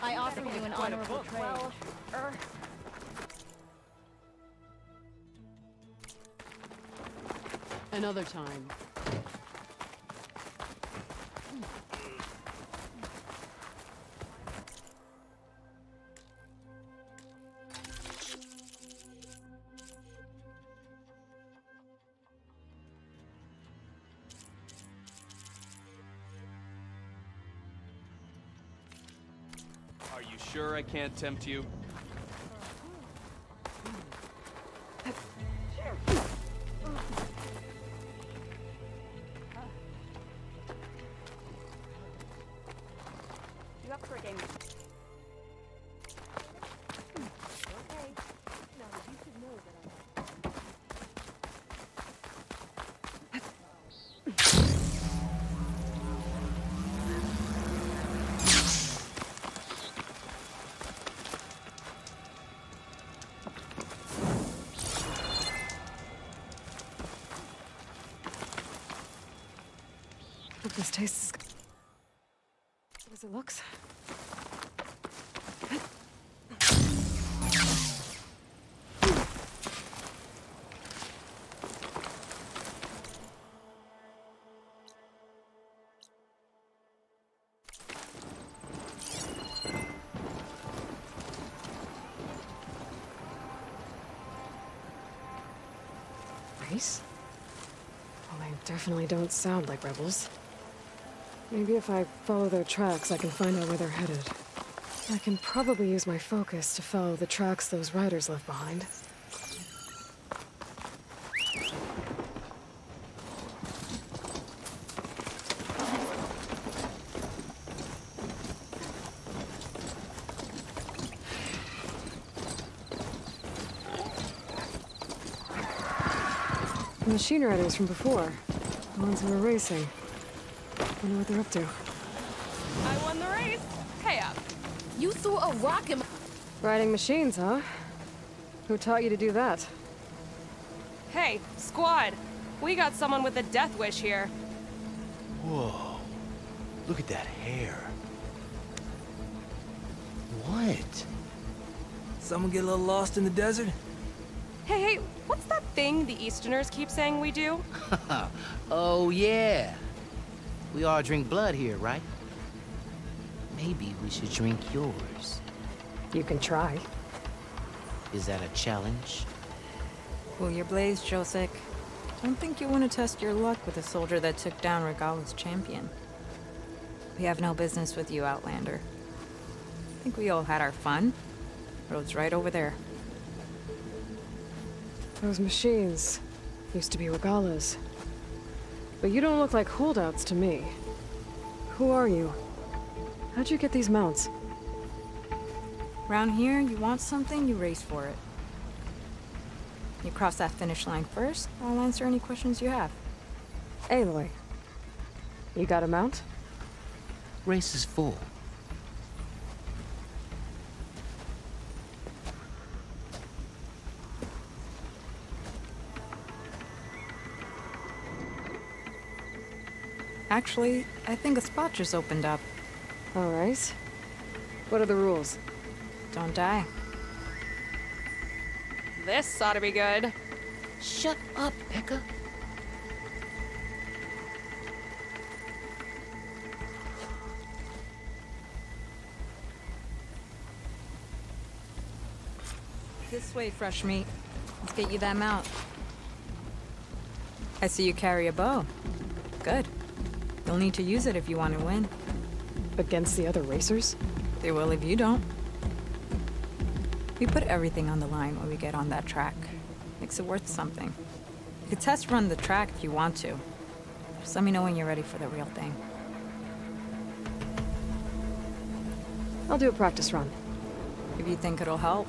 I offer you an honorable trade. Well, Another time. Are you sure I can't tempt you? you up for a game? Okay. No, you should know that Hope this tastes as good as it looks. Race? Well, they definitely don't sound like rebels. Maybe if I follow their tracks, I can find out where they're headed. I can probably use my focus to follow the tracks those riders left behind. The machine riders from before. The ones who were racing. Wonder what they're up to. I won the race. Pay up. You threw a rock in my... Riding machines, huh? Who taught you to do that? Hey, squad. We got someone with a death wish here. Whoa. Look at that hair. What? Someone get a little lost in the desert? Hey, what's that thing the Easterners keep saying we do? Oh, yeah. We all drink blood here, right? Maybe we should drink yours. You can try. Is that a challenge? Cool your blaze, Josek. Don't think you want to test your luck with a soldier that took down Regala's champion. We have no business with you, Outlander. I think we all had our fun. Road's right over there. Those machines used to be Regalas. But you don't look like holdouts to me. Who are you? How'd you get these mounts? Round here, you want something, you race for it. You cross that finish line first, I'll answer any questions you have. Aloy. You got a mount? Race is full. Actually, I think a spot just opened up. All right. What are the rules? Don't die. This ought to be good. Shut up, Becca. This way, fresh meat. Let's get you that mount. I see you carry a bow. Good. You'll need to use it if you want to win. Against the other racers? They will if you don't. We put everything on the line when we get on that track. Makes it worth something. You could test run the track if you want to. Just let me know when you're ready for the real thing. I'll do a practice run. If you think it'll help.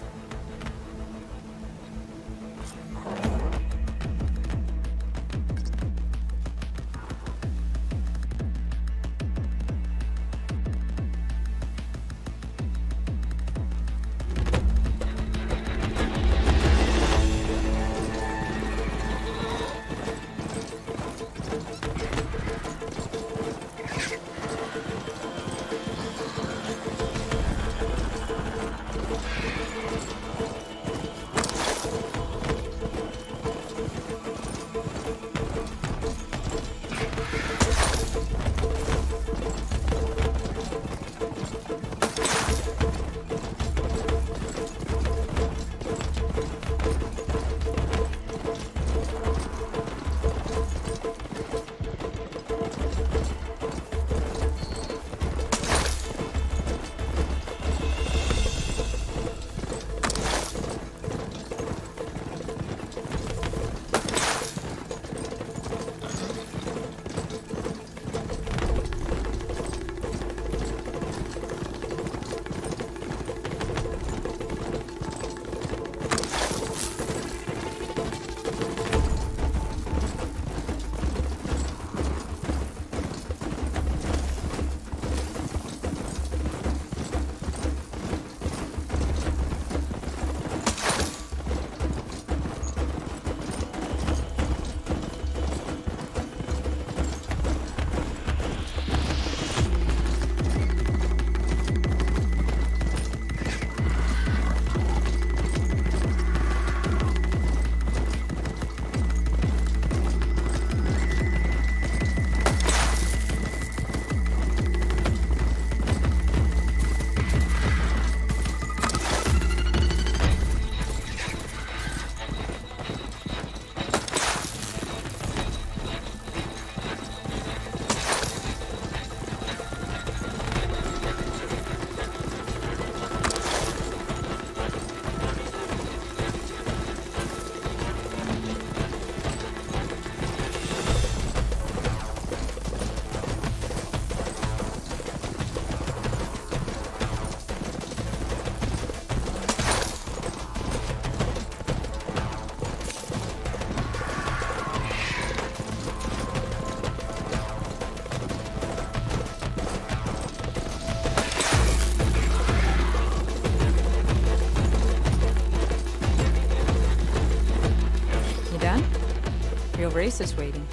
race is waiting.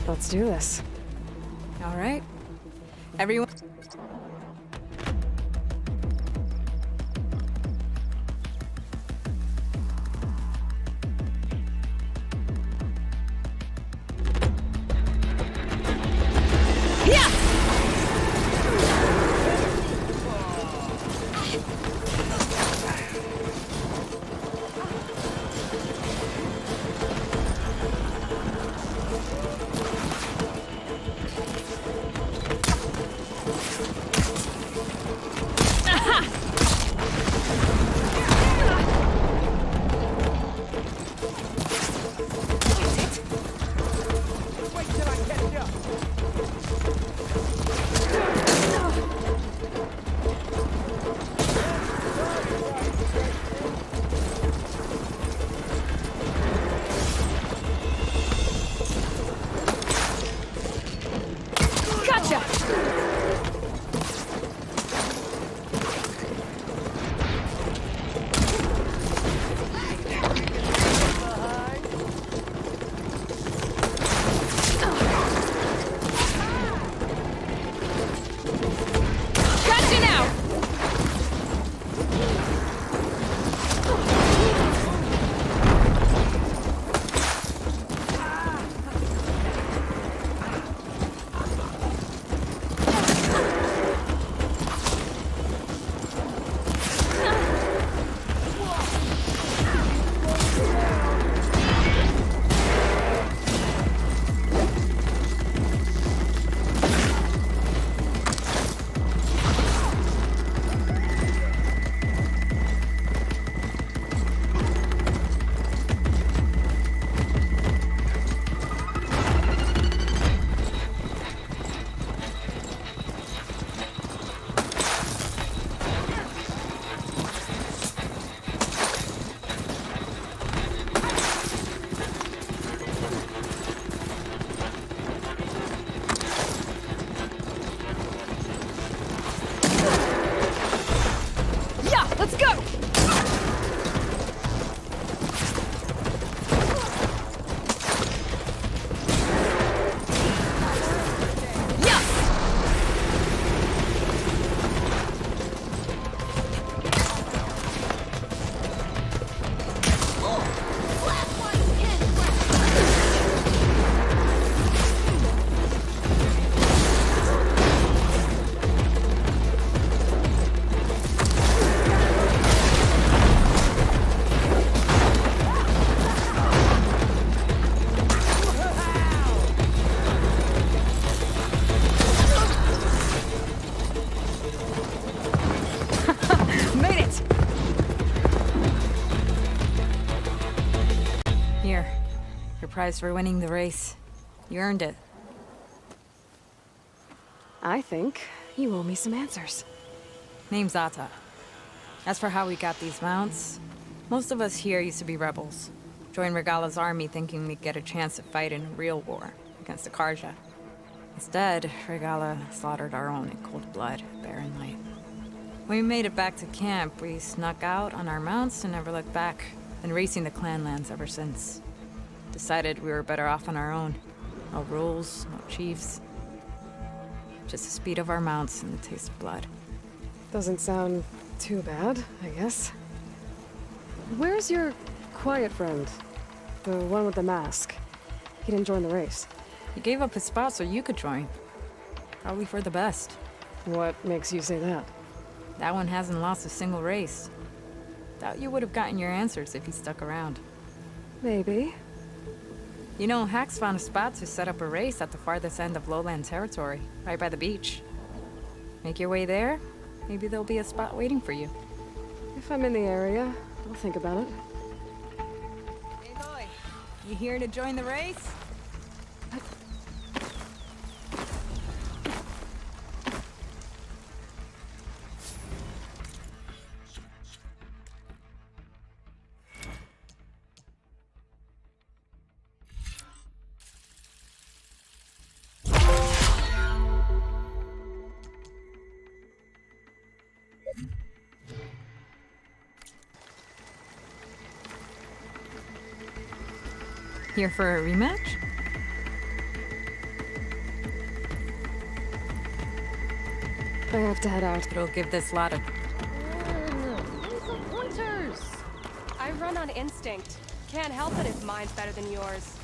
Let's do this. All right. Everyone. Prize for winning the race. You earned it. I think you owe me some answers. Name's Ata. As for how we got these mounts, most of us here used to be rebels. Joined Regala's army thinking we'd get a chance to fight in a real war against the Karja. Instead, Regala slaughtered our own in cold blood, Barren Light. When we made it back to camp, we snuck out on our mounts and never looked back. Been racing the clan lands ever since. Decided we were better off on our own. No rules, no chiefs. Just the speed of our mounts and the taste of blood. Doesn't sound too bad, I guess. Where's your quiet friend? The one with the mask. He didn't join the race. He gave up his spot so you could join. Probably for the best. What makes you say that? That one hasn't lost a single race. Doubt you would have gotten your answers if he stuck around. Maybe. You know, Hax found a spot to set up a race at the farthest end of lowland territory, right by the beach. Make your way there, maybe there'll be a spot waiting for you. If I'm in the area, I'll think about it. Hey, boy. You here to join the race? Here for a rematch? I have to head out. It'll give this lot of... Some pointers. I run on instinct. Can't help it if mine's better than yours.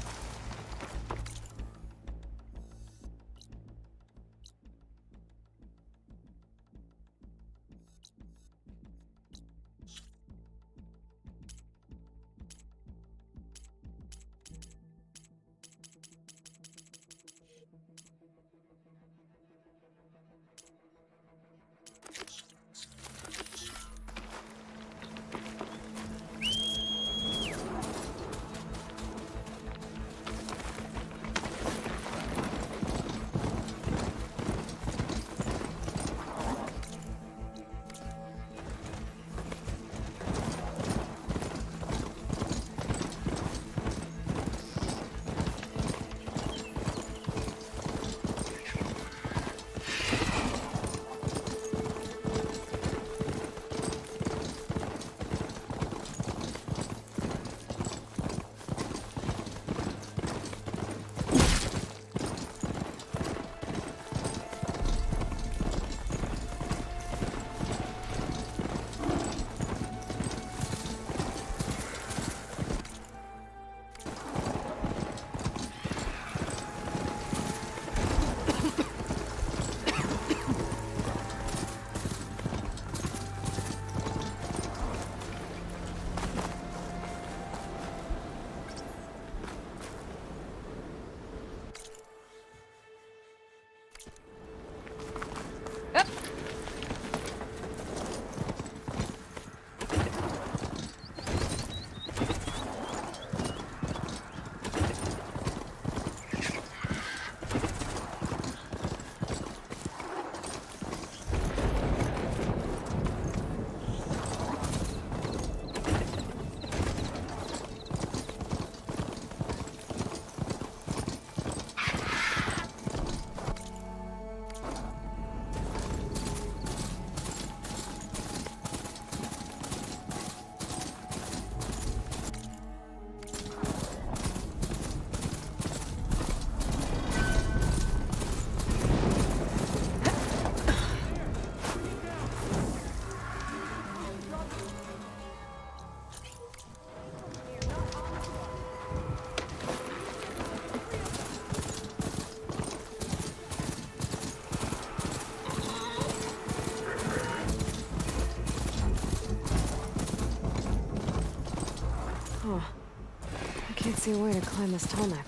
I can't see a way to climb this tall neck.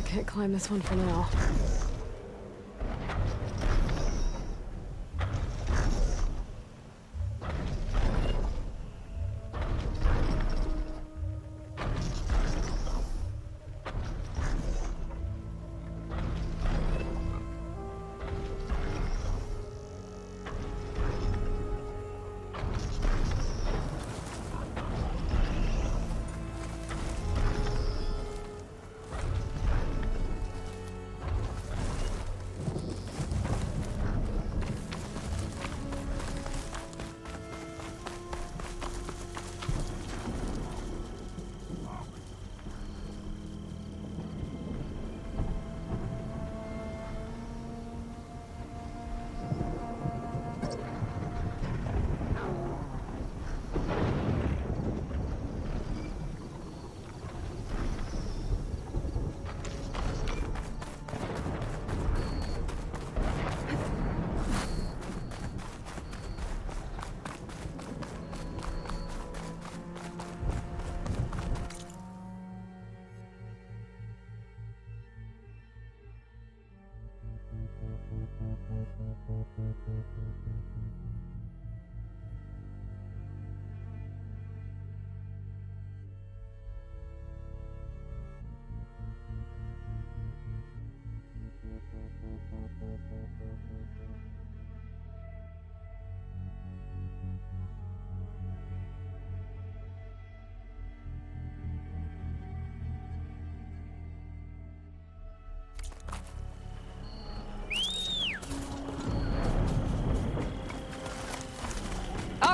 Can't climb this one for now.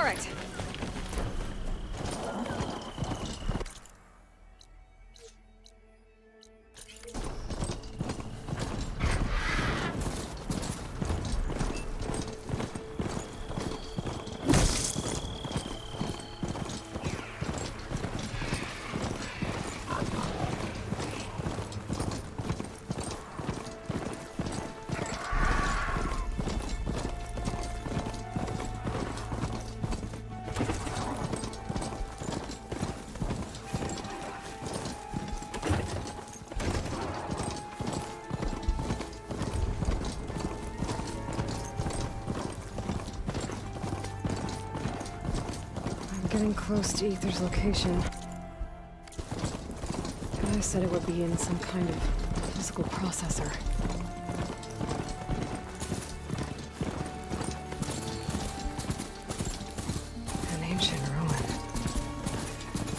right. Getting close to Ether's location. I said it would be in some kind of physical processor. An ancient ruin.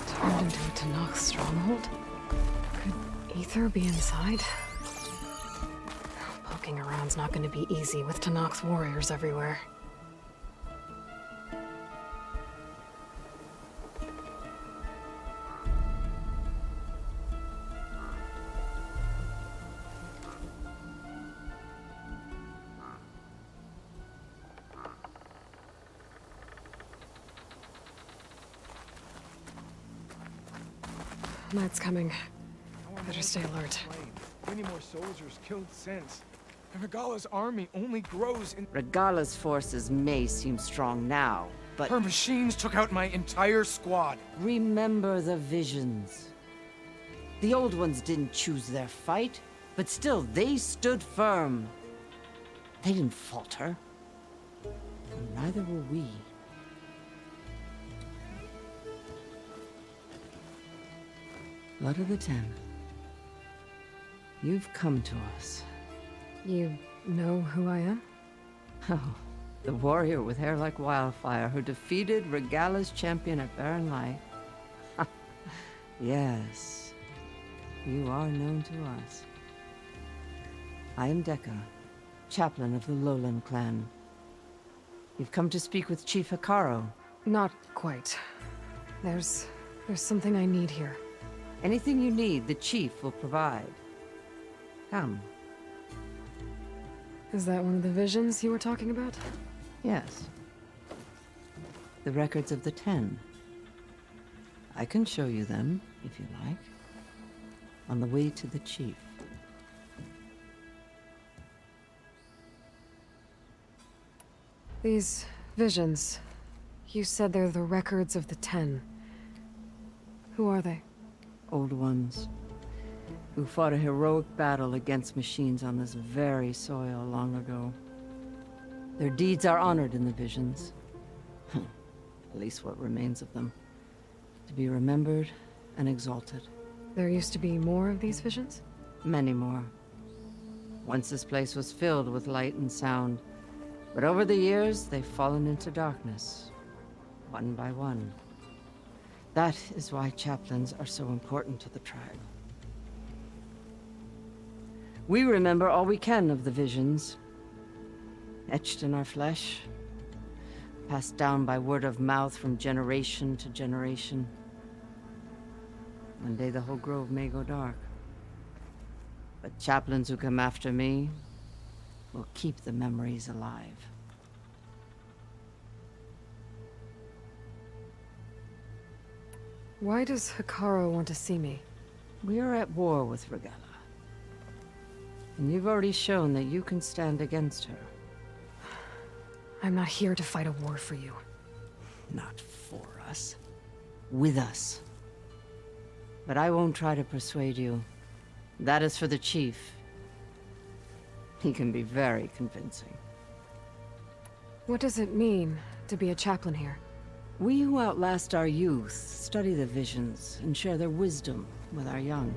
Turned into a Tanakh stronghold? Could Ether be inside? Poking around's not going to be easy with Tanakh's warriors everywhere. Night's coming. Better stay alert. Many more soldiers killed since. And Regala's army only grows in... Regala's forces may seem strong now, but... Her machines took out my entire squad. remember the visions. The old ones didn't choose their fight, but still, they stood firm. They didn't falter. And neither will we. Blood of the Ten. You've come to us. You know who I am? Oh, the warrior with hair like wildfire who defeated Regala's champion at Barren Light. Yes, you are known to us. I am Dekka, chaplain of the Lowland clan. You've come to speak with Chief Hekarro. Not quite. There's something I need here. Anything you need, the chief will provide. Come. Is that one of the visions you were talking about? Yes. The records of the Ten. I can show you them, if you like. On the way to the chief. These visions. You said they're the records of the Ten. Who are they? Old ones. Who fought a heroic battle against machines on this very soil long ago. Their deeds are honored in the visions. At least what remains of them. To be remembered and exalted. There used to be more of these visions? Many more. Once this place was filled with light and sound. But over the years, they've fallen into darkness. One by one. That is why chaplains are so important to the tribe. We remember all we can of the visions. Etched in our flesh. Passed down by word of mouth from generation to generation. One day the whole grove may go dark. But chaplains who come after me will keep the memories alive. Why does Hekarro want to see me? We are at war with Regala. And you've already shown that you can stand against her. I'm not here to fight a war for you. Not for us. With us. But I won't try to persuade you. That is for the chief. He can be very convincing. What does it mean to be a chaplain here? We who outlast our youth study the visions and share their wisdom with our young.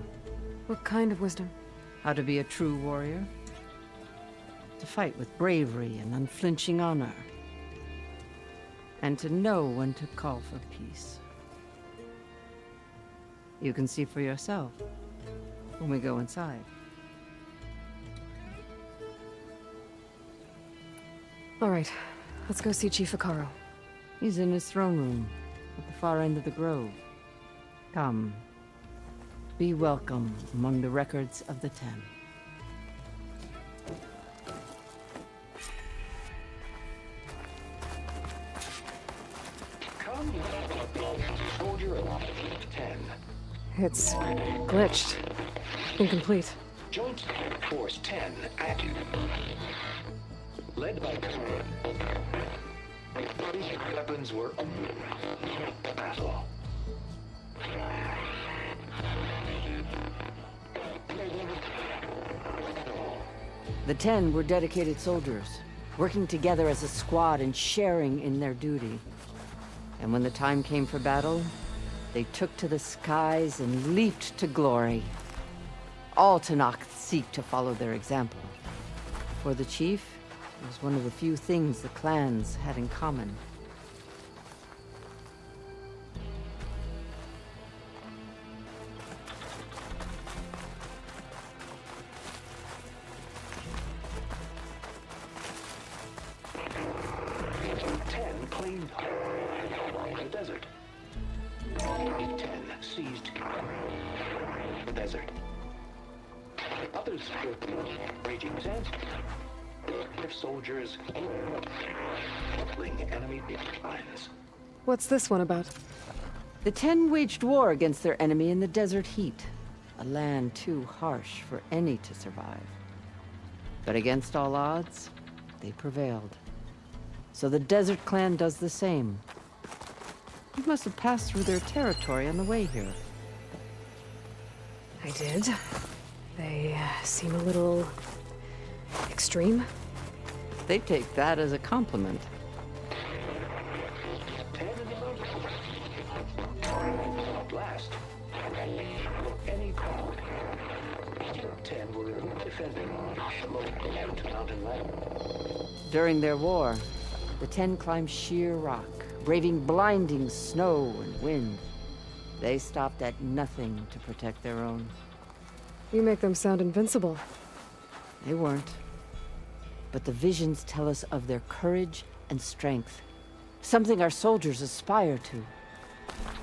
What kind of wisdom? How to be a true warrior. To fight with bravery and unflinching honor. And to know when to call for peace. You can see for yourself when we go inside. All right, let's go see Chief Hekarro. He's in his throne room, at the far end of the grove. Come. Be welcome among the records of the Ten. Soldier 10. It's glitched. Incomplete. Joint Force 10 active. Led by weapons were battle. The Ten were dedicated soldiers, working together as a squad and sharing in their duty. And when the time came for battle, they took to the skies and leaped to glory. All Tenakth seek to follow their example. For the chief, it was one of the few things the clans had in common. Claimed the desert. 10 seized the desert. Others were raging sands. Their soldiers killing enemy lines. What's this one about? The Ten waged war against their enemy in the desert heat, a land too harsh for any to survive. But against all odds, they prevailed. So the Desert Clan does the same. You must have passed through their territory on the way here. I did. They seem a little extreme. They take that as a compliment. 10 in the mountain. At last, any crowd. 10 were defending the mountain land. During their war, the Ten climbed sheer rock, braving blinding snow and wind. They stopped at nothing to protect their own. You make them sound invincible. They weren't. But the visions tell us of their courage and strength, something our soldiers aspire to.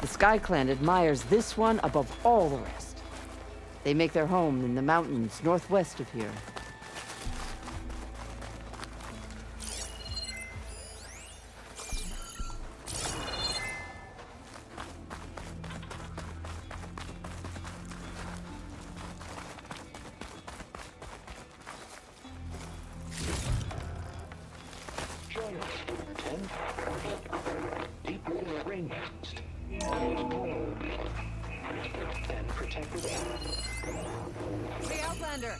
The Sky Clan admires this one above all the rest. They make their home in the mountains northwest of here. Hey, Outlander!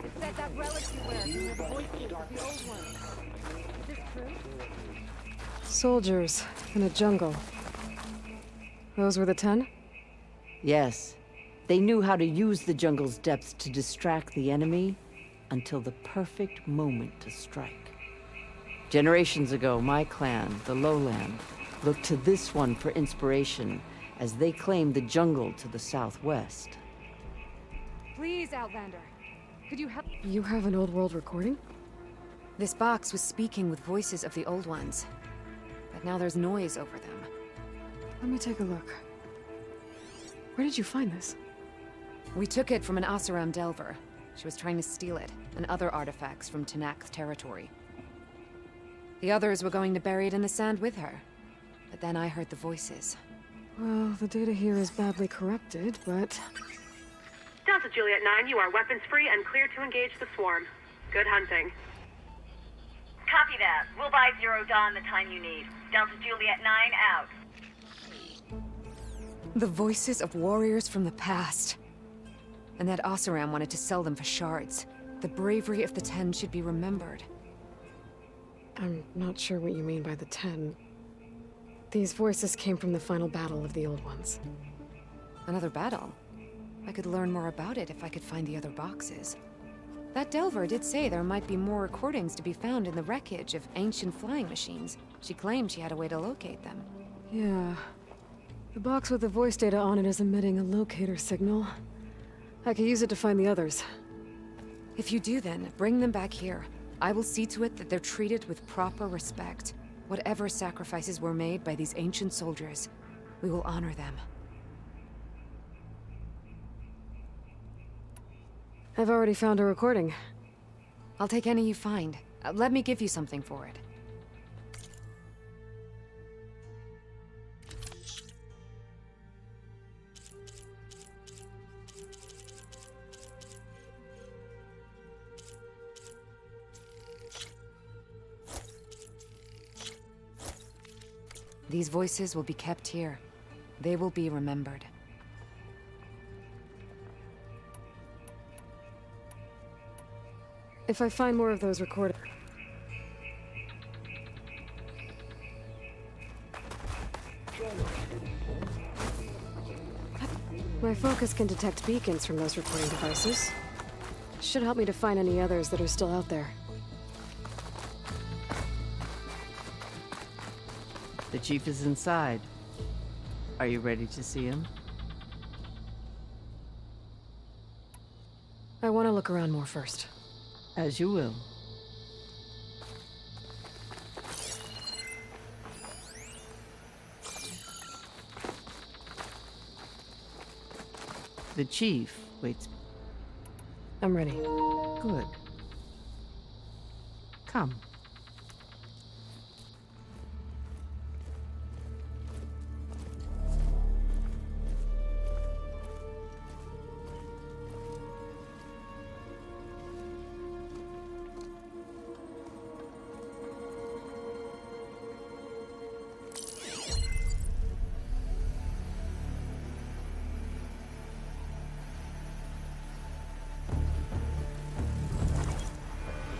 It said that relic you wear can hear the voices of the old ones. Is this true? Soldiers in a jungle. Those were the 10? Yes. They knew how to use the jungle's depths to distract the enemy until the perfect moment to strike. Generations ago, my clan, the Lowland, looked to this one for inspiration as they claimed the jungle to the southwest. Please, Outlander. Could you help? You have an old world recording? This box was speaking with voices of the old ones. But now there's noise over them. Let me take a look. Where did you find this? We took it from an Oseram Delver. She was trying to steal it, and other artifacts from Tenakth territory. The others were going to bury it in the sand with her. But then I heard the voices. Well, the data here is badly corrupted, but... Delta Juliet 9, you are weapons free and clear to engage the swarm. Good hunting. Copy that. We'll buy Zero Dawn the time you need. Delta Juliet 9 out. The voices of warriors from the past. And that Oseram wanted to sell them for shards. The bravery of the 10 should be remembered. I'm not sure what you mean by the 10. These voices came from the final battle of the Old Ones. Another battle? I could learn more about it if I could find the other boxes. That Delver did say there might be more recordings to be found in the wreckage of ancient flying machines. She claimed she had a way to locate them. Yeah. The box with the voice data on it is emitting a locator signal. I could use it to find the others. If you do then, bring them back here. I will see to it that they're treated with proper respect. Whatever sacrifices were made by these ancient soldiers, we will honor them. I've already found a recording. I'll take any you find. Let me give you something for it. These voices will be kept here. They will be remembered. If I find more of those recordings... My focus can detect beacons from those recording devices. Should help me to find any others that are still out there. The chief is inside. Are you ready to see him? I want to look around more first. As you will. The chief waits. I'm ready. Good. Come.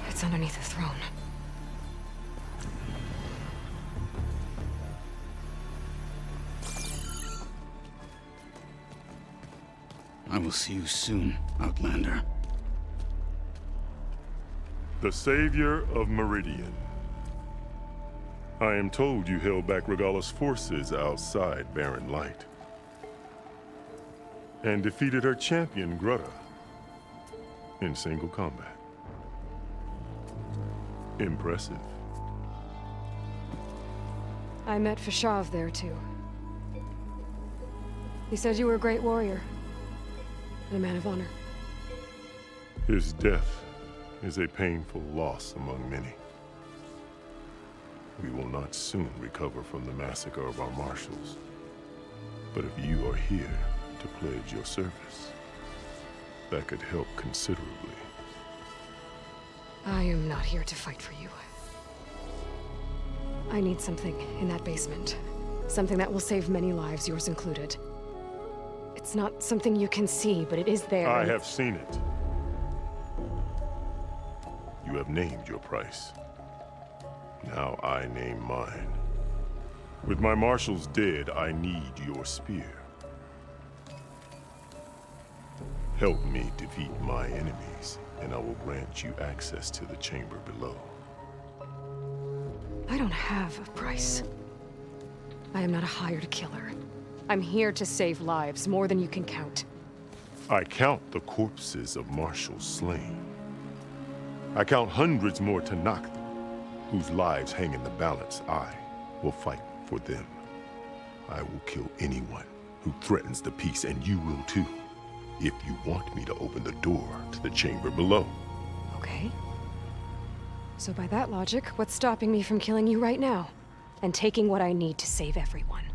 It's underneath the throne. I will see you soon, Outlander. The Savior of Meridian. I am told you held back Regalla's forces outside Barren Light. And defeated her champion, Grutta, in single combat. Impressive. I met Fashav there, too. He said you were a great warrior. And a man of honor. His death is a painful loss among many. We will not soon recover from the massacre of our marshals. But if you are here to pledge your service, that could help considerably. I am not here to fight for you. I need something in that basement. Something that will save many lives, yours included. It's not something you can see, but it is there. I have seen it. You have named your price. Now I name mine. With my marshals dead, I need your spear. Help me defeat my enemies, and I will grant you access to the chamber below. I don't have a price. I am not a hired killer. I'm here to save lives, more than you can count. I count the corpses of marshals slain. I count hundreds more Tenakth, whose lives hang in the balance. I will fight for them. I will kill anyone who threatens the peace, and you will too, if you want me to open the door to the chamber below. Okay. So by that logic, what's stopping me from killing you right now? And taking what I need to save everyone?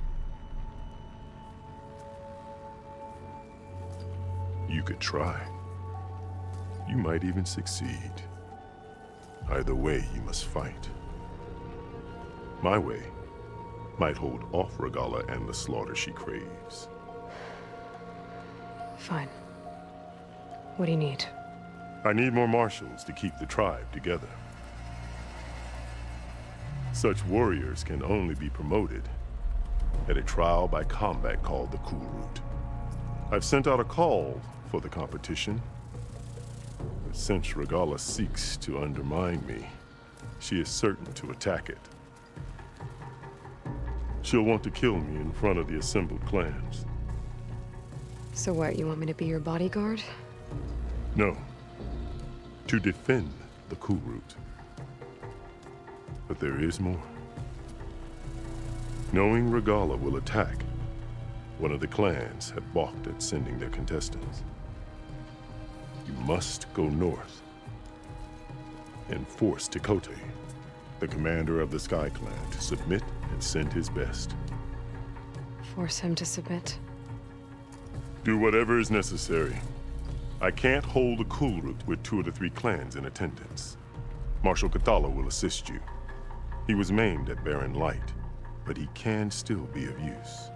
You could try. You might even succeed. Either way, you must fight. My way might hold off Regalla and the slaughter she craves. Fine. What do you need? I need more marshals to keep the tribe together. Such warriors can only be promoted at a trial by combat called the Kulrut. I've sent out a call for the competition, but since Regalla seeks to undermine me, she is certain to attack it. She'll want to kill me in front of the assembled clans. So what, you want me to be your bodyguard? No. To defend the Kulrut. But there is more. Knowing Regalla will attack, one of the clans had balked at sending their contestants. You must go north and force Tekote, the commander of the Sky Clan, to submit and send his best. Force him to submit. Do whatever is necessary. I can't hold a Kulrut with 2 of the 3 clans in attendance. Marshal Kathala will assist you. He was maimed at Barren Light, but he can still be of use.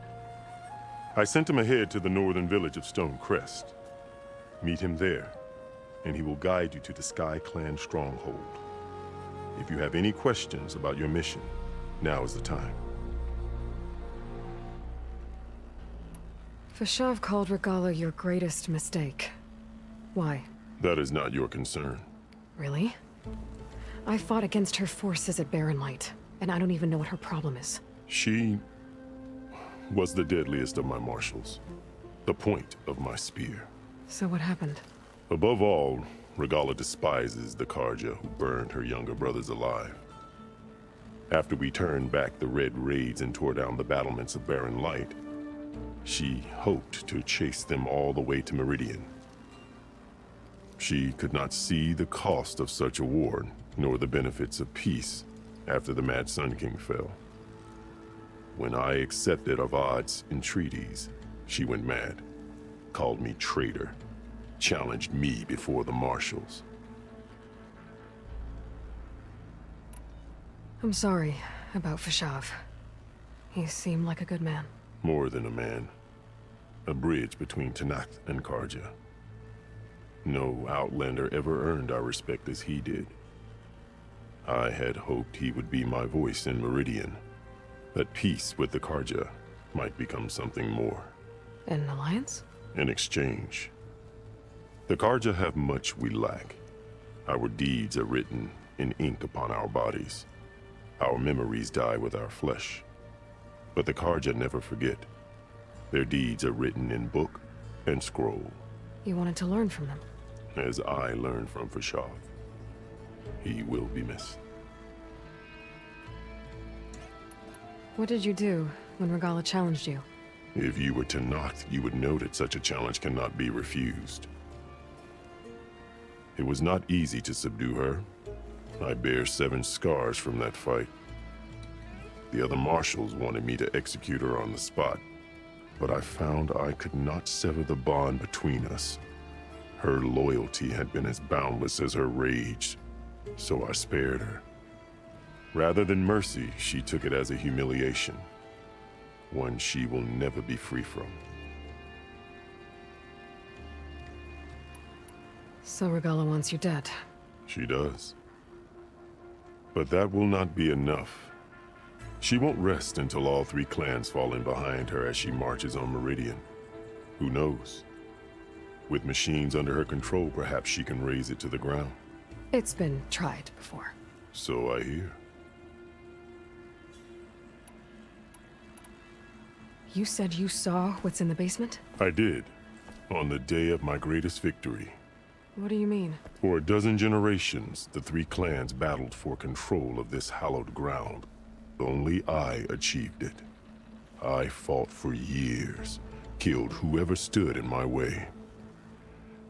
I sent him ahead to the northern village of Stone Crest. Meet him there, and he will guide you to the Sky Clan stronghold. If you have any questions about your mission, now is the time. Fashav called Regalla your greatest mistake. Why? That is not your concern. Really? I fought against her forces at Barren Light, and I don't even know what her problem is. She was the deadliest of my marshals, the point of my spear. So what happened? Above all, Regalla despises the Carja who burned her younger brothers alive. After we turned back the Red Raids and tore down the battlements of Barren Light, she hoped to chase them all the way to Meridian. She could not see the cost of such a war, nor the benefits of peace after the Mad Sun King fell. When I accepted Avad's entreaties, she went mad, called me traitor, challenged me before the marshals. I'm sorry about Fashav. He seemed like a good man. More than a man. A bridge between Tenakth and Carja. No Outlander ever earned our respect as he did. I had hoped he would be my voice in Meridian, that peace with the Carja might become something more. An alliance? In exchange. The Carja have much we lack. Our deeds are written in ink upon our bodies. Our memories die with our flesh. But the Carja never forget. Their deeds are written in book and scroll. You wanted to learn from them? As I learned from Fashav. He will be missed. What did you do when Regalla challenged you? If you were Tenakth, you would know that such a challenge cannot be refused. It was not easy to subdue her. I bear 7 scars from that fight. The other marshals wanted me to execute her on the spot, but I found I could not sever the bond between us. Her loyalty had been as boundless as her rage, so I spared her. Rather than mercy, she took it as a humiliation, one she will never be free from. So Regalla wants you dead? She does. But that will not be enough. She won't rest until all 3 clans fall in behind her as she marches on Meridian. Who knows? With machines under her control, perhaps she can raze it to the ground. It's been tried before. So I hear. You said you saw what's in the basement? I did, on the day of my greatest victory. What do you mean? For a dozen generations, the 3 clans battled for control of this hallowed ground. Only I achieved it. I fought for years, killed whoever stood in my way.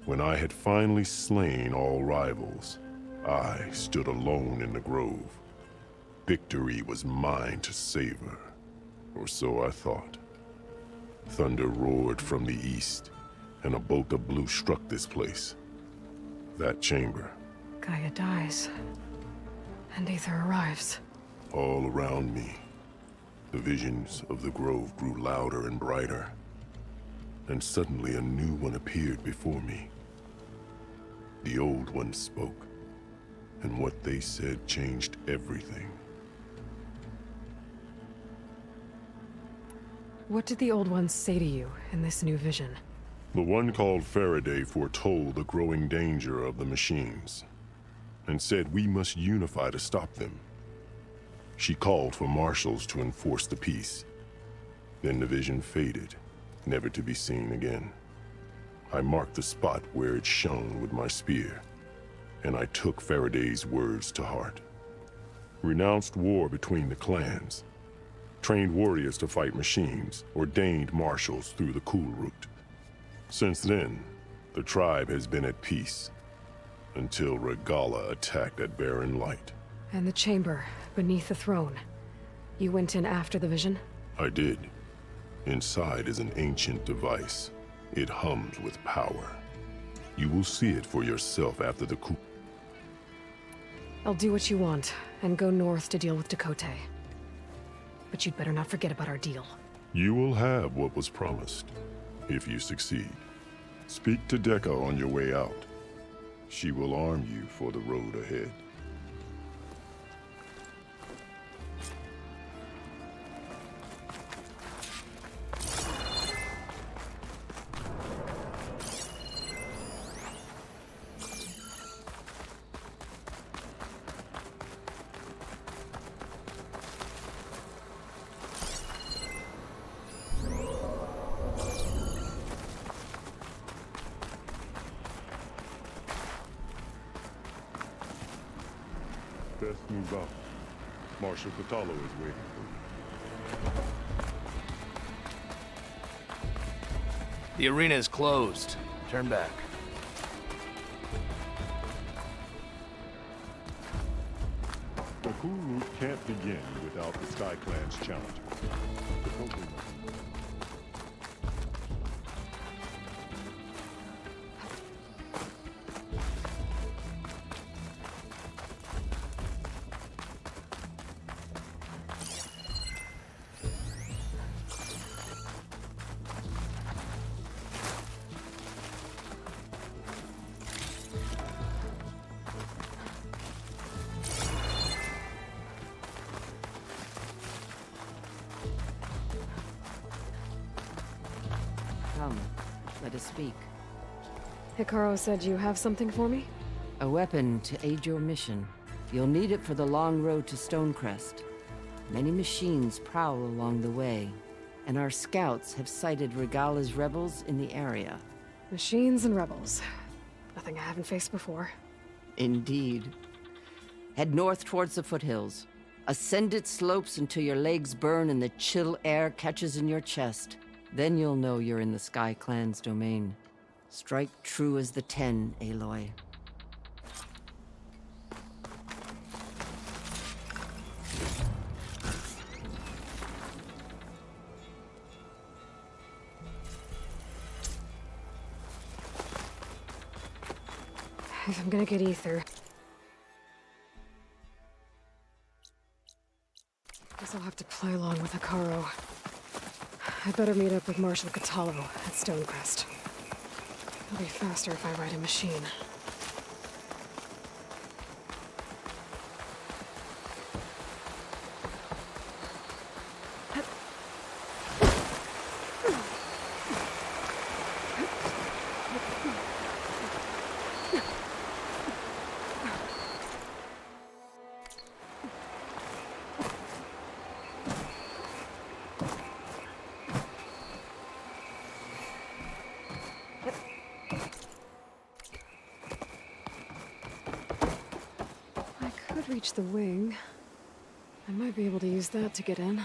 When I had finally slain all rivals, I stood alone in the grove. Victory was mine to savor, or so I thought. Thunder roared from the east, and a bolt of blue struck this place. That chamber. Gaia dies, and Aether arrives. All around me, the visions of the grove grew louder and brighter, and suddenly a new one appeared before me. The old one spoke, and what they said changed everything. What did the old ones say to you in this new vision? The one called Faraday foretold the growing danger of the machines, and said we must unify to stop them. She called for marshals to enforce the peace. Then the vision faded, never to be seen again. I marked the spot where it shone with my spear, and I took Faraday's words to heart. Renounced war between the clans, trained warriors to fight machines, ordained marshals through the cool route. Since then, the tribe has been at peace, until Regalla attacked at Barren Light. And the chamber, beneath the throne. You went in after the vision? I did. Inside is an ancient device. It hums with power. You will see it for yourself after the coup. I'll do what you want, and go north to deal with Dakota. But you'd better not forget about our deal. You will have what was promised, if you succeed. Speak to Dekka on your way out. She will arm you for the road ahead. Best move out. Marshal Kotallo is waiting for you. The arena is closed. Turn back. The coup route can't begin without the Sky Clan's challenge. Come, let us speak. Hikaru said you have something for me? A weapon to aid your mission. You'll need it for the long road to Stonecrest. Many machines prowl along the way, and our scouts have sighted Regalla's rebels in the area. Machines and rebels. Nothing I haven't faced before. Indeed. Head north towards the foothills. Ascend its slopes until your legs burn and the chill air catches in your chest. Then you'll know you're in the Sky Clan's domain. Strike true as the 10, Aloy. If I'm gonna get ether, guess I'll have to play along with Hikaru. I'd better meet up with Marshal Kotallo at Stonecrest. It'll be faster if I ride a machine. Reach the wing. I might be able to use that to get in.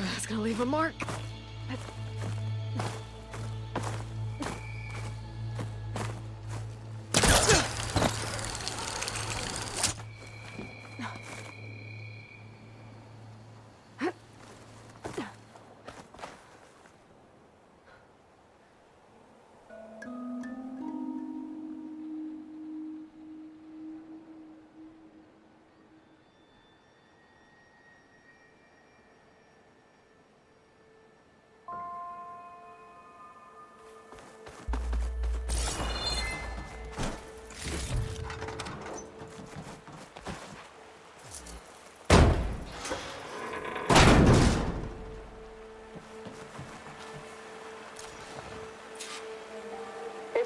That's gonna leave a mark.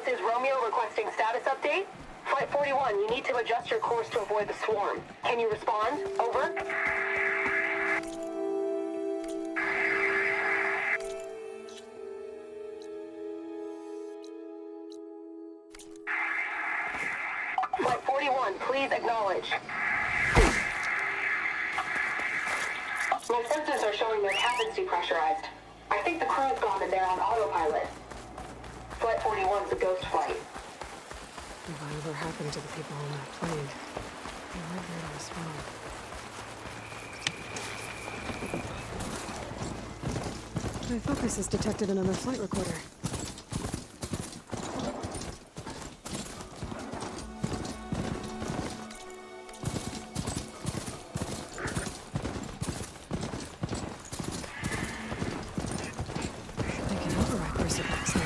This is Romeo requesting status update. Flight 41, you need to adjust your course to avoid the swarm. Can you respond? Over. Flight 41, please acknowledge. My sensors are showing their cabins depressurized. I think the crew's gone and they're on autopilot. Flight 41's a ghost flight. Whatever happened to the people on that plane? They weren't there to respond. My focus has detected another flight recorder. They can override Crucifix now.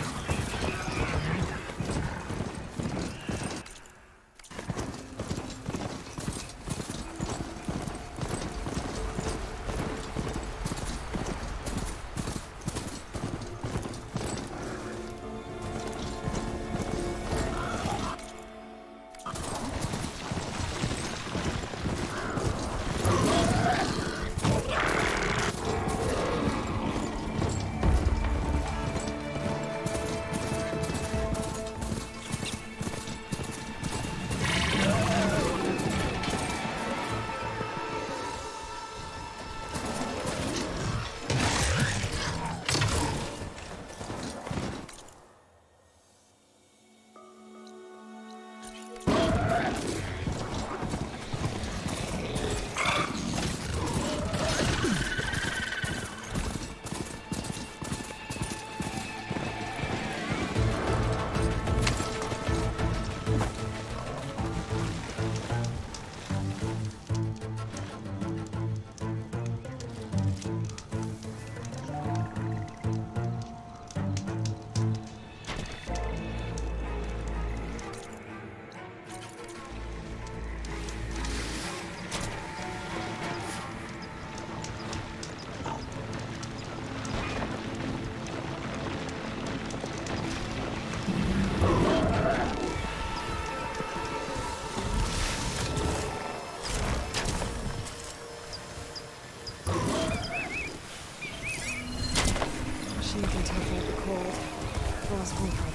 She can tough out the cold. Frost won't help.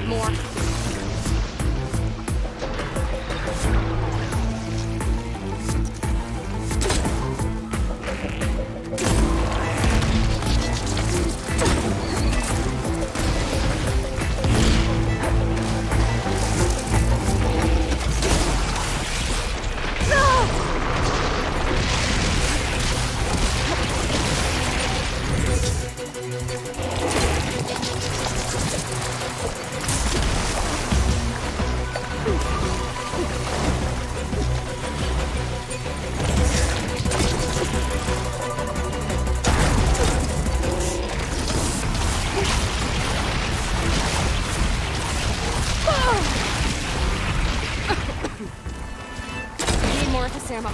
need more. Need more to ammo.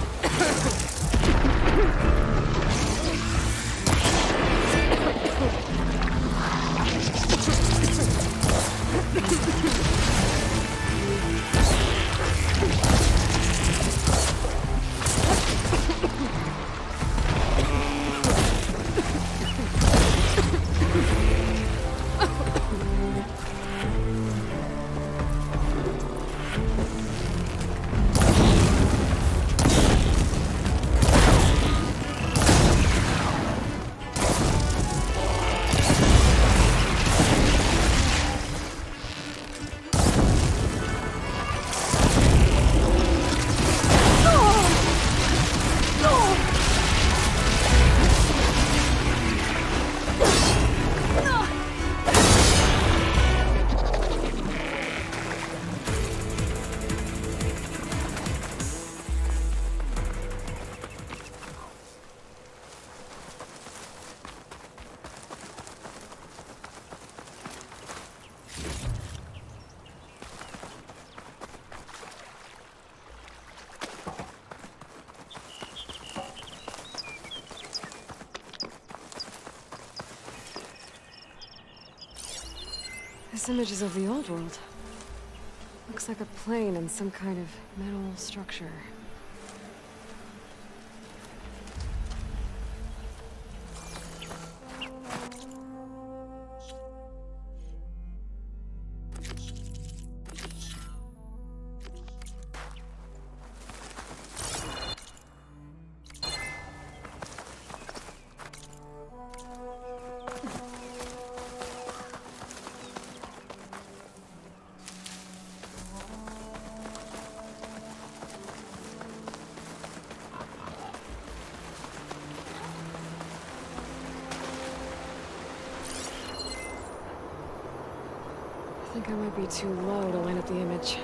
This image is of the old world. Looks like a plane and some kind of metal structure. I think I might be too low to line up the image.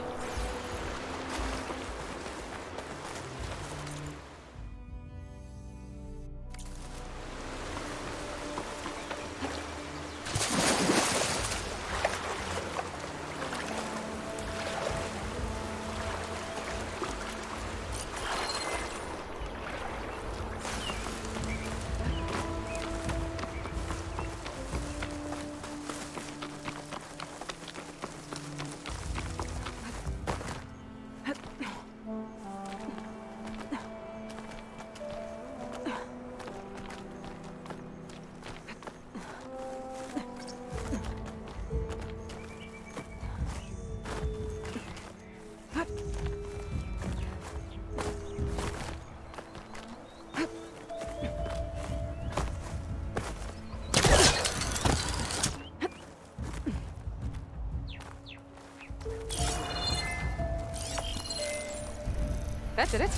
That did it.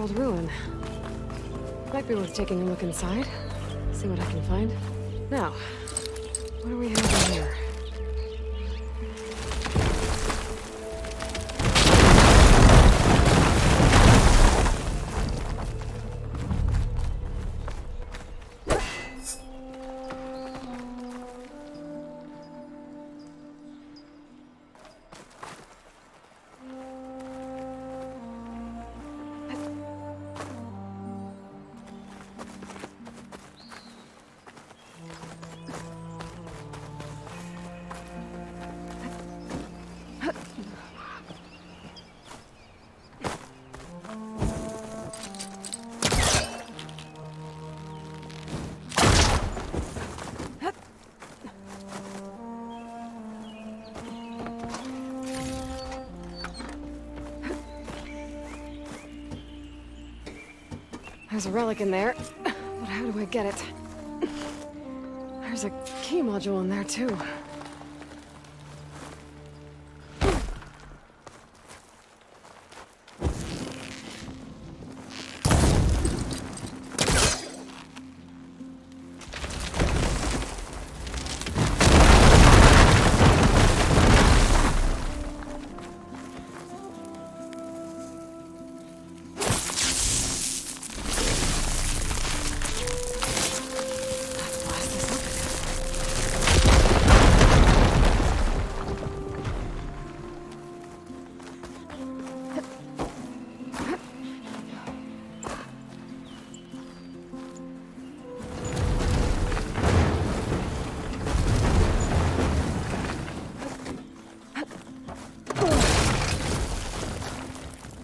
old ruin. Might be worth taking a look inside. See what I can find. Now, what do we have in here? There's a relic in there, but how do I get it? There's a key module in there, too.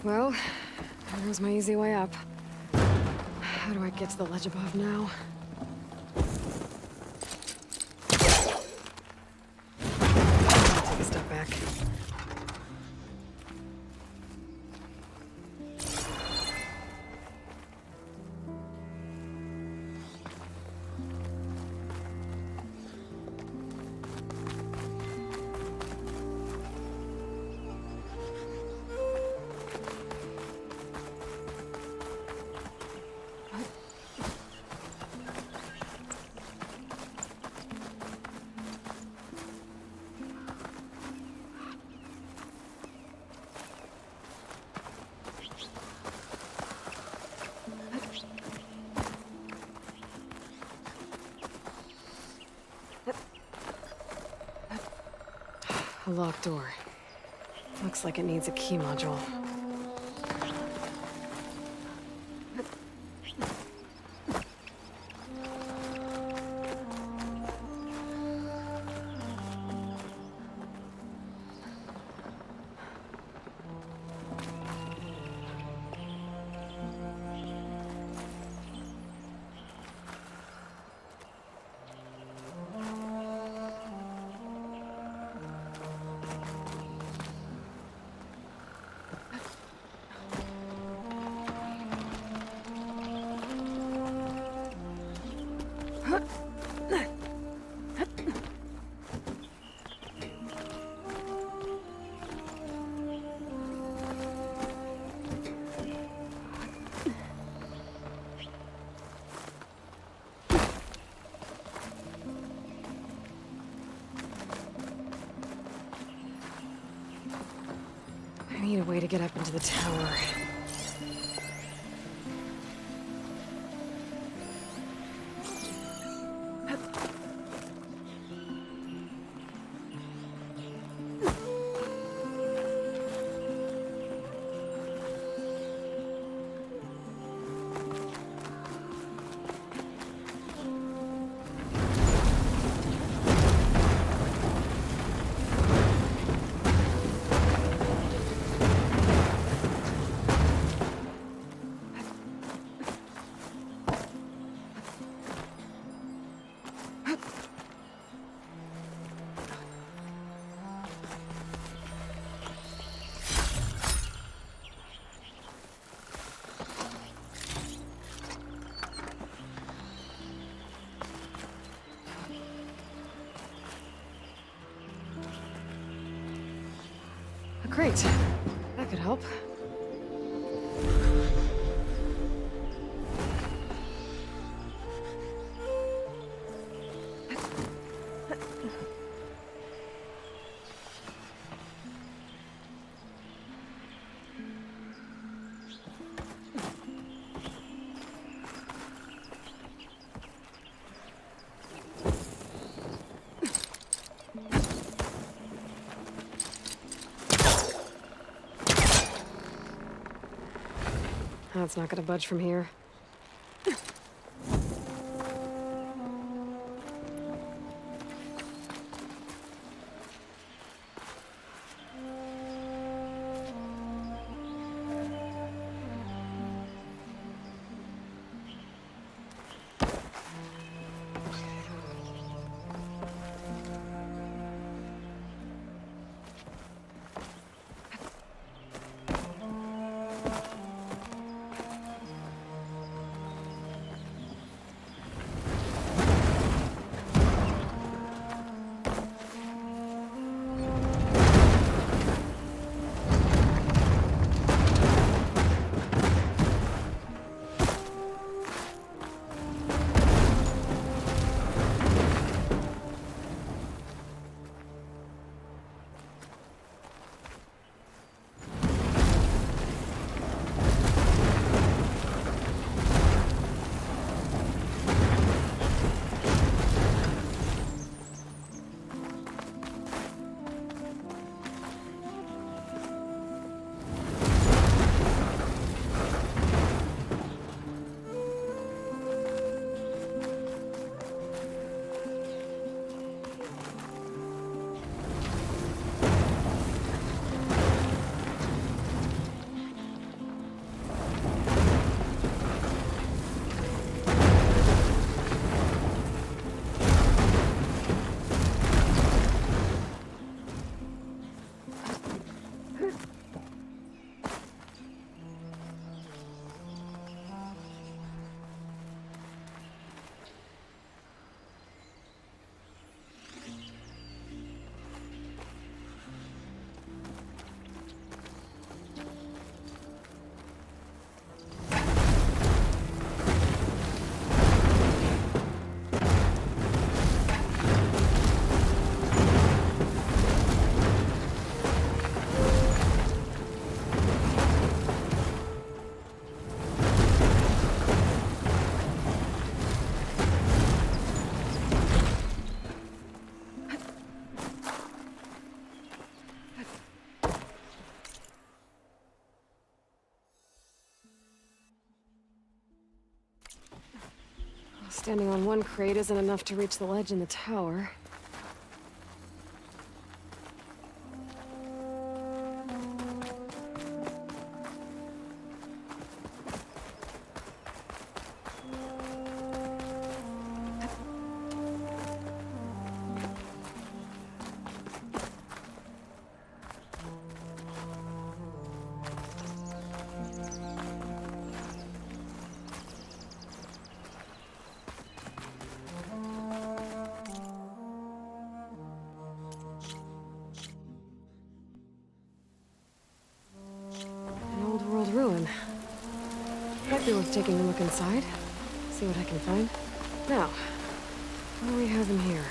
Well, there's my easy way up. How do I get to the ledge above now? Take a step back. A locked door. Looks like it needs a key module. I need a way to get up into the tower. Great. That could help. That's not gonna budge from here. Standing on one crate isn't enough to reach the ledge in the tower. Ruin. Might be worth taking a look inside. See what I can find. Now, what do we have in here?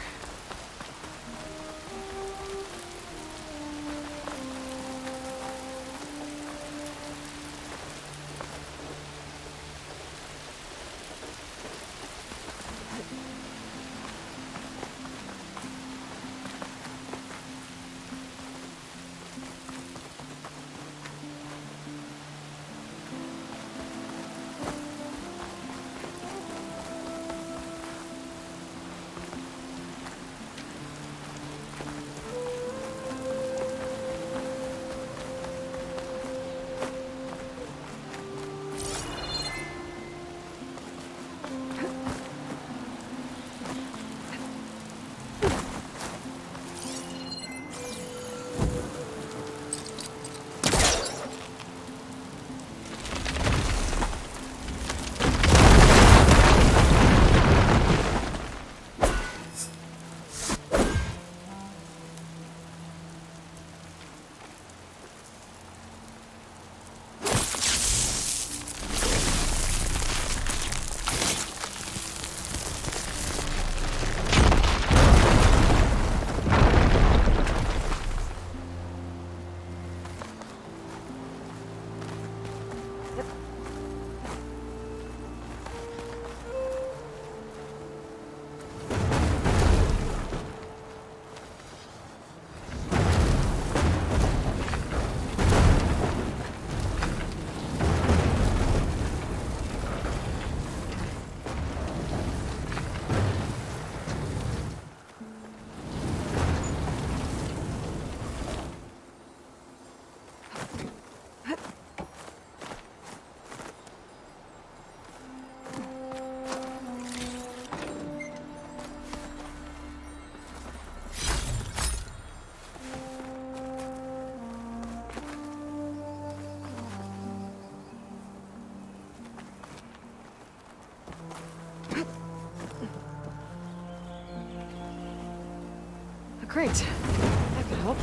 Great. That could help.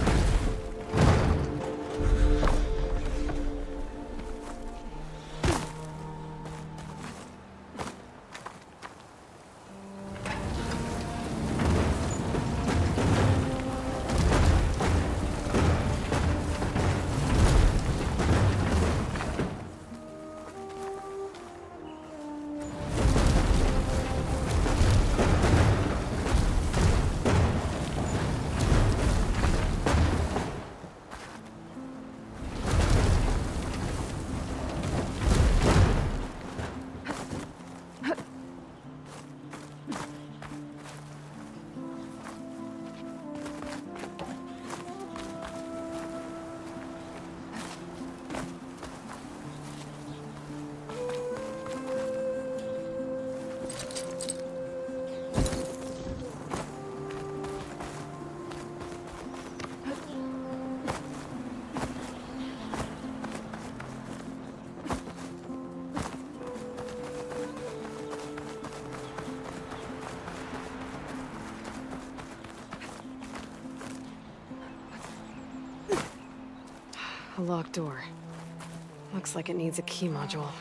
A locked door. Looks like it needs a key module.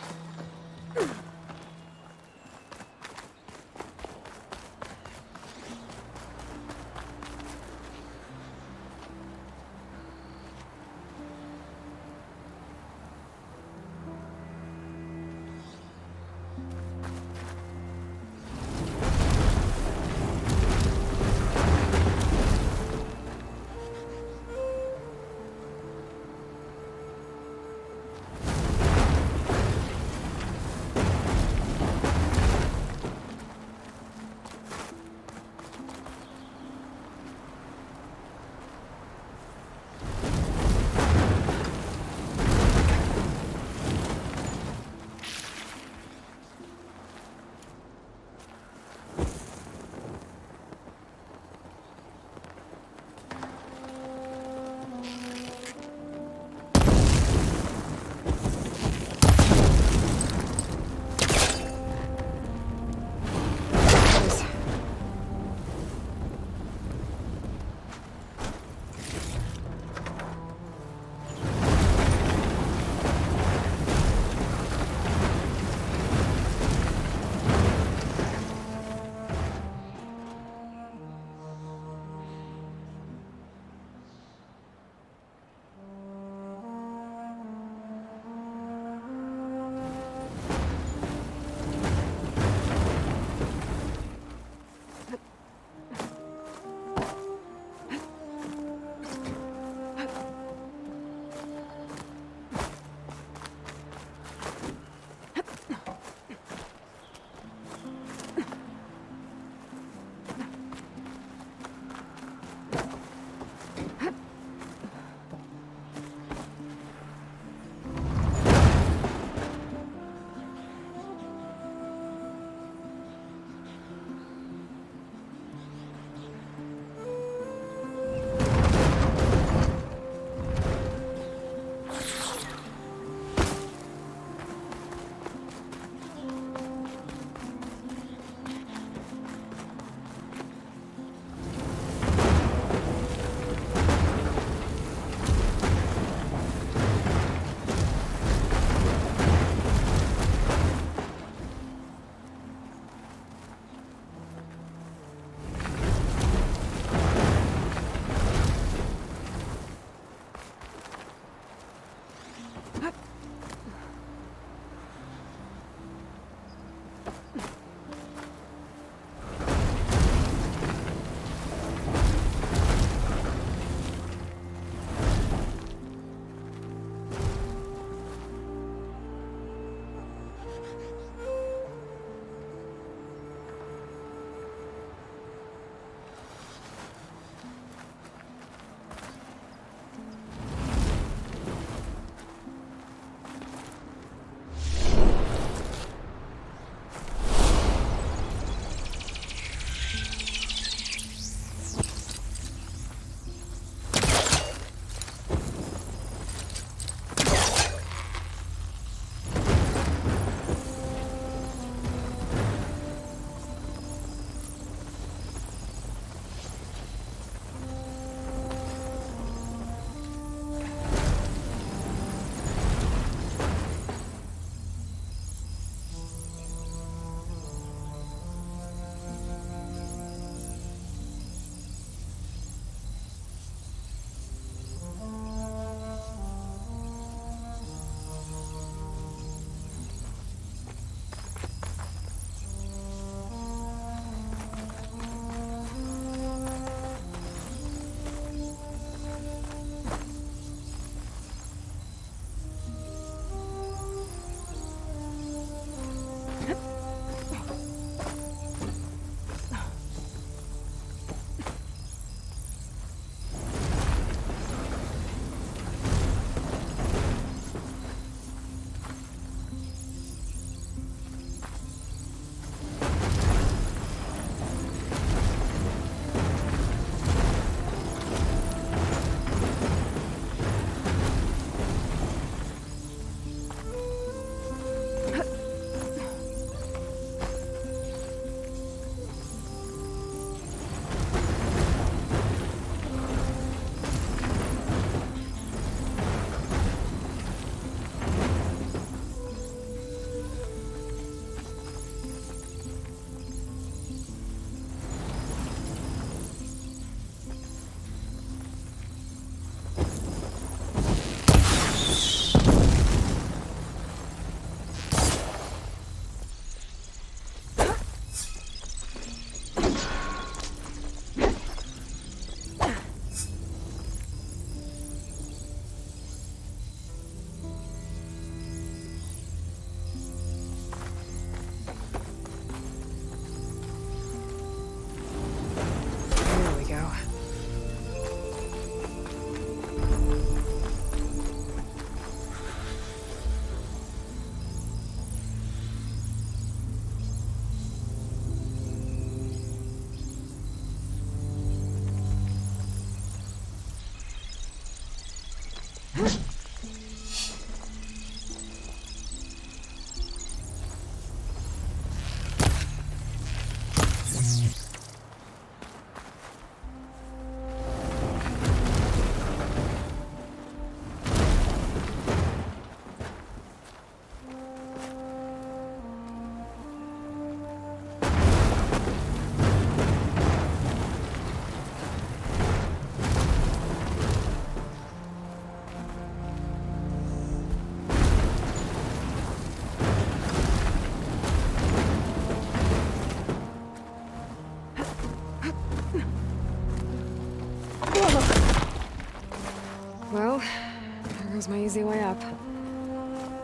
There's my easy way up.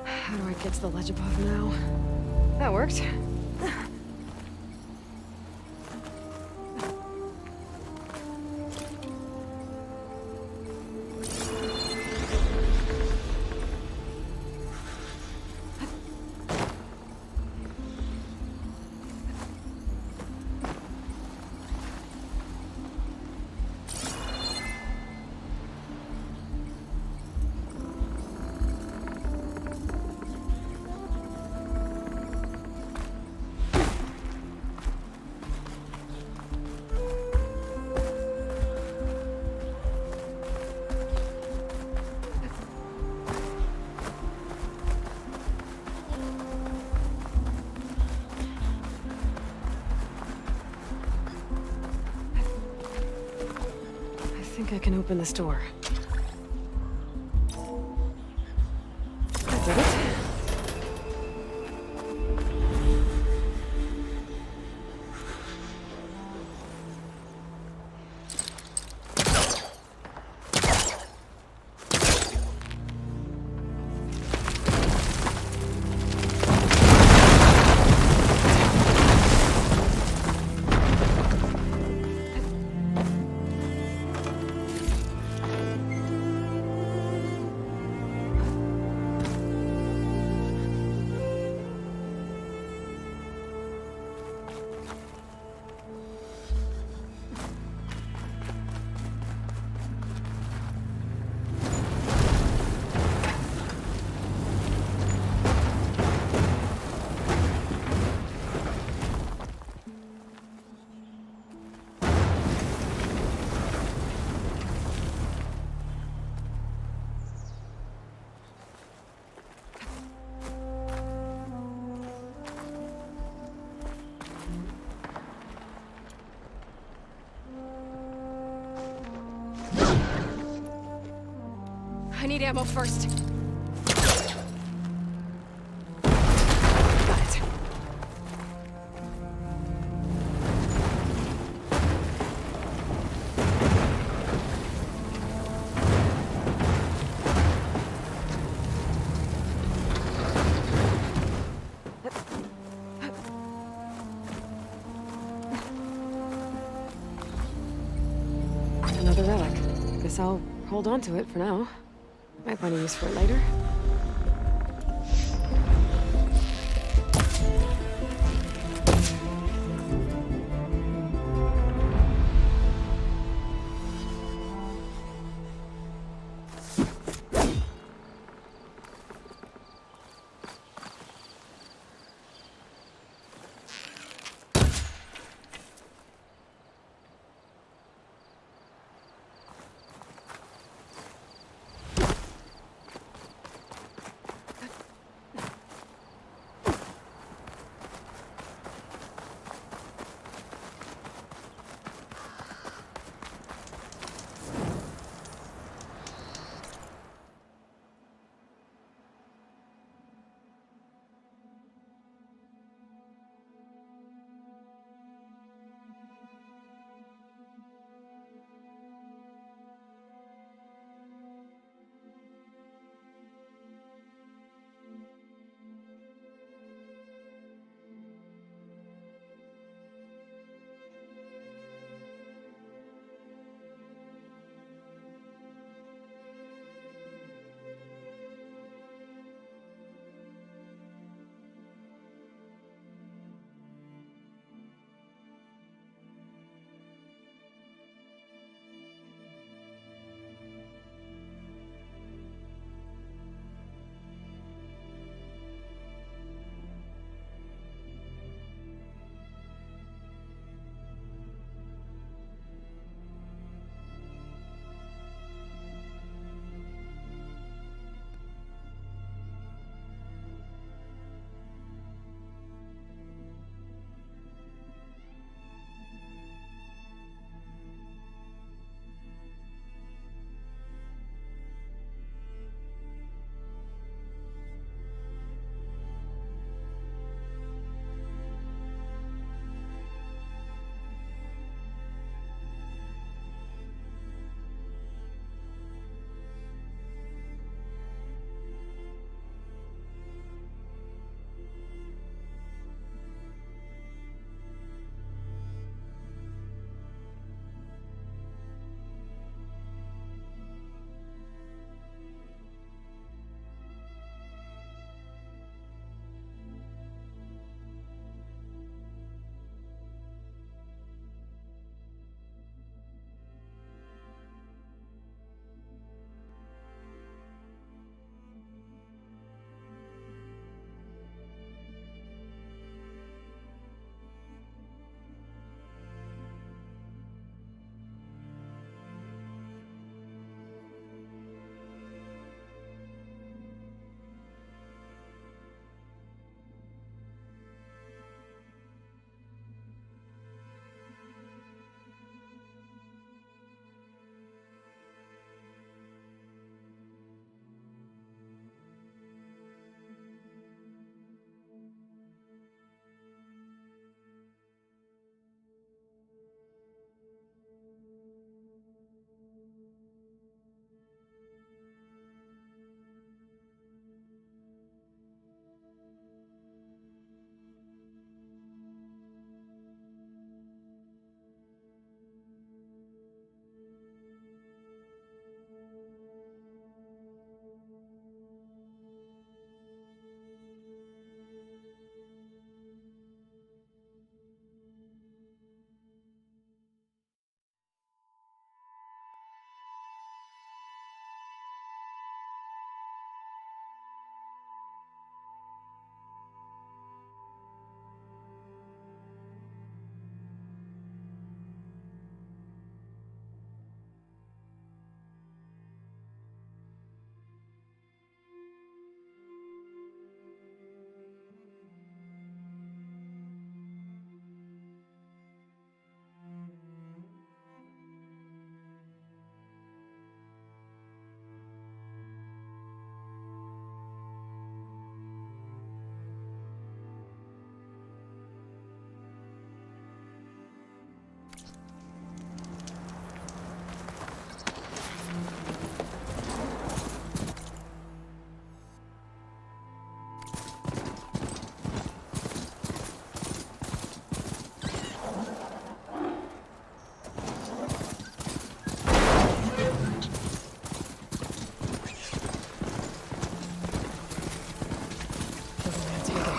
How do I get to the ledge above now? That worked. I think I can open this door. That did it. I need ammo first. Got it. Another relic. Guess I'll hold on to it for now. Might find a use for it later.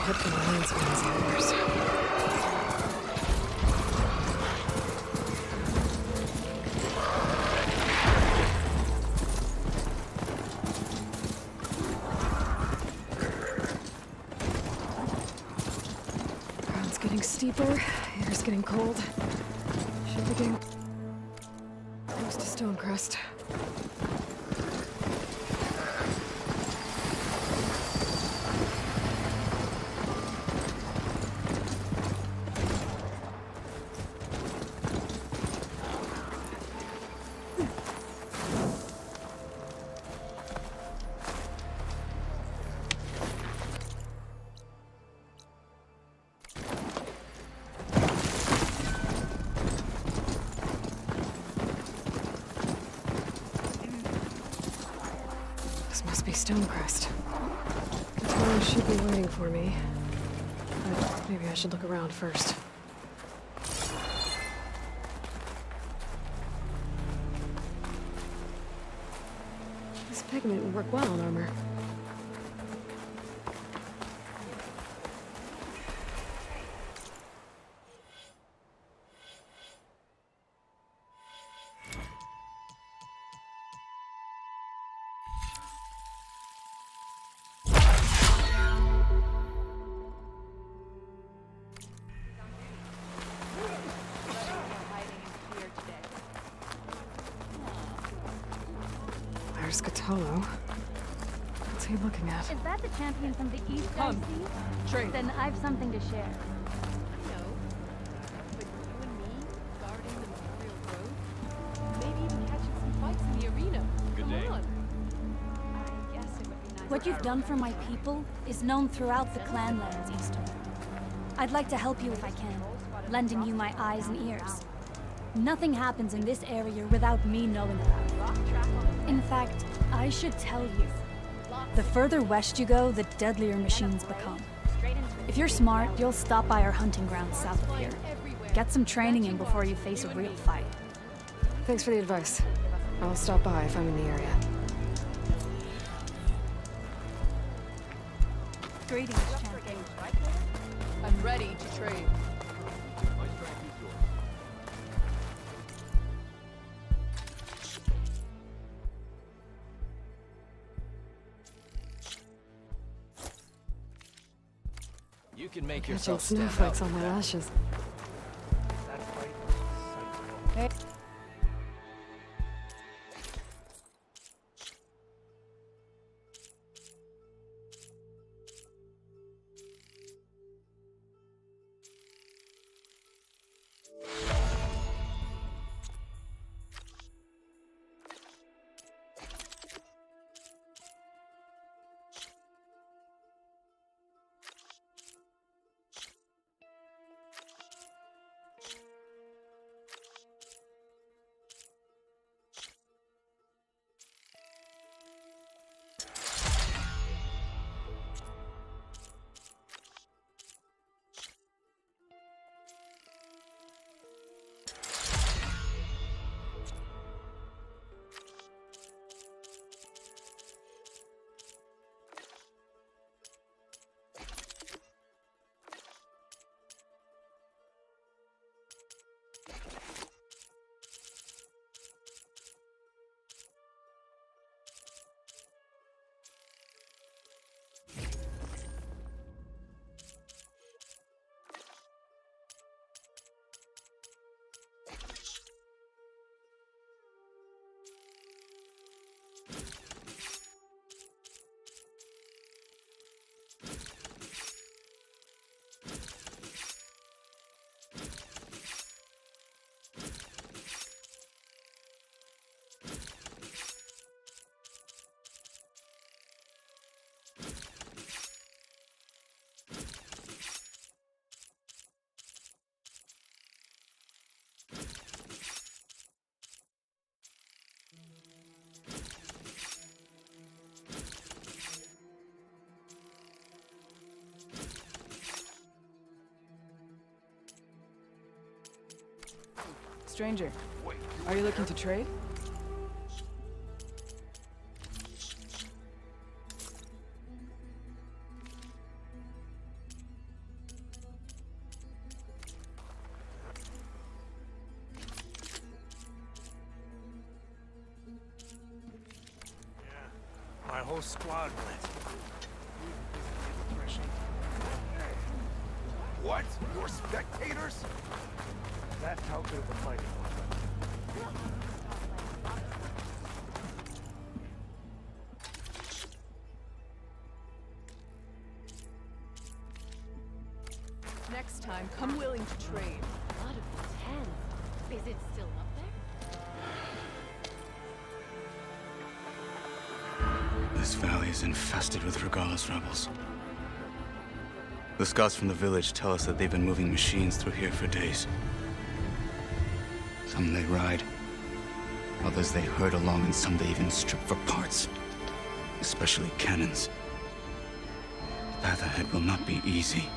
hit from the lens when hours. Ground's getting steeper, air's getting cold. Should be getting close to Stonecrest. Must be Stonecrest. The town should be waiting for me. But maybe I should look around first. This pigment would work well on armor. There's Cthulhu. What's he looking at? Is that the champion from the East I Come. see? Trade. Then I've something to share. Good day. What you've done for my people is known throughout the Clanlands, Easter. I'd like to help you if I can, lending you my eyes and ears. Nothing happens in this area without me knowing about it. In fact, I should tell you. The further west you go, the deadlier machines become. If you're smart, you'll stop by our hunting grounds south of here. Get some training in before you face a real fight. Thanks for the advice. I'll stop by if I'm in the area. Greetings, champion. I'm ready to trade. You can make Catching yourself stand snowflakes out on my with that. lashes. Hey. Stranger, are you looking to trade? whole squad went. What? You're spectators? That's how good of a fight it was. Next time, come willing to trade. Blood of the 10. Is it still up there? This valley is infested with Regalla's rebels. The scouts from the village tell us that they've been moving machines through here for days. Some they ride, others they herd along, and some they even strip for parts. Especially cannons. The path ahead will not be easy.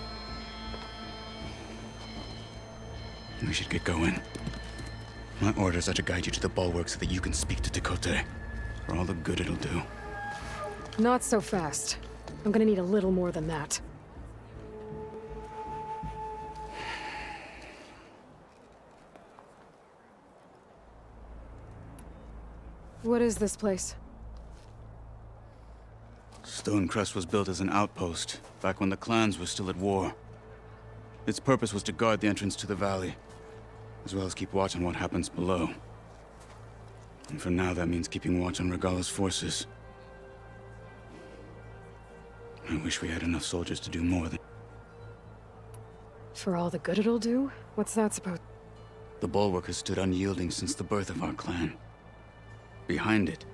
We should get going. My orders are to guide you to the bulwark so that you can speak to Tekote. For all the good it'll do. Not so fast. I'm gonna need a little more than that. What is this place? Stonecrest was built as an outpost, back when the clans were still at war. Its purpose was to guard the entrance to the valley, as well as keep watch on what happens below. And for now, that means keeping watch on Regalla's forces. I wish we had enough soldiers to do more than... For all the good it'll do? What's that supposed... The bulwark has stood unyielding since the birth of our clan. Behind it,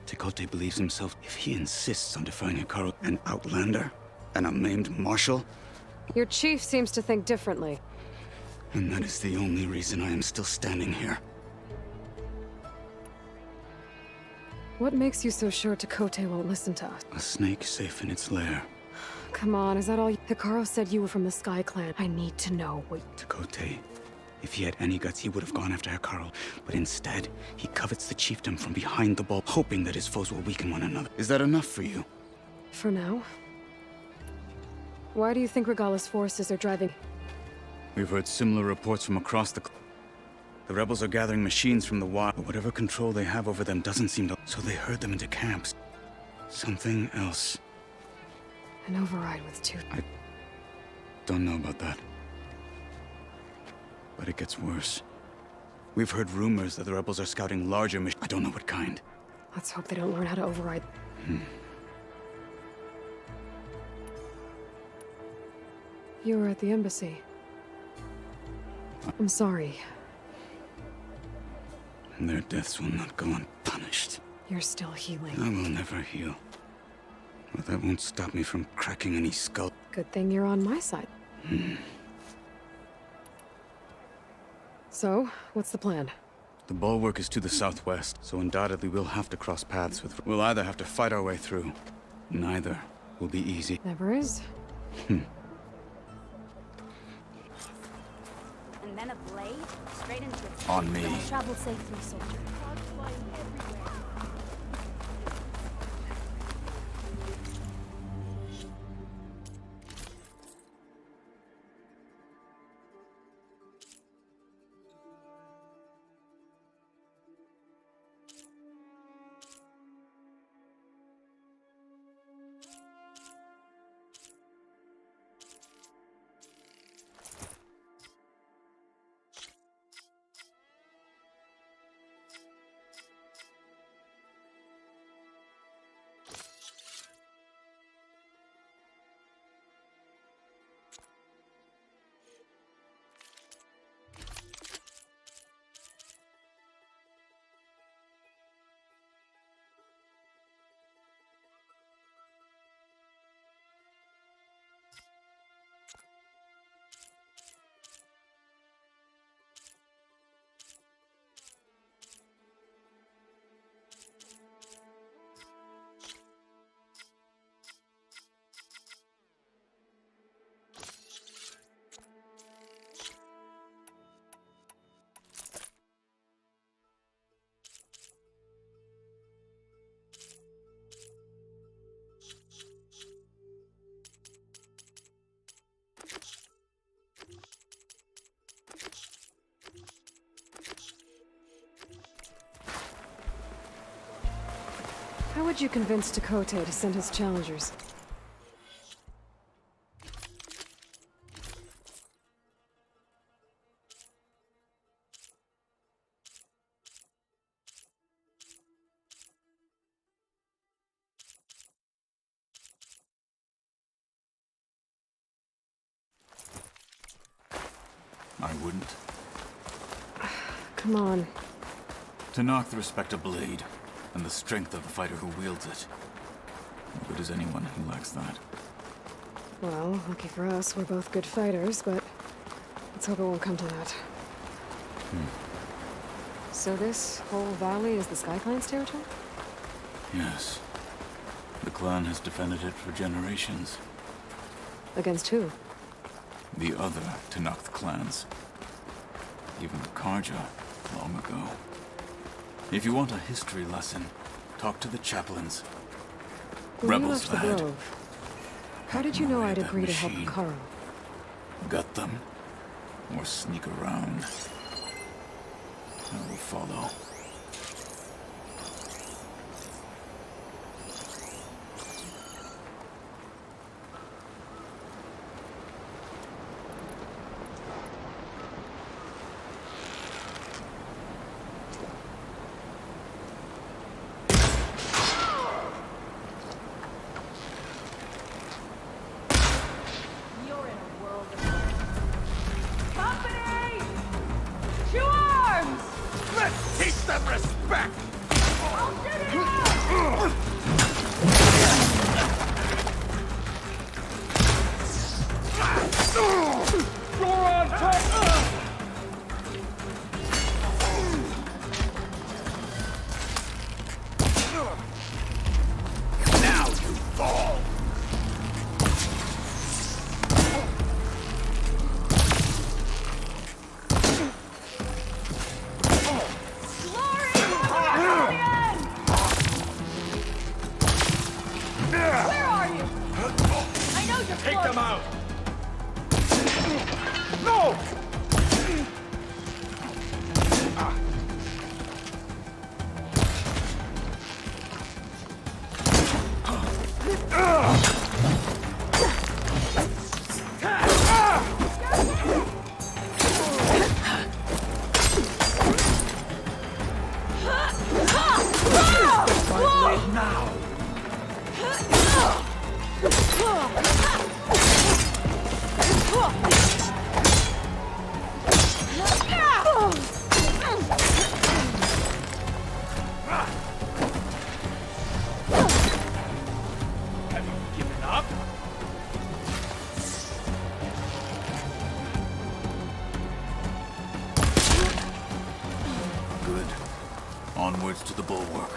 Tekote believes himself if he insists on defying Hekarro, an outlander, an unnamed marshal. Your chief seems to think differently. And that is the only reason I am still standing here. What makes you so sure Tekote won't listen to us? A snake safe in its lair. Come on, is that all? Hekarro said you were from the Sky Clan. I need to know what... Tekote. If he had any guts, he would have gone after Hekarro. But instead, he covets the chiefdom from behind the ball, hoping that his foes will weaken one another. Is that enough for you? For now. Why do you think Regalla's forces are driving... We've heard similar reports from across the... The rebels are gathering machines from the wild, but whatever control they have over them doesn't seem to... So they herd them into camps. Something else. An override with two... I don't know about that. But it gets worse. We've heard rumors that the rebels are scouting larger machines. I don't know what kind. Let's hope they don't learn how to override... You were at the embassy. I'm sorry. And their deaths will not go unpunished. You're still healing. I will never heal. But that won't stop me from cracking any skull. Good thing you're on my side. So, what's the plan? The bulwark is to the southwest, so undoubtedly we'll have to cross paths with... We'll either have to fight our way through. Neither will be easy. Never is. And then a blade, straight into its... On me. Travel safely, soldier. How'd you convince Tekote to send his challengers? I wouldn't. Come on. To knock the respect of Blade, and the strength of the fighter who wields it. No good as anyone who lacks that. Well, lucky for us, we're both good fighters, but let's hope it won't come to that. So this whole valley is the Sky Clan's territory? Yes. The clan has defended it for generations. Against who? The other Tenakth clans. Even the Karja, long ago. If you want a history lesson, talk to the chaplains. When Rebels, you left the lad. Grove, how did you know I'd that agree to help machine. Carl? Gut them, or sneak around. I will follow. You're in a world of company! To arms! Let's teach them respect! I'll shoot it out! You're on top! Now you fall! Where are you? I know you're Take close. them out! No! Now! Have you given up? Good. Onwards to the bulwark.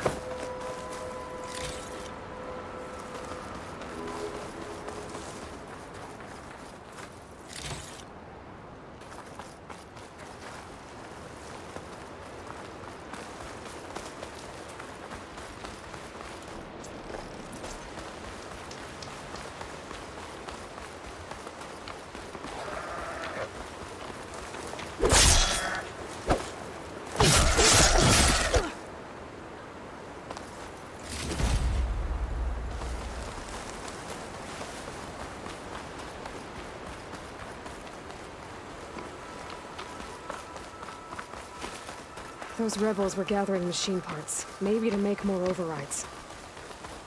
Those rebels were gathering machine parts, maybe to make more overrides.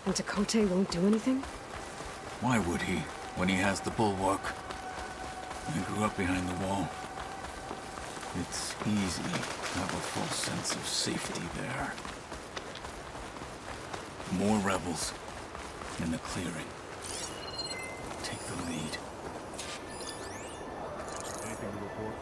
And Tekote won't do anything? Why would he, when he has the bulwark? I grew up behind the wall. It's easy to have a false sense of safety there. More rebels in the clearing. Take the lead. Anything to report?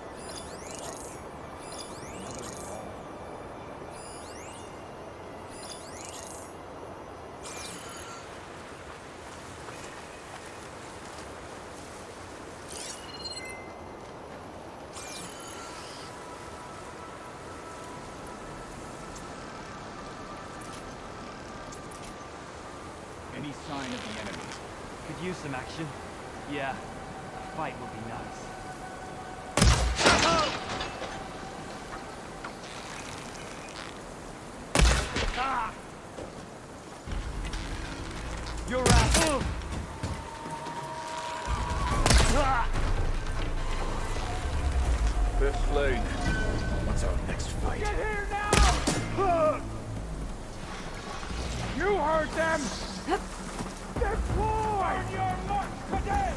Any sign of the enemy? Could use some action. Yeah, a fight would be nice. You're out. Fifth lane. What's our next fight? Get here now! You heard them! Deploy! On your mark, cadet!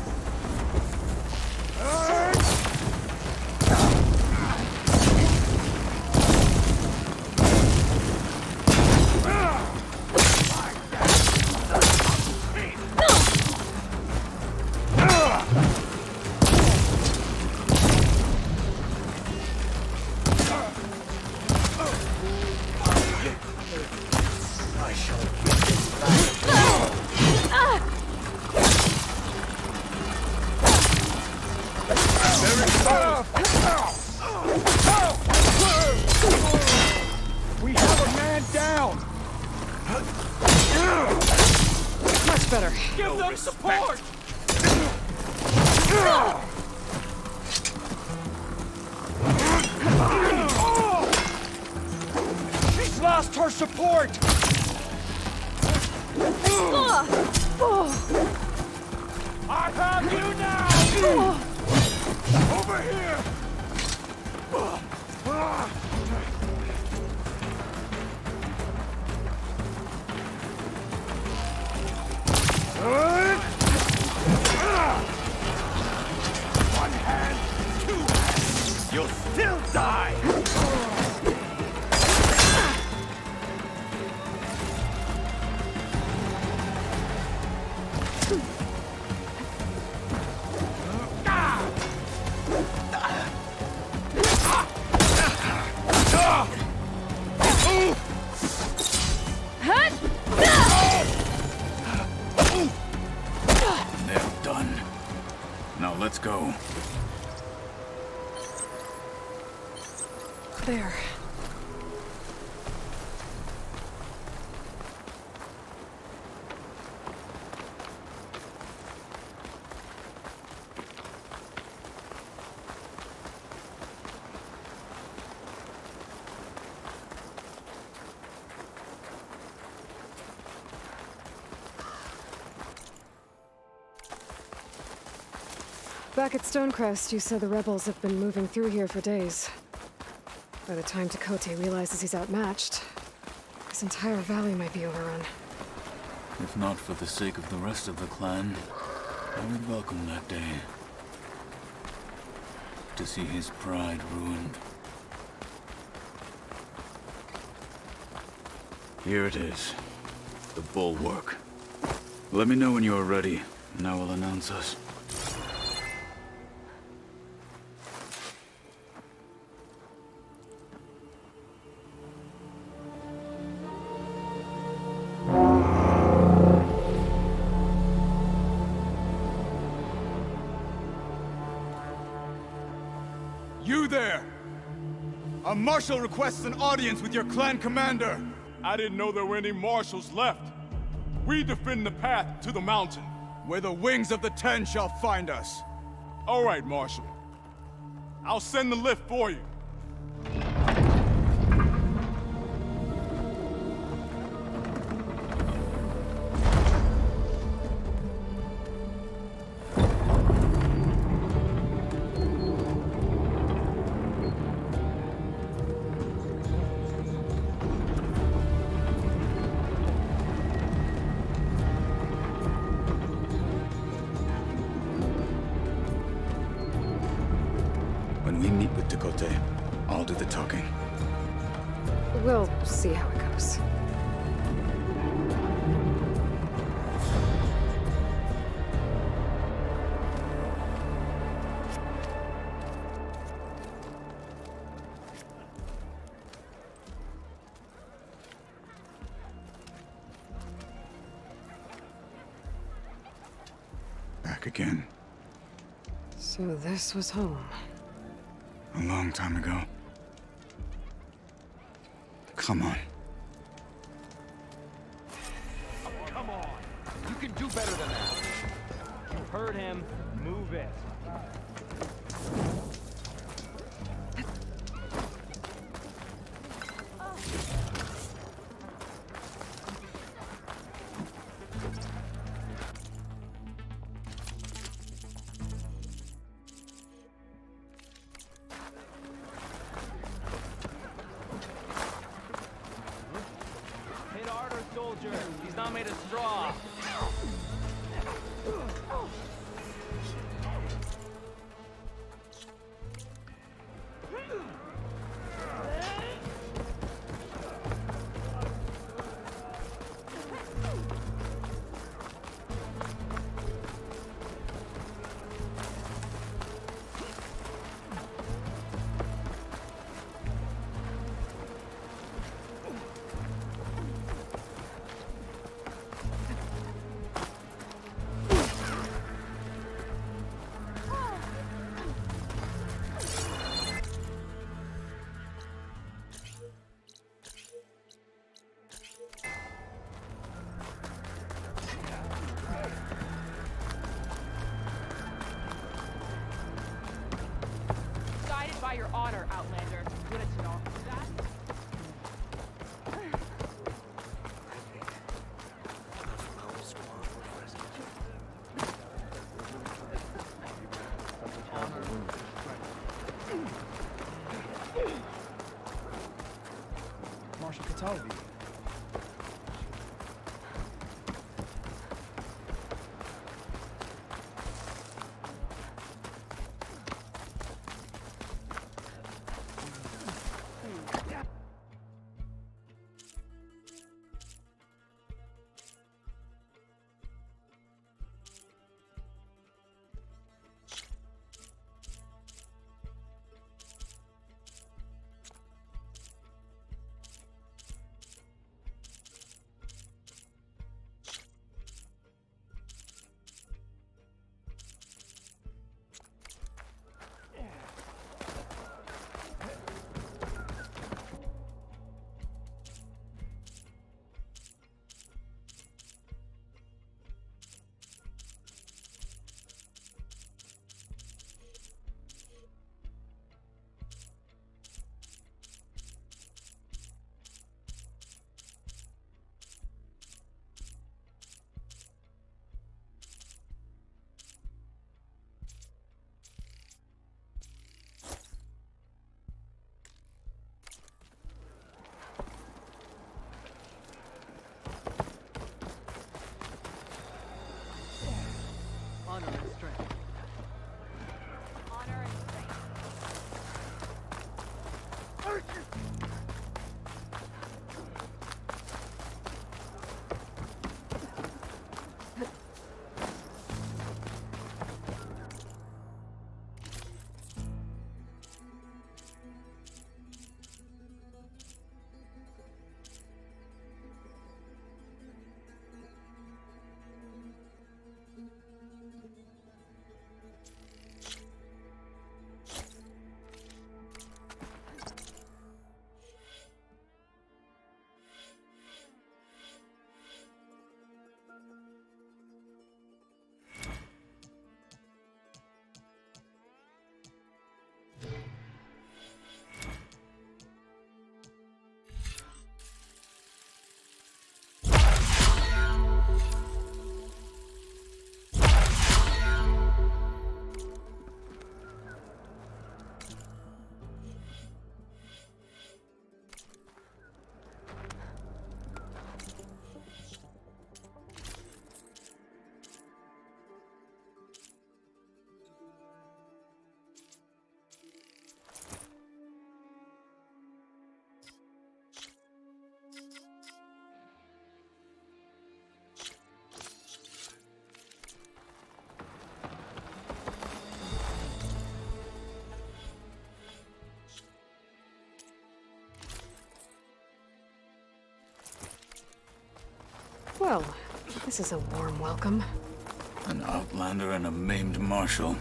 I shall keep this battle. We have a man down! Much better. Give them support! She's lost her support! I have you now! Over here! One hand, two hands. You'll still die! They're done. Now let's go. There. Back at Stonecrest, you said the rebels have been moving through here for days. By the time Tekote realizes he's outmatched, this entire valley might be overrun. If not for the sake of the rest of the clan, I would welcome that day. To see his pride ruined. Here it is. The bulwark. Let me know when you are ready, and I will announce us. You there! A marshal requests an audience with your clan commander! I didn't know there were any marshals left. We defend the path to the mountain. Where the wings of the Ten shall find us. All right, Marshal. I'll send the lift for you. When we meet with Tekote, I'll do the talking. We'll see how it goes. Back again. So this was home. A long time ago. Come on. Come on. You can do better than that. You heard him. Move it. made of straw. Guided by your honor, Outlander. Good to know. That? Marshal Cataldi. Honor and strength. Honor and strength. Well, this is a warm welcome. An outlander and a maimed marshal.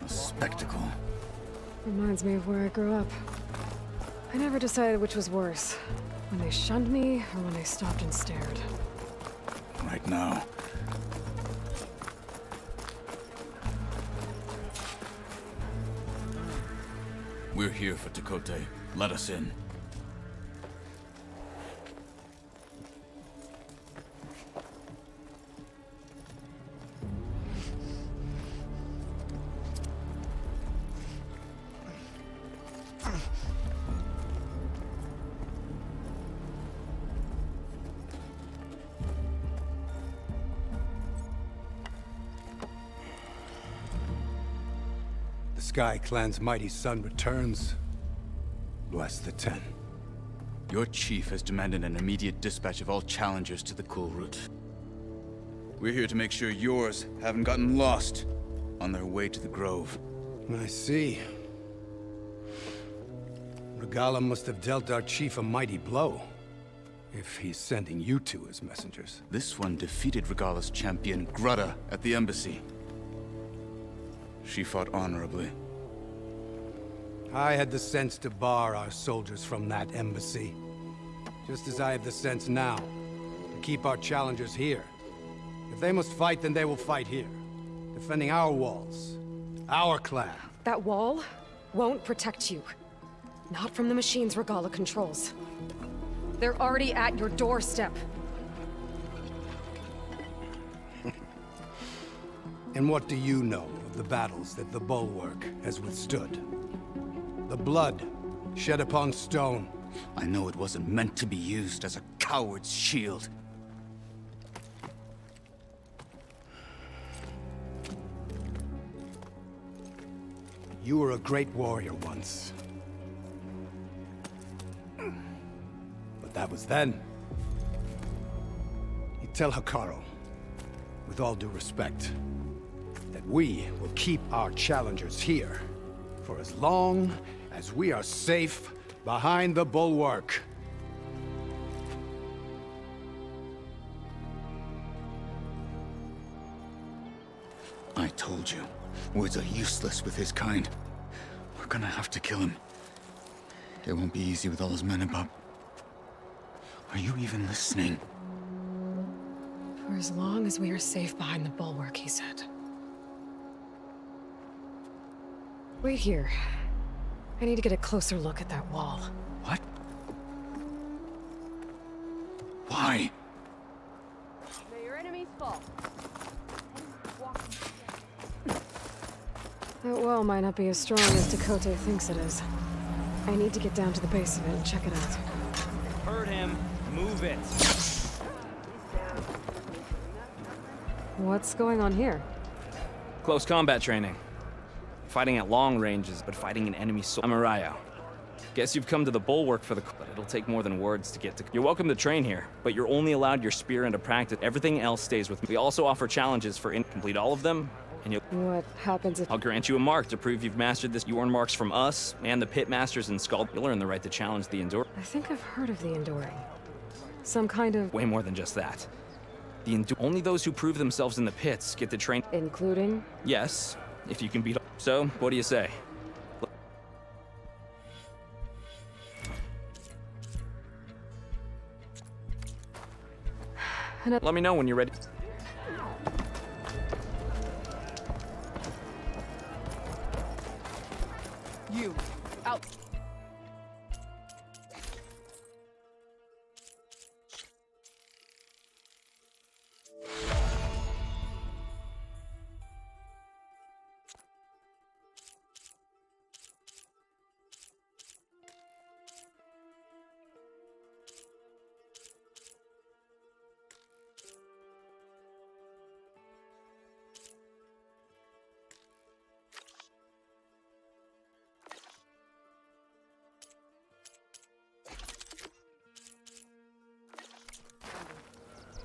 A spectacle. Reminds me of where I grew up. I never decided which was worse. When they shunned me, or when they stopped and stared. Right now. We're here for Tekote. Let us in. Sky Clan's mighty son returns, bless the Ten. Your chief has demanded an immediate dispatch of all challengers to the Cool Route. We're here to make sure yours haven't gotten lost on their way to the Grove. I see. Regala must have dealt our chief a mighty blow, if he's sending you two as messengers. This one defeated Regala's champion, Grudda, at the embassy. She fought honorably. I had the sense to bar our soldiers from that embassy. Just as I have the sense now, to keep our challengers here. If they must fight, then they will fight here. Defending our walls. Our clan. That wall won't protect you. Not from the machines Regala controls. They're already at your doorstep. And what do you know of the battles that the Bulwark has withstood? The blood shed upon stone. I know it wasn't meant to be used as a coward's shield. You were a great warrior once. But that was then. You tell Hekarro, with all due respect, that we will keep our challengers here for as long as we are safe behind the Bulwark. I told you, words are useless with his kind. We're gonna have to kill him. It won't be easy with all his men about. Are you even listening? For as long as we are safe behind the Bulwark, he said. Wait here. I need to get a closer look at that wall. What? Why? May your enemies fall. That well might not be as strong as Tekotteh thinks it is. I need to get down to the base of it and check it out. Heard him. Move it. What's going on here? Close combat training. Fighting at long ranges, but fighting an enemy soul. I'm Arayo. Guess you've come to the Bulwark for the... But it'll take more than words to get to... You're welcome to train here, but you're only allowed your spear into practice. Everything else stays with me. We also offer challenges for... Complete all of them, and you'll... What happens if... I'll grant you a mark to prove you've mastered this. You earn marks from us, and the pit masters and Skull. You'll earn the right to challenge the Enduring. I think I've heard of the Enduring. Some kind of... Way more than just that. Only those who prove themselves in the pits get to train... Including? Yes, if you can beat... So, what do you say? Let me know when you're ready. You, out.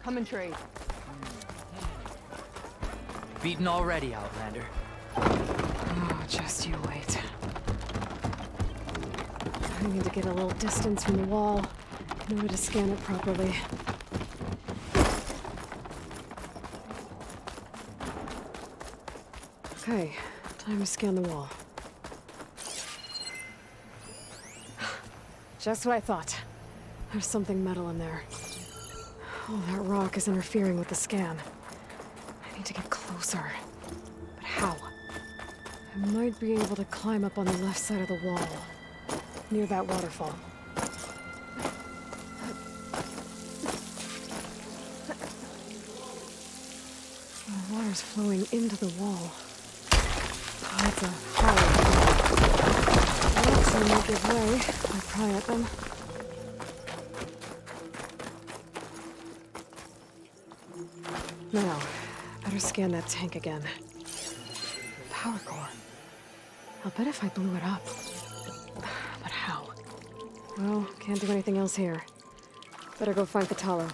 Come and trade. Beaten already, Outlander. Oh, just you wait. I need to get a little distance from the wall in order to scan it properly. Okay, time to scan the wall. Just what I thought. There's something metal in there. Oh, that rock is interfering with the scan. I need to get closer. But how? I might be able to climb up on the left side of the wall, near that waterfall. The water's flowing into the wall. Oh, that's a hollow. Rocks will give way if I pry at them. Now, better scan that tank again. Power core. I'll bet if I blew it up. But how? Well, can't do anything else here. Better go find Fatalo.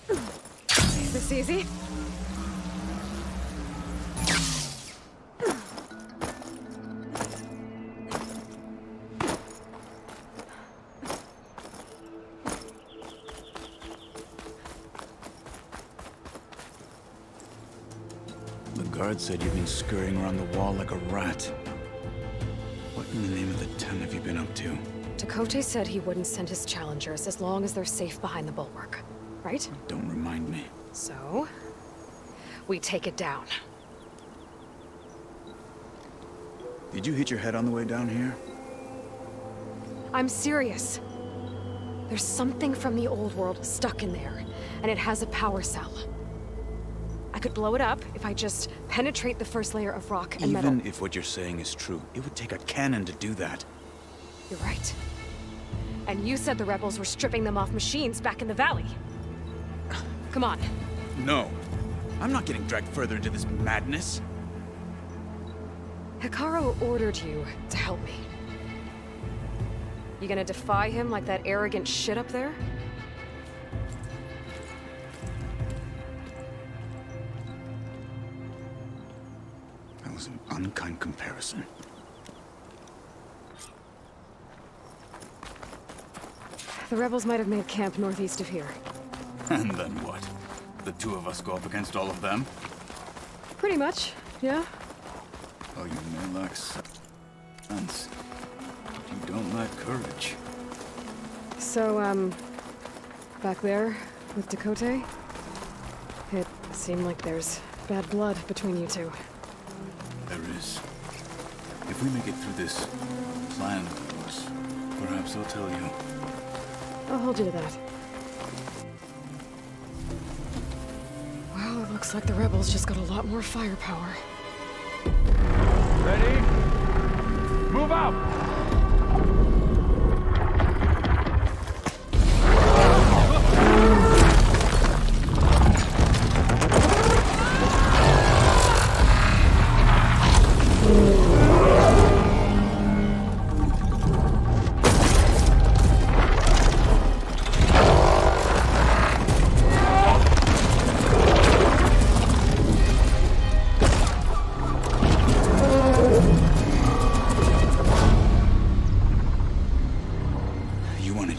Is this easy? The guard said you've been scurrying around the wall like a rat. What in the name of the Ten have you been up to? Tekote said he wouldn't send his challengers as long as they're safe behind the bulwark. Right? Don't remind me. So, we take it down. Did you hit your head on the way down here? I'm serious. There's something from the old world stuck in there, and it has a power cell. I could blow it up if I just penetrate the first layer of rock and metal. Even if what you're saying is true, it would take a cannon to do that. You're right. And you said the rebels were stripping them off machines back in the valley. Come on. No. I'm not getting dragged further into this madness. Hikaru ordered you to help me. You gonna defy him like that arrogant shit up there? That was an unkind comparison. The rebels might have made camp northeast of here. And then what? The two of us go up against all of them? Pretty much, yeah. Oh, you may lack sense, but you don't lack courage. So, back there with Tekote, it seemed like there's bad blood between you two. There is. If we make it through this plan of yours, perhaps I'll tell you. I'll hold you to that. Well, it looks like the rebels just got a lot more firepower. Ready? Move out!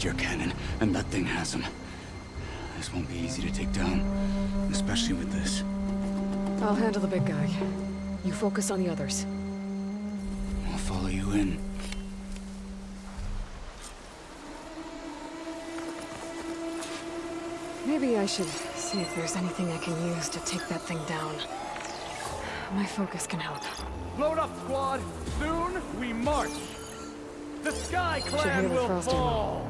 Your cannon, and that thing has him. This won't be easy to take down, especially with this. I'll handle the big guy. You focus on the others. I'll follow you in. Maybe I should see if there's anything I can use to take that thing down. My focus can help. Load up, squad! Soon we march! The Sky Should hear Clan the will frost fall!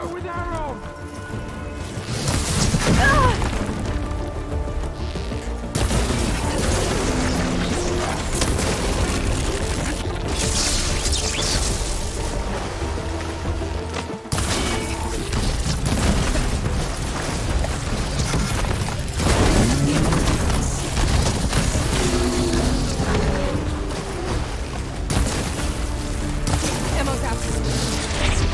Cover with arrows! Ammo's out.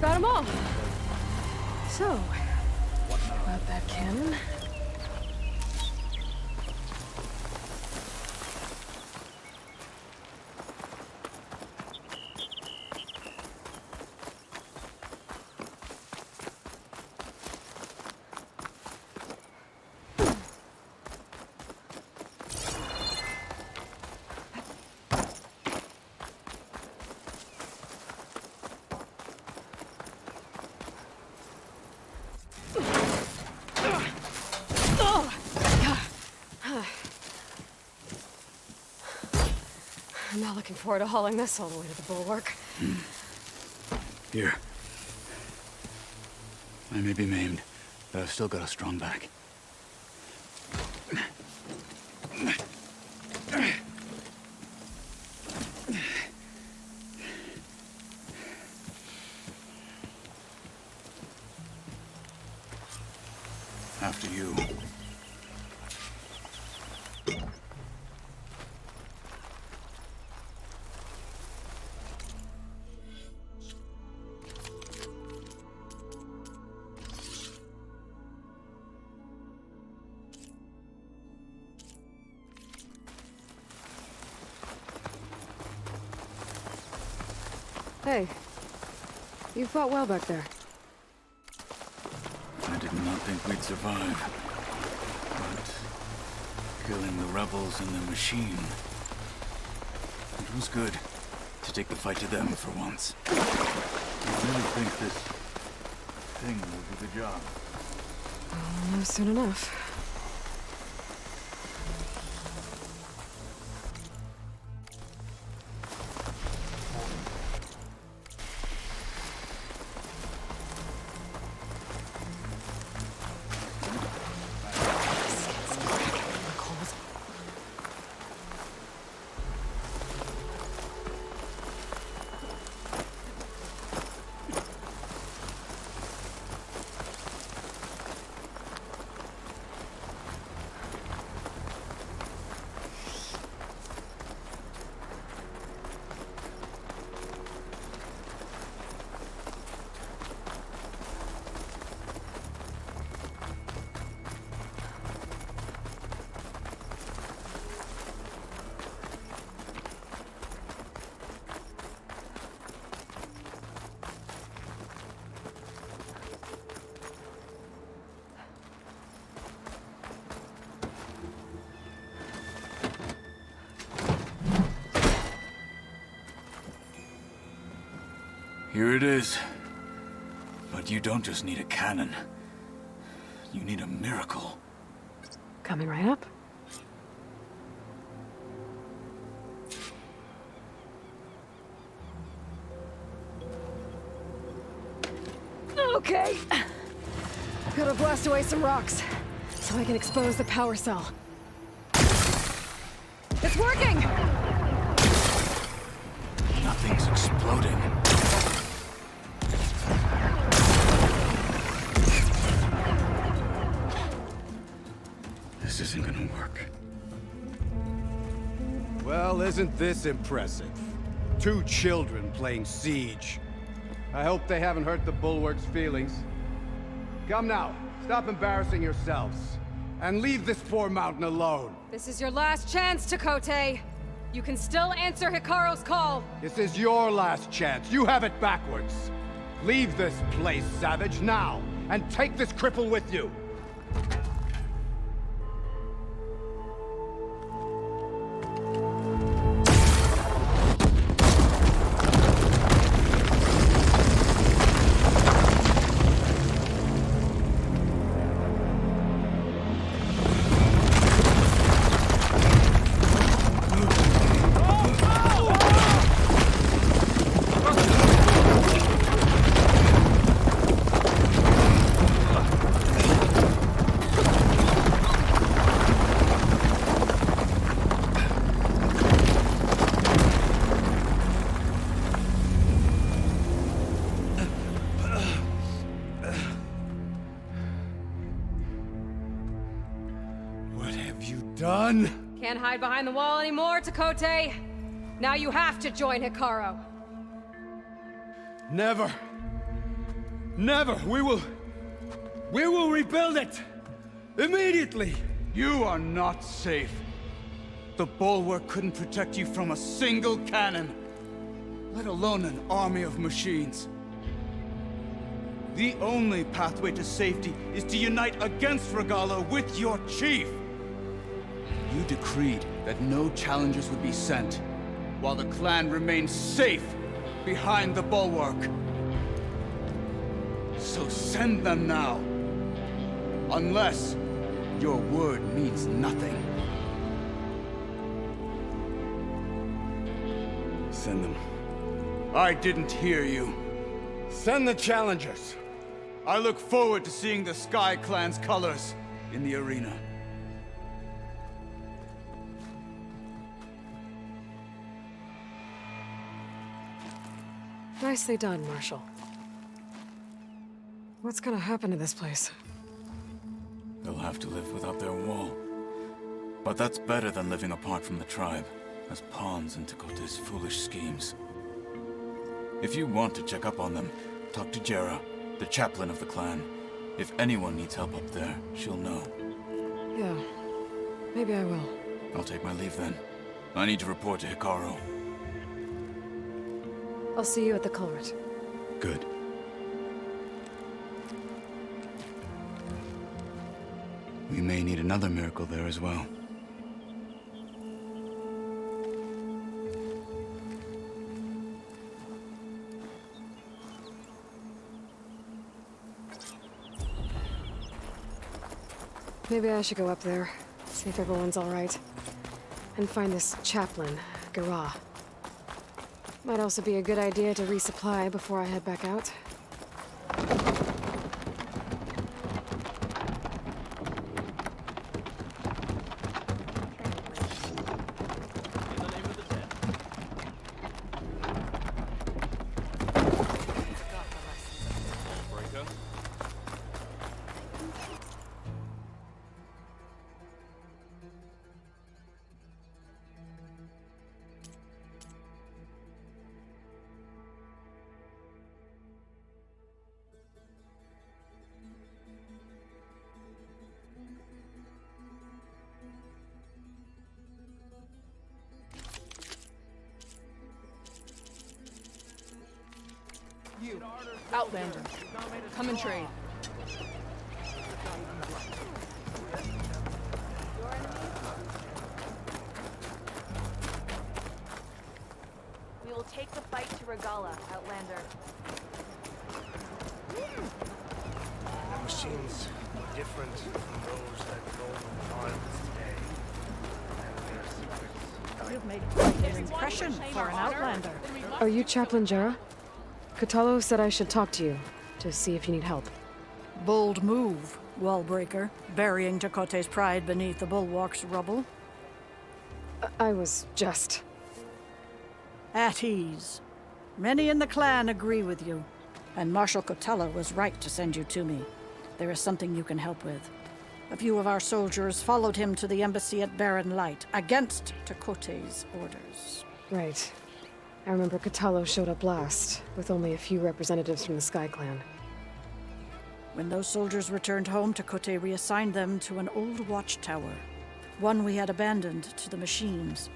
Got them all. So, about that cannon. I'm not looking forward to hauling this all the way to the bulwark. Here. I may be maimed, but I've still got a strong back. After you. Hey, You fought well back there. I did not think we'd survive. But killing the rebels and the machine... it was good to take the fight to them for once. I really think this thing will do the job. I'll know soon enough. Here it is. But you don't just need a cannon. You need a miracle. Coming right up. Okay. Gotta blast away some rocks, so I can expose the power cell. It's working! Nothing's exploding. This isn't gonna work. Well, isn't this impressive? 2 children playing siege. I hope they haven't hurt the Bulwark's feelings. Come now, stop embarrassing yourselves. And leave this poor mountain alone. This is your last chance, Chakotay. You can still answer Hikaro's call. This is your last chance. You have it backwards. Leave this place, Savage, now. And take this cripple with you. Done? Can't hide behind the wall anymore, Chakotay. Now you have to join Hikaro. Never. Never. We will rebuild it. Immediately. You are not safe. The Bulwark couldn't protect you from a single cannon, let alone an army of machines. The only pathway to safety is to unite against Regalla with your chief. You decreed that no challengers would be sent, while the clan remains safe behind the Bulwark. So send them now. Unless your word means nothing. Send them. I didn't hear you. Send the challengers. I look forward to seeing the Sky Clan's colors in the arena. Nicely done, Marshal. What's gonna happen to this place? They'll have to live without their wall. But that's better than living apart from the tribe, as pawns in Chakotay's foolish schemes. If you want to check up on them, talk to Jera, the chaplain of the clan. If anyone needs help up there, she'll know. Yeah, maybe I will. I'll take my leave then. I need to report to Hikaro. I'll see you at the culvert. Good. may need another miracle there as well. Maybe I should go up there, see if everyone's all right, and find this chaplain, Garah. Might also be a good idea to resupply before I head back out. You, Outlander, come and trade. We will take the fight to Regala, Outlander. The machines are different from those that roam the farms today. And their secrets. You've made quite an impression for an Outlander. Are you Chaplain Jera? Kotallo said I should talk to you, to see if you need help. Bold move, Wallbreaker, burying Tekote's pride beneath the bulwark's rubble. I was just... At ease. Many in the clan agree with you, and Marshal Kotallo was right to send you to me. There is something you can help with. A few of our soldiers followed him to the embassy at Barren Light, against Tekote's orders. Right. I remember Kotallo showed up last, with only a few representatives from the Sky Clan. When those soldiers returned home, Tekote reassigned them to an old watchtower, one we had abandoned to the machines.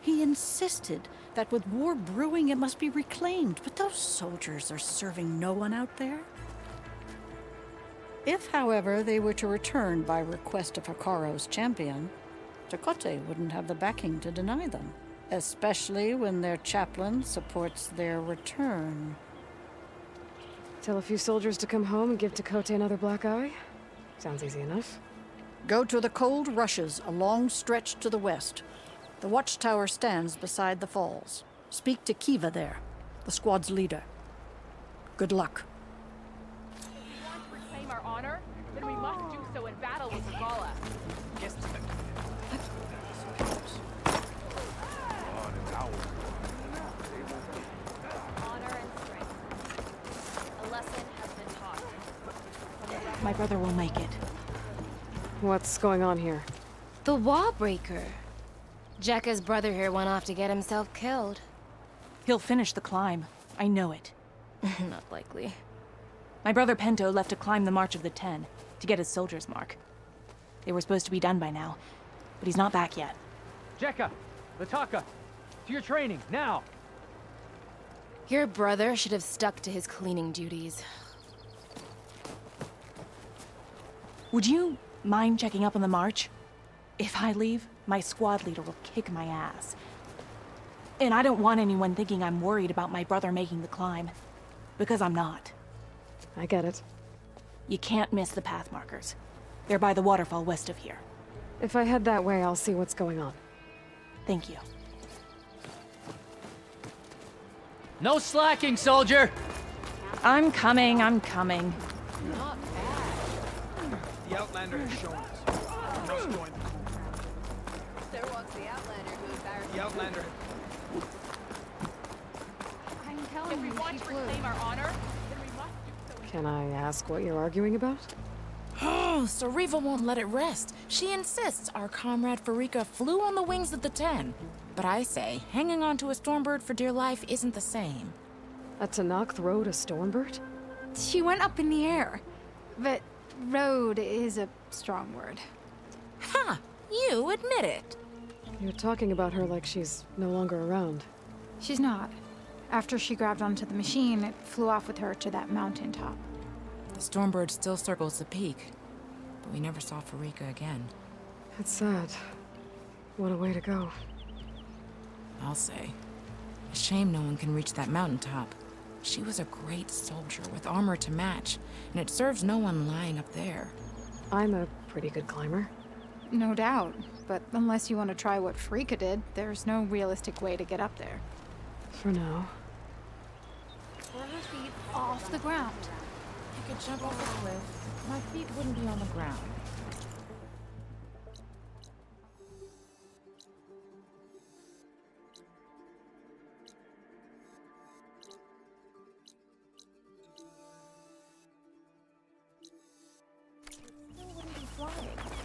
He insisted that with war brewing it must be reclaimed, but those soldiers are serving no one out there. If, however, they were to return by request of Hikaro's champion, Tekote wouldn't have the backing to deny them. Especially when their chaplain supports their return. Tell a few soldiers to come home and give Tekote another black eye? Sounds easy enough. Go to the Cold Rushes, a long stretch to the west. The watchtower stands beside the falls. Speak to Kiva there, the squad's leader. Good luck. If we want to reclaim our honor, then we must do so in battle with Regala. Yes, Honor and strength. A lesson has been taught. My brother will make it. What's going on here? The Wallbreaker. Jekka's brother here went off to get himself killed. He'll finish the climb. I know it. Not likely. My brother Pento left to climb the March of the Ten, to get his soldier's mark. They were supposed to be done by now, but he's not back yet. Jekka! Lataka! To your training, now! Your brother should have stuck to his cleaning duties. Would you mind checking up on the march? If I leave, my squad leader will kick my ass. And I don't want anyone thinking I'm worried about my brother making the climb. Because I'm not. I get it. You can't miss the path markers. They're by the waterfall west of here. If I head that way, I'll see what's going on. Thank you. No slacking, soldier! I'm coming, I'm coming. The Outlander has shown us. What's going on? There walks the Outlander who embarrassed The Outlander. I'm telling If we want to reclaim our honor, then we must do so in Can I ask what you're arguing about? Oh, Sariva won't let it rest. She insists our comrade Farika flew on the wings of the Ten. But I say, hanging on to a Stormbird for dear life isn't the same. A Tenakth rode a Stormbird? She went up in the air. But rode is a strong word. Ha! You admit it. You're talking about her like she's no longer around. She's not. After she grabbed onto the machine, it flew off with her to that mountaintop. The Stormbird still circles the peak. but we never saw Farika again. It's sad. What a way to go. I'll say. A shame no one can reach that mountaintop. She was a great soldier with armor to match, and it serves no one lying up there. I'm a pretty good climber. No doubt, but unless you want to try what Farika did, there's no realistic way to get up there. For now. Pull your feet off the ground. I could jump off a cliff. My feet wouldn't be on the ground.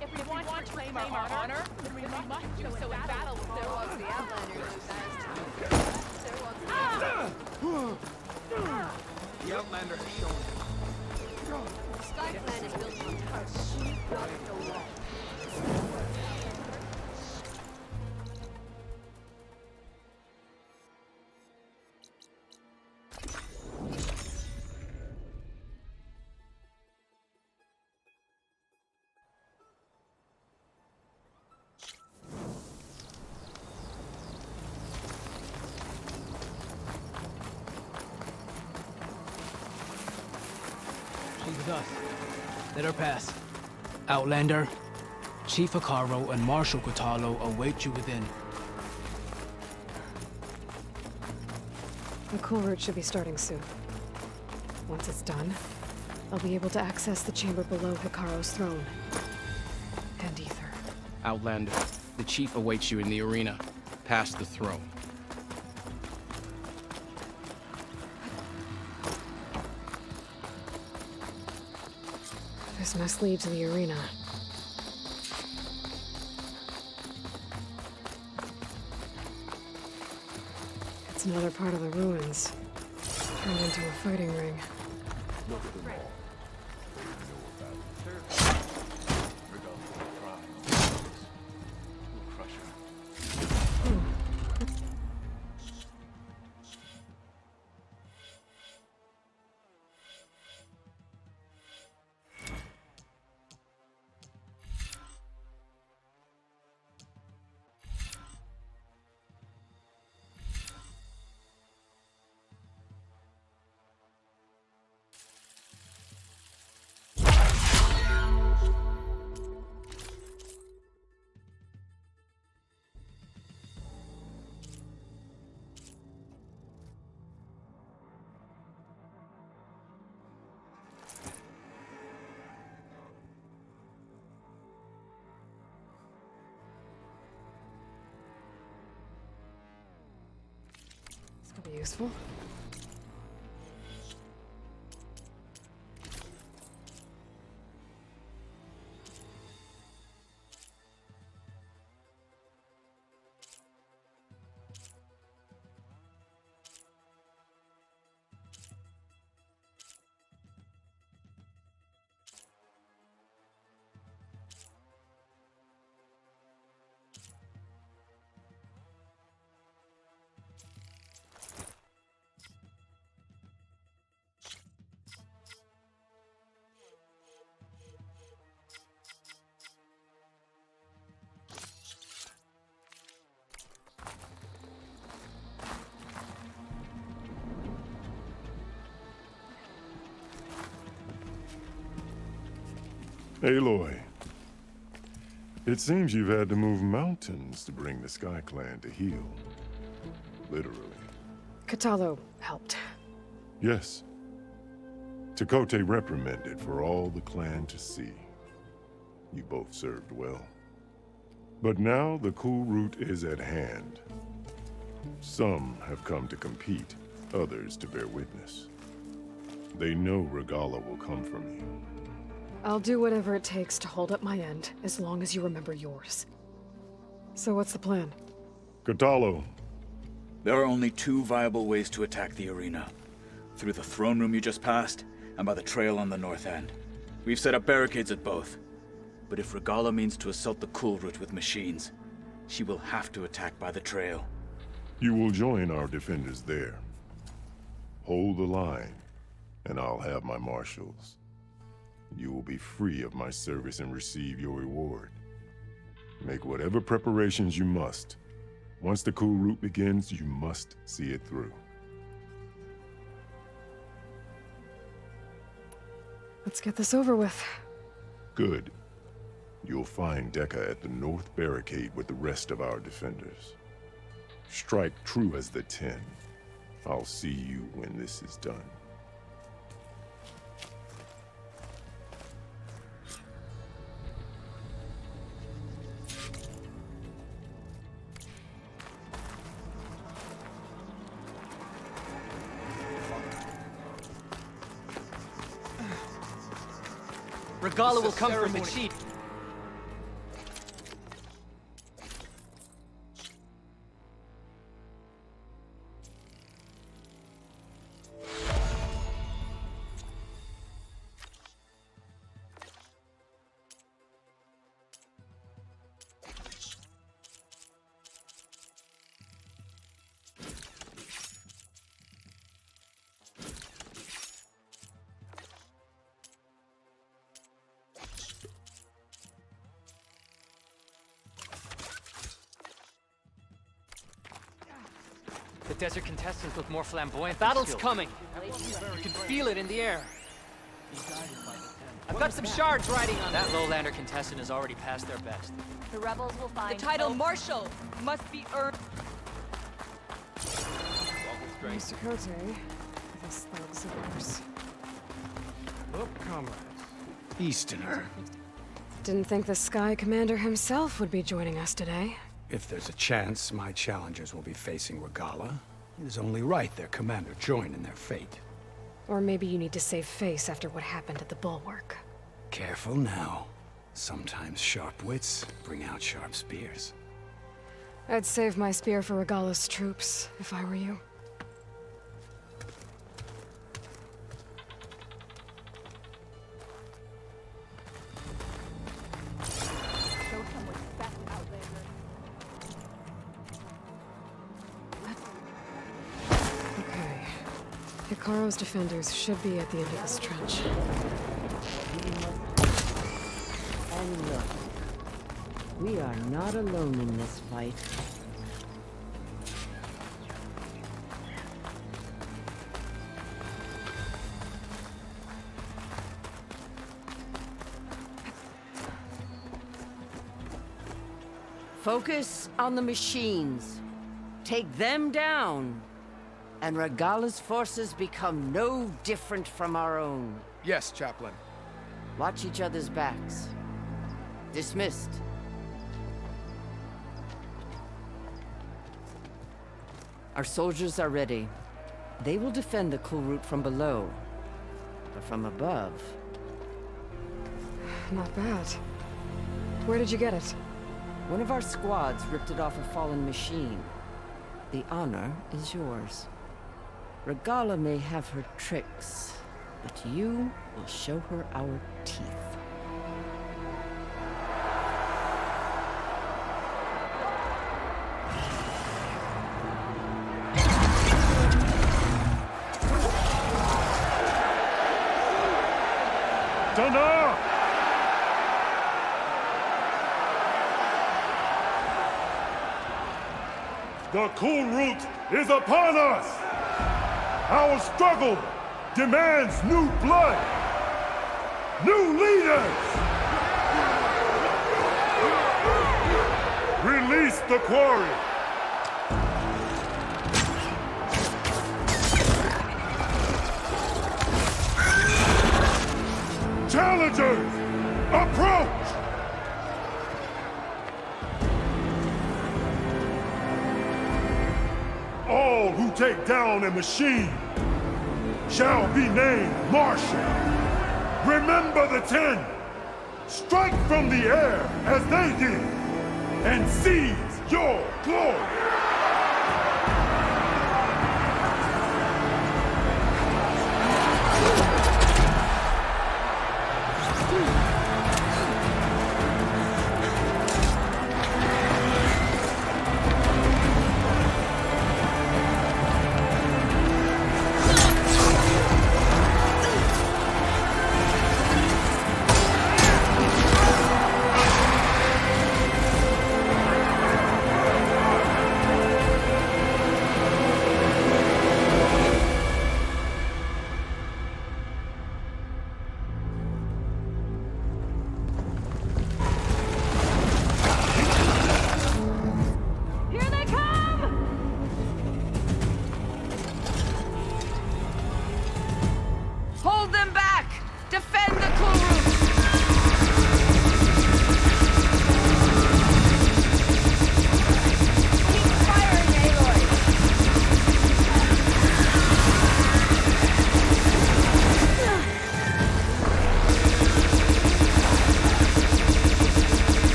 If we want to reclaim our honor, then we must do so in battle with There Zola. was the Outlanders who passed. There was The Outlander has shown. Skyclan is built on trust. Not no law. She's with us. Let her pass. Outlander, Chief Hekarro and Marshal Kotallo await you within. The cool route should be starting soon. Once it's done, I'll be able to access the chamber below Hekarro's throne. And Ether. Outlander, the Chief awaits you in the arena, past the throne. This must lead to the arena. It's another part of the ruins, turned into a fighting ring. This could be useful. Aloy, it seems you've had to move mountains to bring the Sky Clan to heel. Literally. Kotallo helped. Yes. Tekote reprimanded for all the clan to see. You both served well. But now the cool route is at hand. Some have come to compete, others to bear witness. They know Regalla will come from you. I'll do whatever it takes to hold up my end, as long as you remember yours. So what's the plan? Kotallo. There are only two viable ways to attack the arena. Through the throne room you just passed, and by the trail on the north end. We've set up barricades at both. But if Regalla means to assault the cool route with machines, she will have to attack by the trail. You will join our defenders there. Hold the line, and I'll have my marshals. you will be free of my service and receive your reward. Make whatever preparations you must. Once the cool route begins, you must see it through. Let's get this over with. Good. You'll find Dekka at the north barricade with the rest of our defenders. Strike true as the 10. I'll see you when this is done. Regalla will come for the chief. The desert contestants look more flamboyant. Battle's coming. You can feel it in the air. I've got some shards riding on that. Lowlander contestant has already passed their best. The rebels will find the title hope. Marshal must be earned. Mr. Cote, this thug's of yours. Look, comrades. Easterner. Didn't think the Sky Commander himself would be joining us today. If there's a chance my challengers will be facing Regalla, it is only right their commander join in their fate. Or maybe you need to save face after what happened at the Bulwark. Careful now. Sometimes sharp wits bring out sharp spears. I'd save my spear for Regalla's troops, if I were you. Hekarro's defenders should be at the end of this trench. And look, we are not alone in this fight. Focus on the machines. Take them down. And Regalla's forces become no different from our own. Yes, Chaplain. Watch each other's backs. Dismissed. Our soldiers are ready. They will defend the cool route from below. But from above... Not bad. Where did you get it? One of our squads ripped it off a fallen machine. The honor is yours. Regalla may have her tricks, but you will show her our teeth. Dana! The cool route is upon us! Our struggle demands new blood, new leaders! Release the quarry! Challengers, approach! All who take down a machine shall be named Marshal. Remember the 10. Strike from the air as they did, and seize your glory.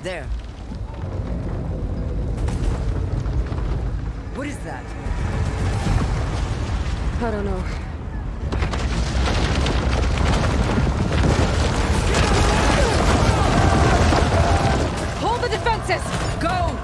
There. What is that? I don't know. Hold the defenses! Go!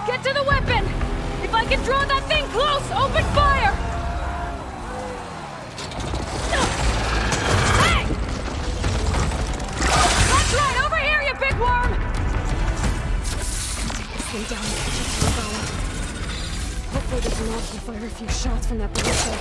Get to the weapon! If I can draw that thing close, open fire! Hey! That's right, over here, you big worm! Stay down and catch up to Regala. Hopefully this knob can fire a few shots from that ballista.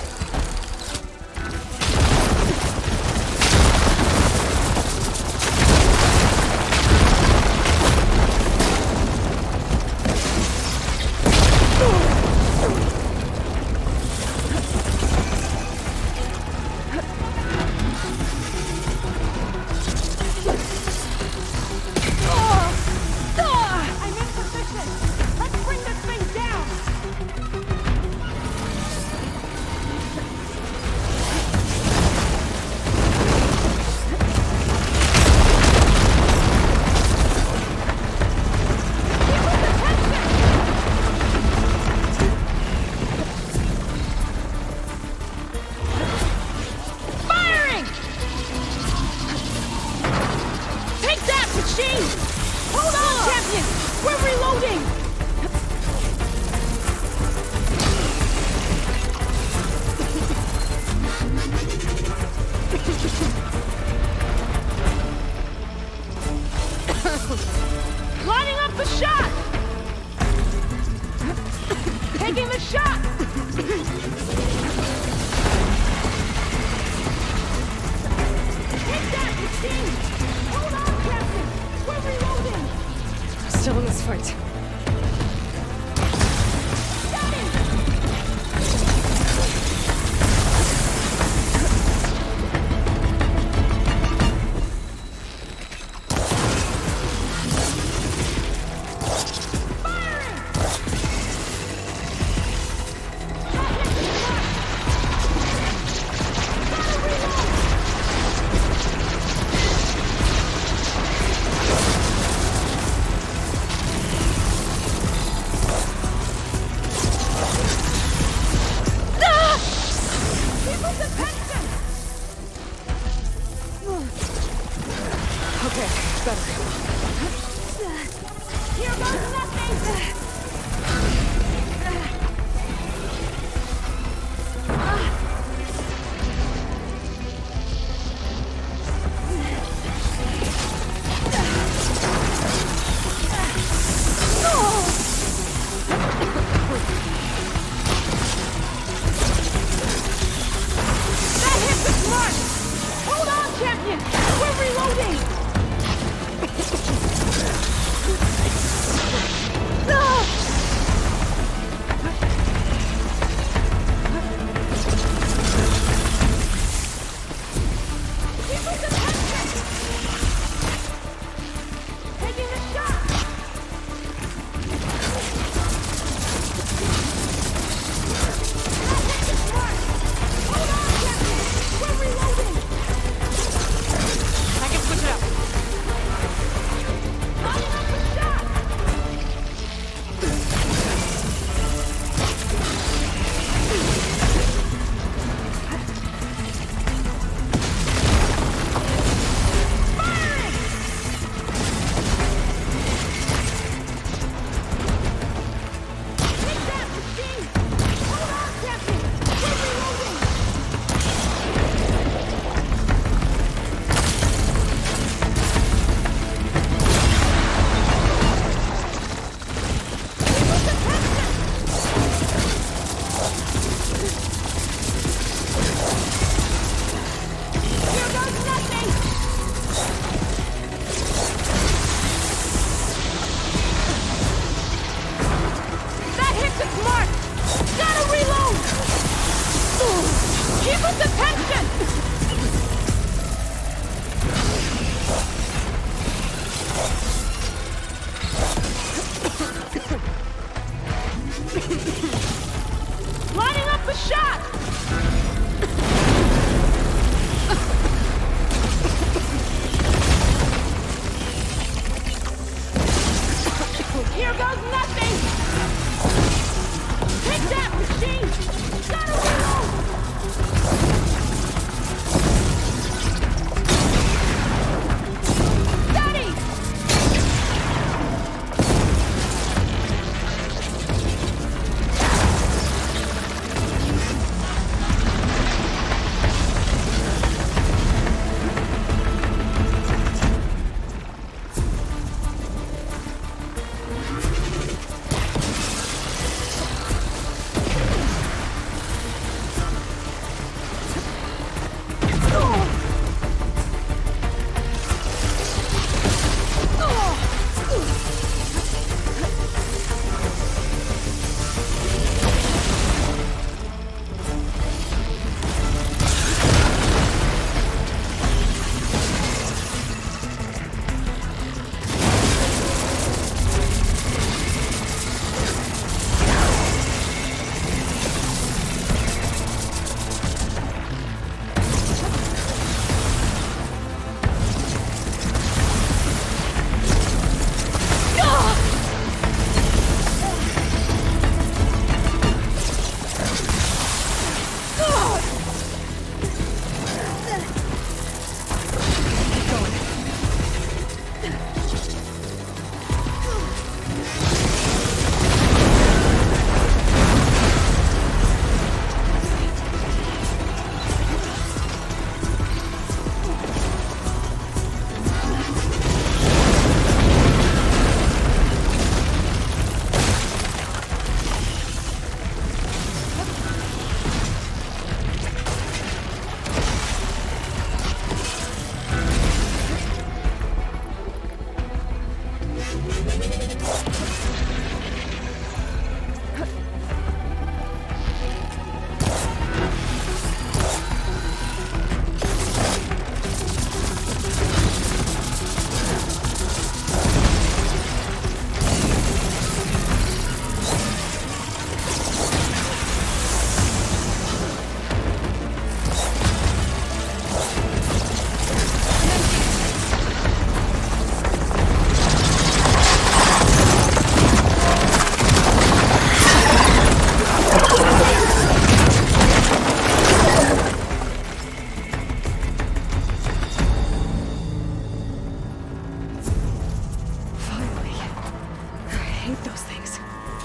Hold on, champion! We're reloading! Lining up the shot! Taking the shot! Take that, machine! Hold on, Captain! We're reloading! Still in this fight. Got him! Okay, better. Here goes nothing! That hit the smart! Hold on, champion! We're reloading! Here goes nothing! Take that, machine! Gotta reload! Steady!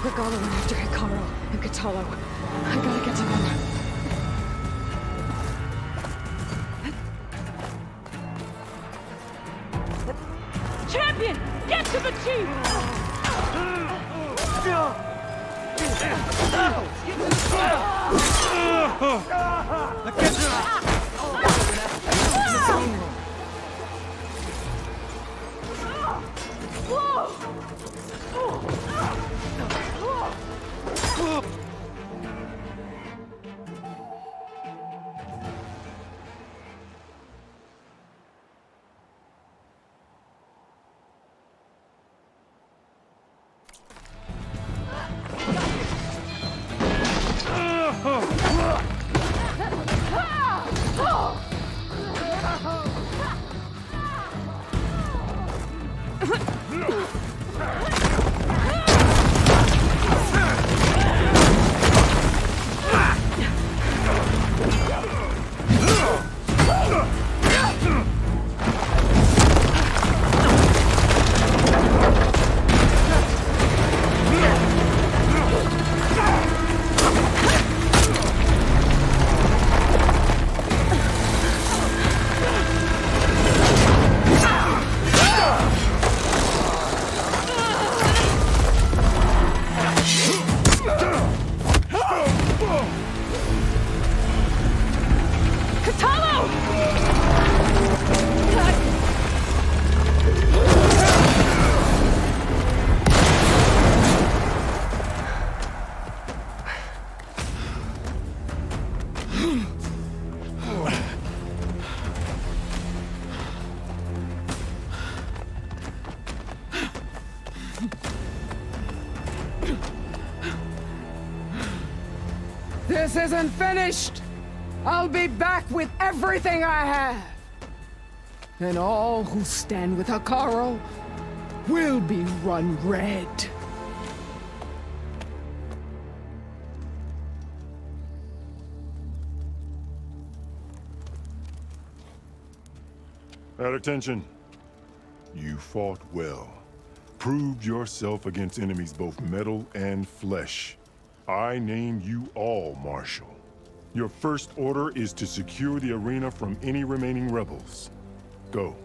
Regalla went after Hikaru and Kotallo. I gotta get to them. Champion! Get to the chief! This isn't finished! I'll be back with everything I have! And all who stand with Hikaru will be run red. At attention. You fought well. Proved yourself against enemies both metal and flesh. I name you all Marshal. Your first order is to secure the arena from any remaining rebels. Go.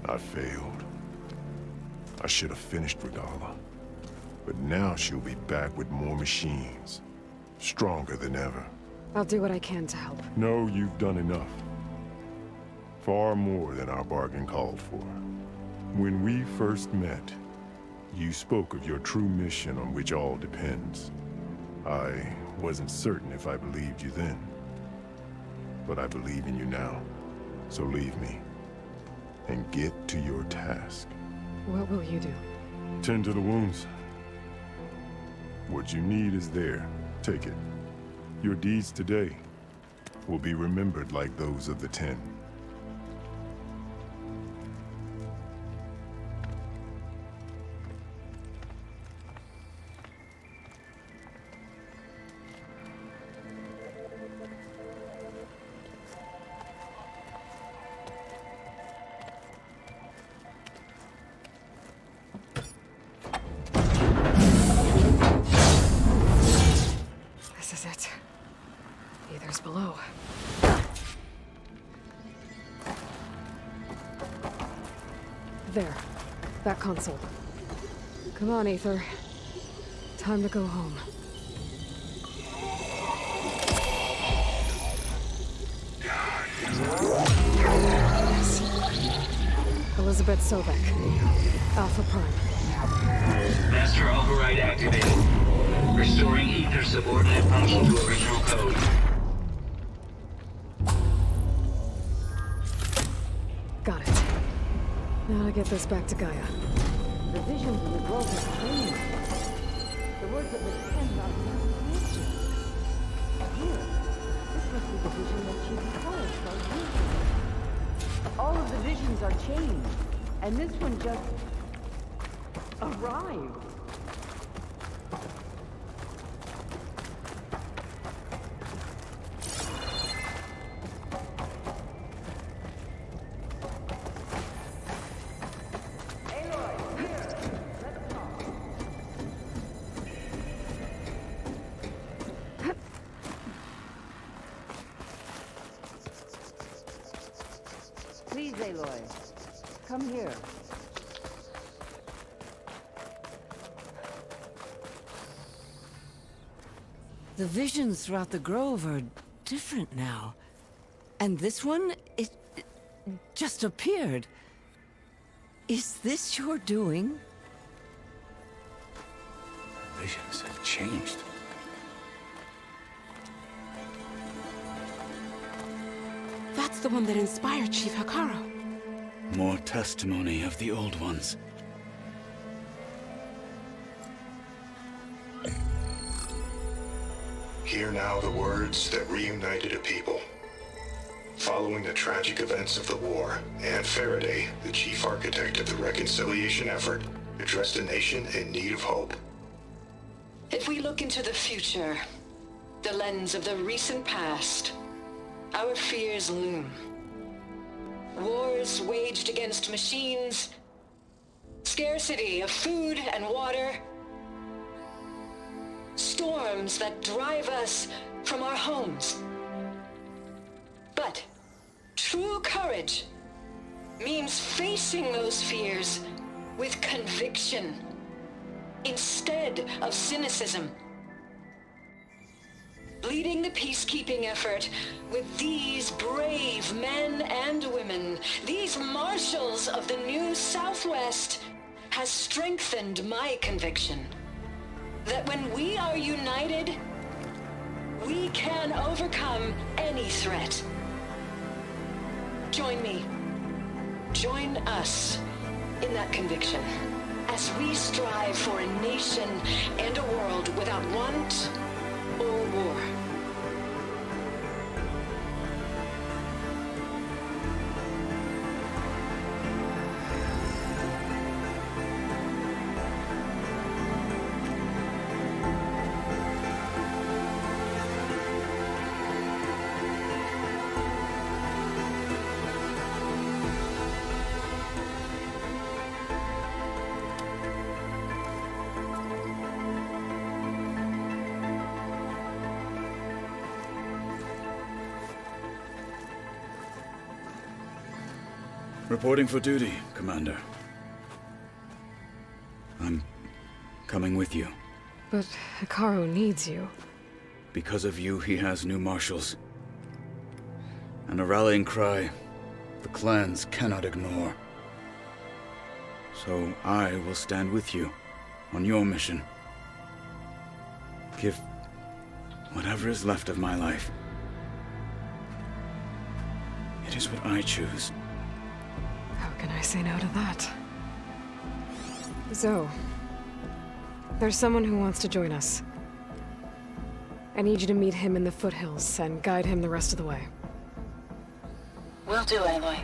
I failed. I should have finished Regalla. But now she'll be back with more machines. Stronger than ever. I'll do what I can to help. No, you've done enough. Far more than our bargain called for. When we first met, you spoke of your true mission on which all depends. I wasn't certain if I believed you then. But I believe in you now. So leave me. And get to your task. What will you do? Tend to the wounds. What you need is there. Take it. Your deeds today will be remembered like those of the Ten. This is it. Ether's below. There. That console. Come on, Ether. Time to go home. Yes. Elizabeth Sobek. Alpha Prime. Master override activated. Restoring Ether subordinate function to original code. Got it. Now to get this back to Gaia. The visions of the grove have changed. The words of the Ten are here. Here. This must be the vision that Chief Akara started using. All of the visions are changed, and this one just arrived. Please, Aloy. Come here. The visions throughout the grove are different now. And this one, it just appeared. Is this your doing? Visions have changed. That's the one that inspired Chief Hekarro. More testimony of the old ones. Hear now the words that reunited a people. Following the tragic events of the war, Anne Faraday, the chief architect of the reconciliation effort, addressed a nation in need of hope. If we look into the future, the lens of the recent past, our fears loom. Wars waged against machines, scarcity of food and water, storms that drive us from our homes. But true courage means facing those fears with conviction instead of cynicism. Leading the peacekeeping effort with these brave men and women, these marshals of the new Southwest, has strengthened my conviction that when we are united, we can overcome any threat. Join me. Join us in that conviction as we strive for a nation and a world without want or war. Reporting for duty, Commander. I'm coming with you. But Hekarro needs you. Because of you, he has new marshals. And a rallying cry the clans cannot ignore. So I will stand with you on your mission. Give whatever is left of my life. It is what I choose. How can I say no to that? Zoe, there's someone who wants to join us. I need you to meet him in the foothills and guide him the rest of the way. Will do, Aloy.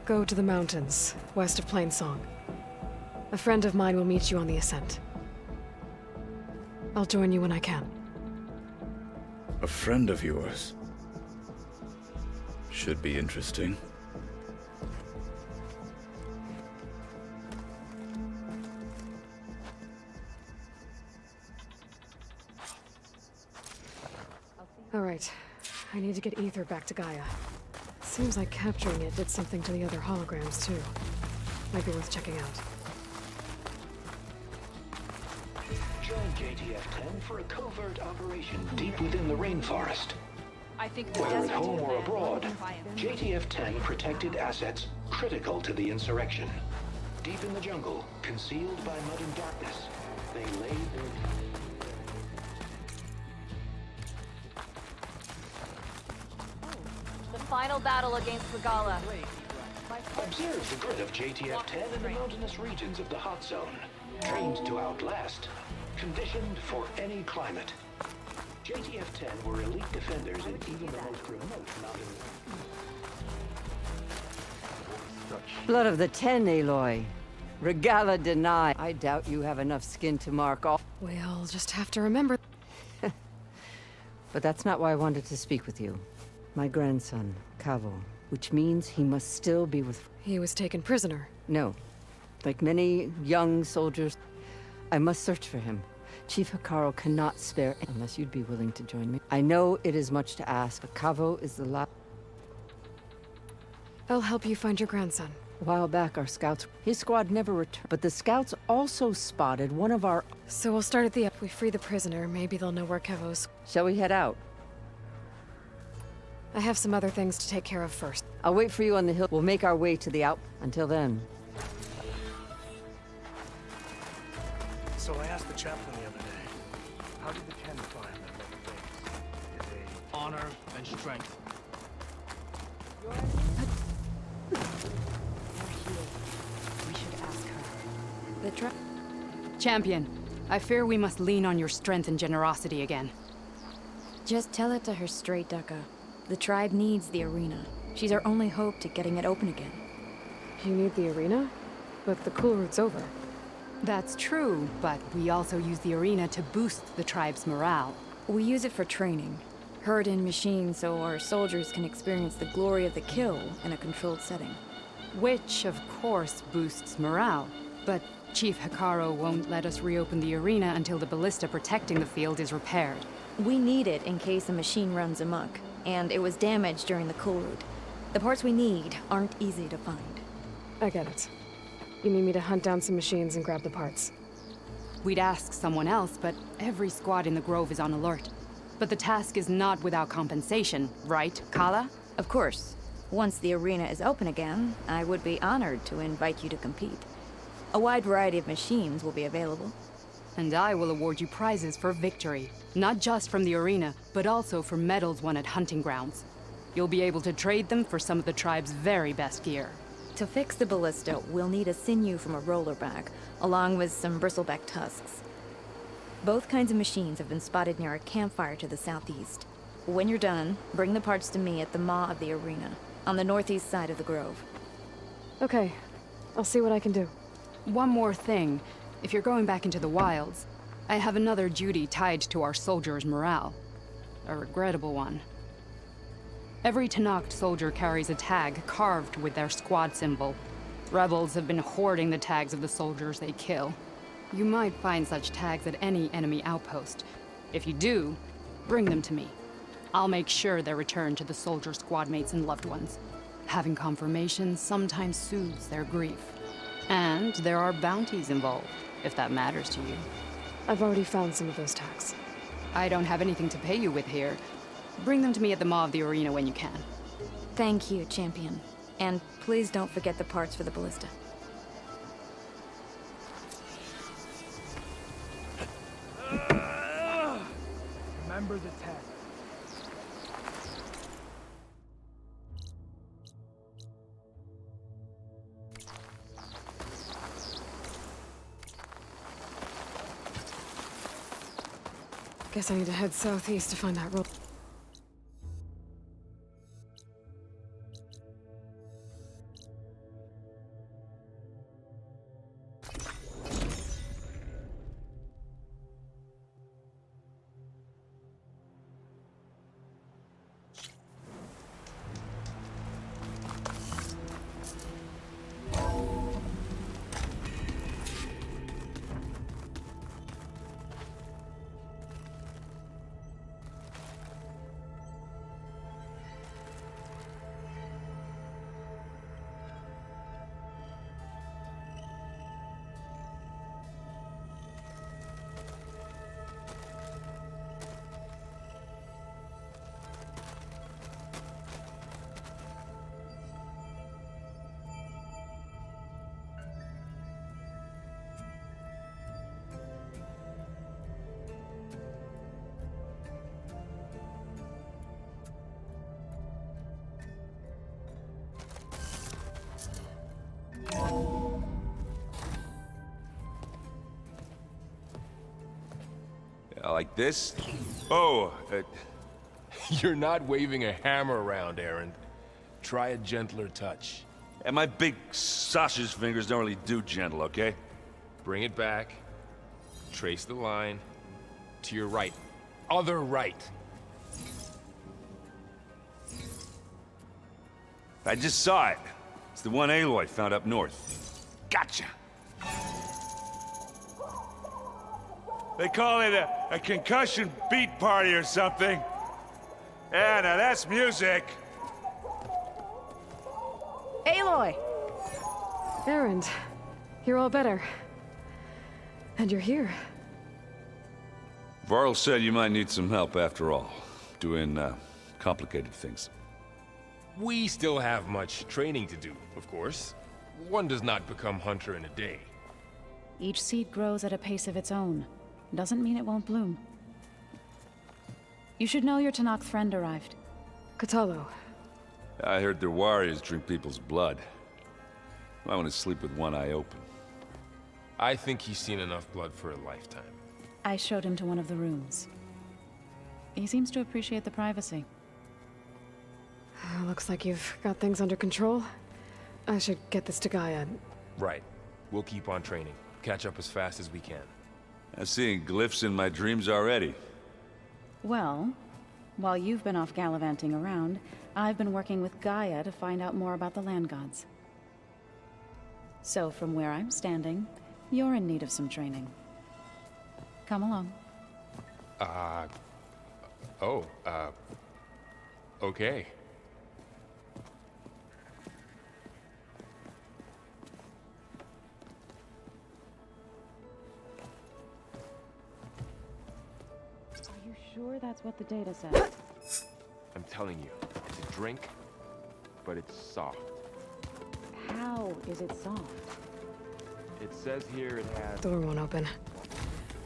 Go to the mountains, west of Plainsong. A friend of mine will meet you on the ascent. I'll join you when I can. A friend of yours? Should be interesting. All right. I need to get Ether back to Gaia. Seems like capturing it did something to the other holograms, too. Might be worth checking out. Join JTF-10 for a covert operation deep within the rainforest. I think Whether at home or abroad, JTF-10 protected assets critical to the insurrection. Deep in the jungle, concealed by mud and darkness, they lay their... The final battle against Regalla. Observe the grit of JTF-10 in the mountainous regions of the hot zone. Trained to outlast, conditioned for any climate. JTF-10 were elite defenders in even the most remote mountain. Blood of the Ten, Aloy. Regalla deny. I doubt you have enough skin to mark all. We'll just have to remember. But that's not why I wanted to speak with you. My grandson, Kavo, which means he must still be with... He was taken prisoner. No. Like many young soldiers, I must search for him. Chief Hekarro cannot spare unless you'd be willing to join me. I know it is much to ask, but Kavo is the last... I'll help you find your grandson. A while back, our scouts... His squad never returned, but the scouts also spotted one of our... So we'll start at the... If we free the prisoner, maybe they'll know where Kavo's... Shall we head out? I have some other things to take care of first. I'll wait for you on the hill. We'll make our way to the out... Until then. So I asked the chaplain the other day, how did the Ten climb that many things? Did they... Honor and strength. We should ask her. Champion, I fear we must lean on your strength and generosity again. Just tell it to her straight, Ducka. The tribe needs the arena. She's our only hope to getting it open again. You need the arena? But the cool route's over. That's true, but we also use the arena to boost the tribe's morale. We use it for training. Herd in machines so our soldiers can experience the glory of the kill in a controlled setting. Which, of course, boosts morale. But Chief Hekarro won't let us reopen the arena until the ballista protecting the field is repaired. We need it in case a machine runs amok, and it was damaged during the cool route. The parts we need aren't easy to find. I get it. You need me to hunt down some machines and grab the parts. We'd ask someone else, but every squad in the Grove is on alert. But the task is not without compensation, right, Kala? Of course. Once the arena is open again, I would be honored to invite you to compete. A wide variety of machines will be available. And I will award you prizes for victory. Not just from the arena, but also for medals won at hunting grounds. You'll be able to trade them for some of the tribe's very best gear. To fix the ballista, we'll need a sinew from a rollerback, along with some bristleback tusks. Both kinds of machines have been spotted near a campfire to the southeast. When you're done, bring the parts to me at the maw of the arena, on the northeast side of the Grove. Okay. I'll see what I can do. One more thing. If you're going back into the wilds, I have another duty tied to our soldiers' morale. A regrettable one. Every Tenakth soldier carries a tag carved with their squad symbol. Rebels have been hoarding the tags of the soldiers they kill. You might find such tags at any enemy outpost. If you do, bring them to me. I'll make sure they're returned to the soldier squad mates and loved ones. Having confirmation sometimes soothes their grief. And there are bounties involved, if that matters to you. I've already found some of those tags. I don't have anything to pay you with here. Bring them to me at the Maw of the Arena when you can. Thank you, Champion. And please don't forget the parts for the ballista. Remember the test. Guess I need to head southeast to find that rope. Like this? Oh, You're not waving a hammer around, Aaron. Try a gentler touch. and my big sausage fingers don't really do gentle, okay? Bring it back. Trace the line. To your right. Other right. I just saw it. It's the one Aloy found up north. Gotcha! They call it a concussion beat party or something. Yeah, now that's music. Aloy! Erend, you're all better. And you're here. Varl said you might need some help after all. Doing, complicated things. We still have much training to do, of course. One does not become hunter in a day. Each seed grows at a pace of its own. Doesn't mean it won't bloom. You should know your Tanakh friend arrived. Kotallo. I heard their warriors drink people's blood. Might want to sleep with one eye open. I think he's seen enough blood for a lifetime. I showed him to one of the rooms. He seems to appreciate the privacy. Looks like you've got things under control. I should get this to Gaia. Right. We'll keep on training. Catch up as fast as we can. I'm seeing glyphs in my dreams already. Well, while you've been off gallivanting around, I've been working with Gaia to find out more about the land gods. So from where I'm standing, you're in need of some training. Come along. Okay. Are you sure that's what the data says? I'm telling you, it's a drink, but it's soft. How is it soft? It says here it has... Door won't open.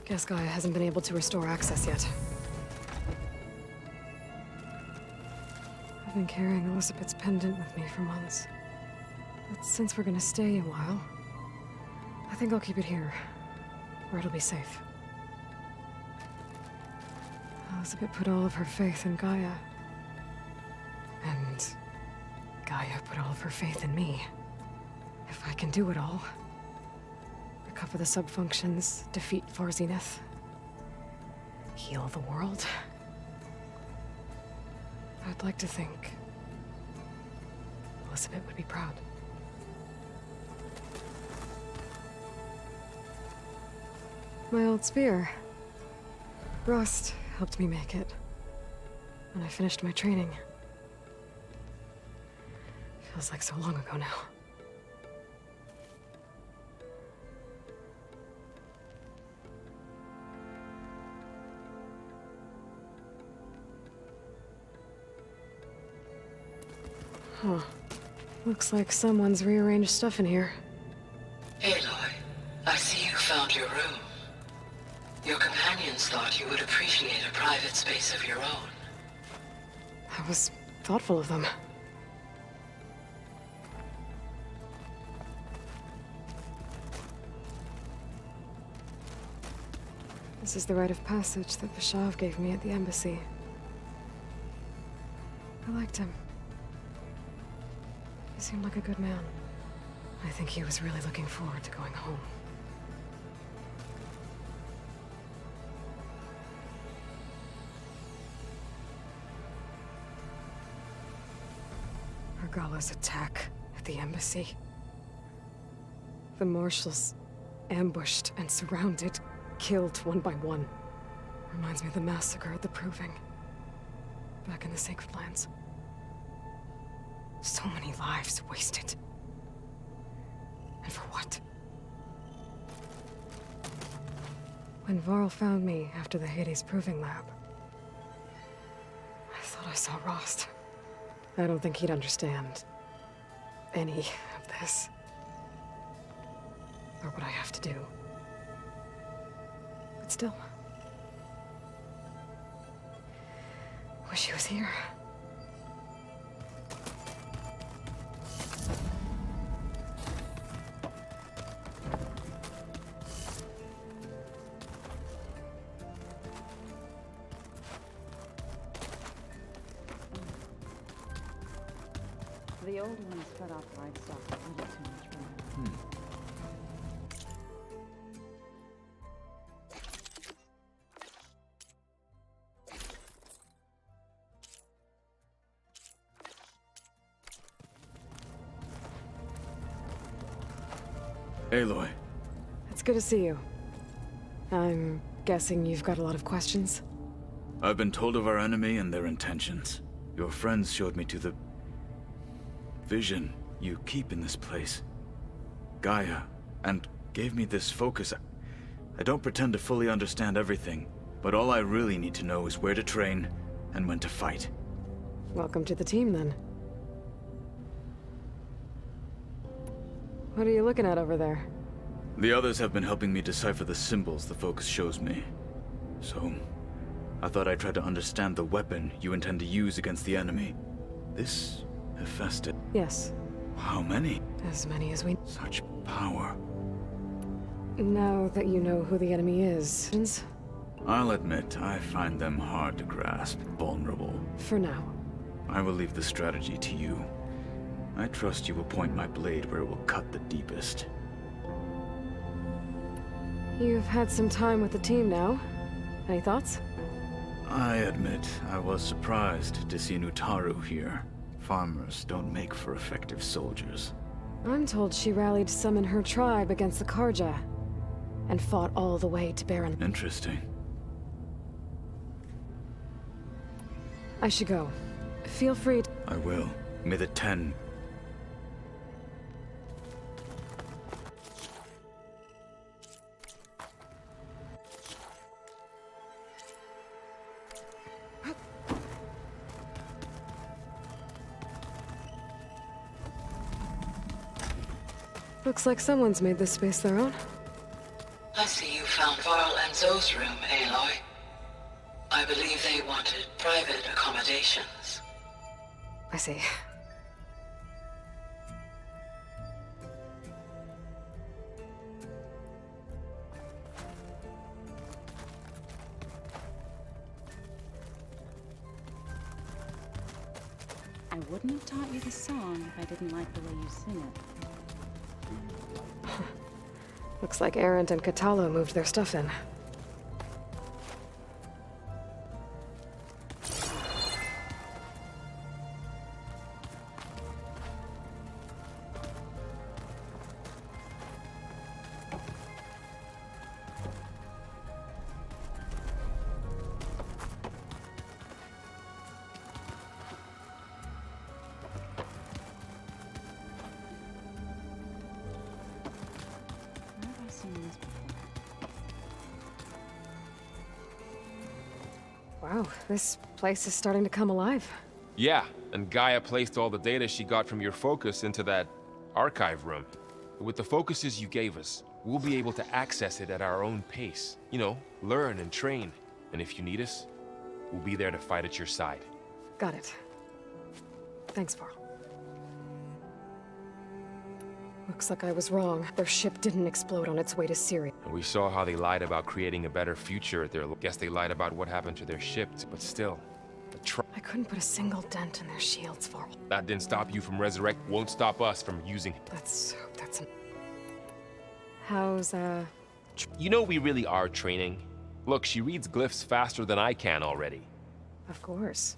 Guess Gaia hasn't been able to restore access yet. I've been carrying Elizabeth's pendant with me for months. But since we're gonna stay a while, I think I'll keep it here, where it'll be safe. Elizabeth put all of her faith in Gaia. And Gaia put all of her faith in me. If I can do it all, recover the subfunctions, defeat Varzineth, heal the world, I'd like to think Elizabeth would be proud. My old spear. Rust helped me make it. when I finished my training. Feels like so long ago now. Huh. Looks like someone's rearranged stuff in here. Aloy, I see you found your room. Your companions thought you would appreciate a private space of your own. That was thoughtful of them. This is the rite of passage that Bashav gave me at the embassy. I liked him. He seemed like a good man. I think he was really looking forward to going home. Regala's attack at the embassy. The marshals ambushed and surrounded, killed one by one. Reminds me of the massacre at the Proving. Back in the Sacred Lands. So many lives wasted. And for what? When Varl found me after the Hades Proving Lab, I thought I saw Rost. I don't think he'd understand any of this. Or what I have to do. But still, wish he was here. The old ones fed off livestock a little too much for me. Aloy. It's good to see you. I'm guessing you've got a lot of questions? I've been told of our enemy and their intentions. Your friends showed me to the vision you keep in this place. Gaia, and gave me this focus. I don't pretend to fully understand everything, but all I really need to know is where to train and when to fight. Welcome to the team, then. What are you looking at over there? The others have been helping me decipher the symbols the focus shows me. So, I thought I'd try to understand the weapon you intend to use against the enemy. This Hephaestus. Yes. How many? As many as we... Such power. Now that you know who the enemy is... I'll admit, I find them hard to grasp, vulnerable. For now. I will leave the strategy to you. I trust you will point my blade where it will cut the deepest. You've had some time with the team now. Any thoughts? I admit, I was surprised to see Nutaru here. Farmers don't make for effective soldiers. I'm told she rallied some in her tribe against the Karja, and fought all the way to Baron. Interesting. I should go. Feel free to... I will. May the 10... Looks like someone's made this space their own. I see you found Varl and Zoe's room, Aloy. I believe they wanted private accommodations. I see. I wouldn't have taught you the song if I didn't like the way you sing it. Looks like Erend and Katalo moved their stuff in. Wow, this place is starting to come alive. Yeah, and Gaia placed all the data she got from your focus into that archive room. With the focuses you gave us, we'll be able to access it at our own pace. You know, learn and train. And if you need us, we'll be there to fight at your side. Got it. Thanks, Varl. Looks like I was wrong. Their ship didn't explode on its way to Syria. And we saw how they lied about creating a better future at their... Guess they lied about what happened to their ship, but still. I couldn't put a single dent in their shields, Varl. That didn't stop you from resurrect, won't stop us from using it. That's... How's, You know we really are training. Look, she reads glyphs faster than I can already. Of course.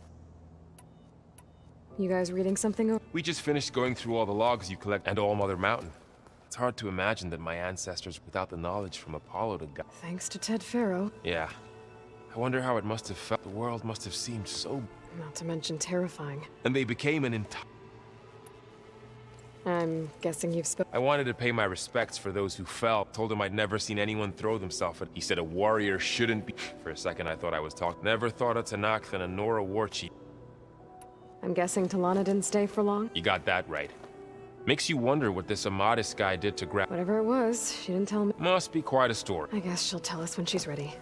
You guys reading something? We just finished going through all the logs you collect and All Mother Mountain. It's hard to imagine that my ancestors without the knowledge from Apollo to God. Thanks to Ted Faro. Yeah. I wonder how it must have felt. The world must have seemed so... Not to mention terrifying. And they became an entire... I'm guessing you've spoken. I wanted to pay my respects for those who fell. Told him I'd never seen anyone throw themselves at... He said a warrior shouldn't be... For a second I thought I was talking. Never thought of Tenakth and a Nora war chief. I'm guessing Talana didn't stay for long? You got that right. Makes you wonder what this Amadis guy did to grab... Whatever it was, she didn't tell me. Must be quite a story. I guess she'll tell us when she's ready.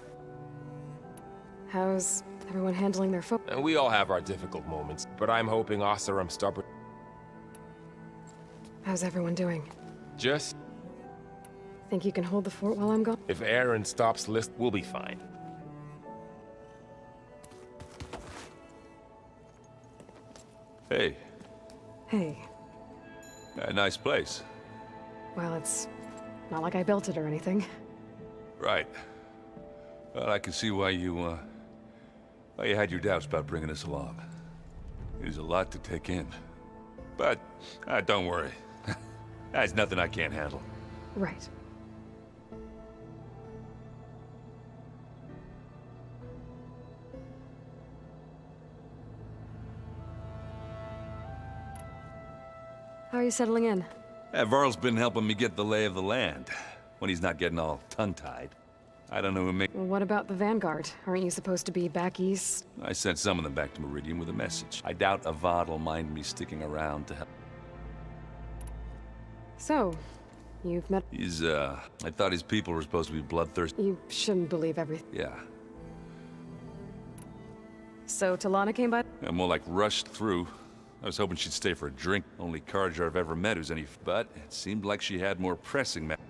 How's everyone handling their focus? And we all have our difficult moments, but I'm hoping Oseram stubborn. How's everyone doing? Just... Think you can hold the fort while I'm gone? If Aaron stops List, we'll be fine. Hey. Hey. A nice place. Well, it's not like I built it or anything. Right. Well, I can see why you had your doubts about bringing us along. It is a lot to take in. But, don't worry. That's nothing I can't handle. Right. How are you settling in? Varl's been helping me get the lay of the land, when he's not getting all tongue-tied. I don't know who make... Well, what about the Vanguard? Aren't you supposed to be back east? I sent some of them back to Meridian with a message. I doubt Avad will mind me sticking around to help. So, you've met... He's, I thought his people were supposed to be bloodthirsty. You shouldn't believe everything. Yeah. So, Talana came by? Yeah, more like rushed through. I was hoping she'd stay for a drink. Only Carja I've ever met who's any... But it seemed like she had more pressing matters.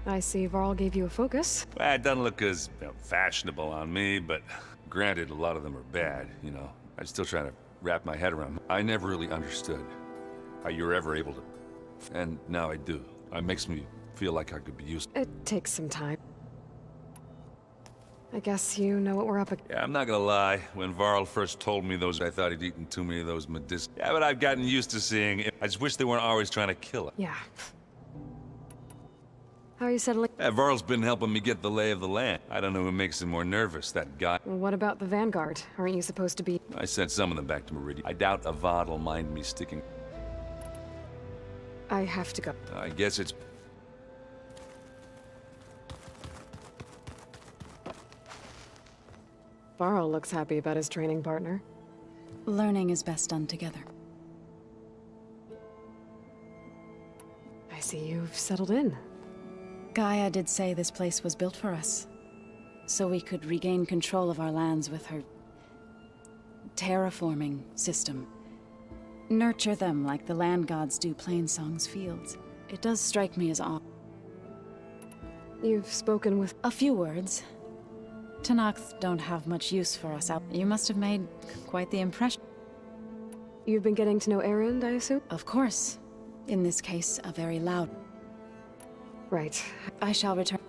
I see Varl gave you a focus. Well, it doesn't look as fashionable on me, but granted, a lot of them are bad, you know. I'm still trying to wrap my head around them. I never really understood how you were ever able to... And now I do. It makes me feel like I could be used... It takes some time. I guess you know what we're up against. Yeah, I'm not gonna lie. When Varl first told me those, I thought he'd eaten too many of those medicinals. Yeah, but I've gotten used to seeing it. I just wish they weren't always trying to kill us. Yeah. How are you settling? Varl's been helping me get the lay of the land. I don't know who makes him more nervous, that guy. Well, what about the Vanguard? Aren't you supposed to be... I sent some of them back to Meridian. I doubt Avad will mind me sticking... I have to go. I guess it's... Varl looks happy about his training partner. Learning is best done together. I see you've settled in. Gaia did say this place was built for us, so we could regain control of our lands with her terraforming system. Nurture them like the land gods do Plainsong's fields. It does strike me as odd. You've spoken with... A few words. Tenakth don't have much use for us out. You must have made quite the impression. You've been getting to know Erend, I assume? Of course. In this case, a very loud... Right. I shall return.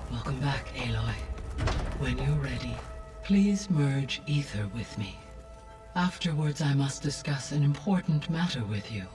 Welcome back, Aloy. When you're ready, please merge ether with me. Afterwards, I must discuss an important matter with you.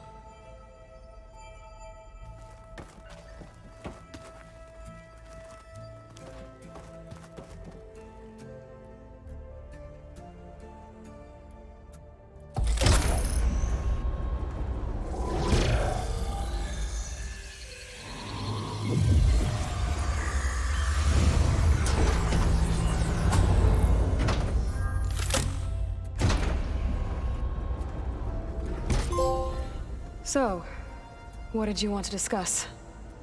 So, what did you want to discuss?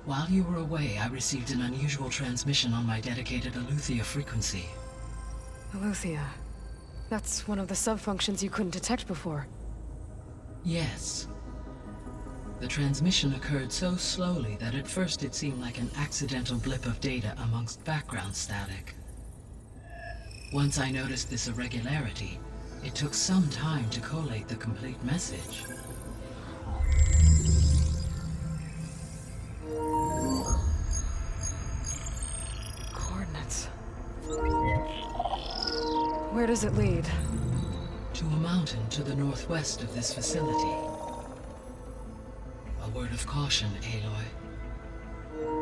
While you were away, I received an unusual transmission on my dedicated Eleuthia frequency. Eleuthia. That's one of the sub-functions you couldn't detect before. Yes. The transmission occurred so slowly that at first it seemed like an accidental blip of data amongst background static. Once I noticed this irregularity, it took some time to collate the complete message. Coordinates. Where does it lead? To a mountain to the northwest of this facility. A word of caution, Aloy.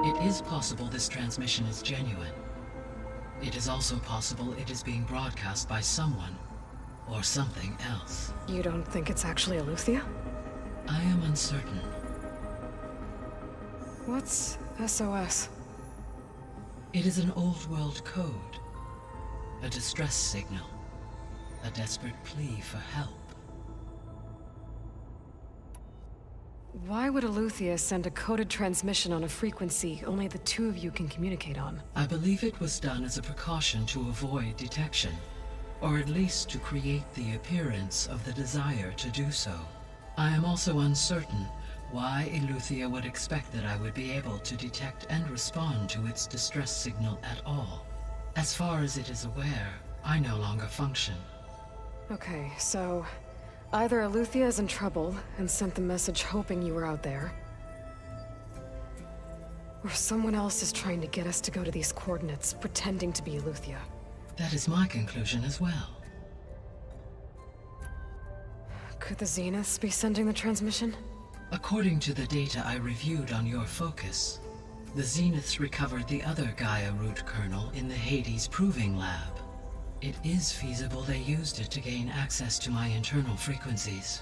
It is possible this transmission is genuine. It is also possible it is being broadcast by someone or something else. You don't think it's actually Eleuthia? I am uncertain. What's SOS? It is an old-world code. A distress signal. A desperate plea for help. Why would Eleuthia send a coded transmission on a frequency only the two of you can communicate on? I believe it was done as a precaution to avoid detection, or at least to create the appearance of the desire to do so. I am also uncertain why Eleuthia would expect that I would be able to detect and respond to its distress signal at all. As far as it is aware, I no longer function. Okay, so either Eleuthia is in trouble and sent the message hoping you were out there, or someone else is trying to get us to go to these coordinates, pretending to be Eleuthia. That is my conclusion as well. Could the Zeniths be sending the transmission? According to the data I reviewed on your focus, the Zeniths recovered the other Gaia root kernel in the Hades Proving Lab. It is feasible they used it to gain access to my internal frequencies.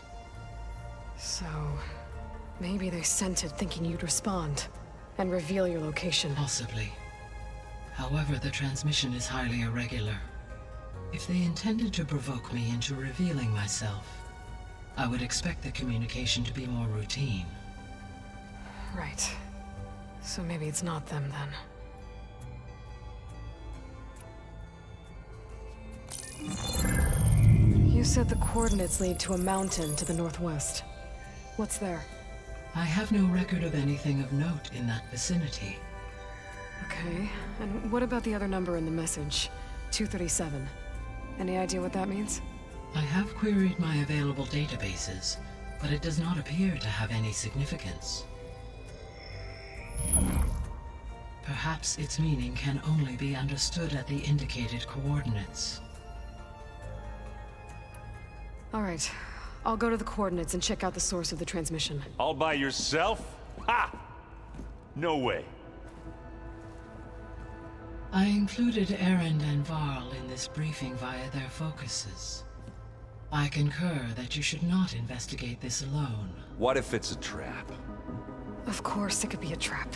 So, maybe they sent it thinking you'd respond and reveal your location. Possibly. However, the transmission is highly irregular. If they intended to provoke me into revealing myself, I would expect the communication to be more routine. Right. So maybe it's not them then. You said the coordinates lead to a mountain to the northwest. What's there? I have no record of anything of note in that vicinity. Okay, and what about the other number in the message? 237. Any idea what that means? I have queried my available databases, but it does not appear to have any significance. Perhaps its meaning can only be understood at the indicated coordinates. All right, I'll go to the coordinates and check out the source of the transmission. All by yourself? Ha! No way. I included Erend and Varl in this briefing via their focuses. I concur that you should not investigate this alone. What if it's a trap? Of course it could be a trap.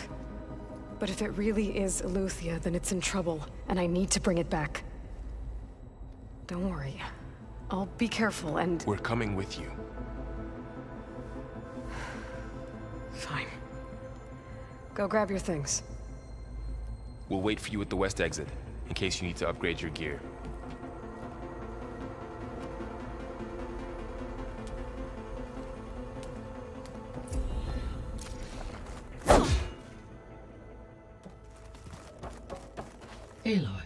But if it really is Eleuthia, then it's in trouble, and I need to bring it back. Don't worry. I'll be careful and... We're coming with you. Fine. Go grab your things. We'll wait for you at the west exit, in case you need to upgrade your gear. Aloy.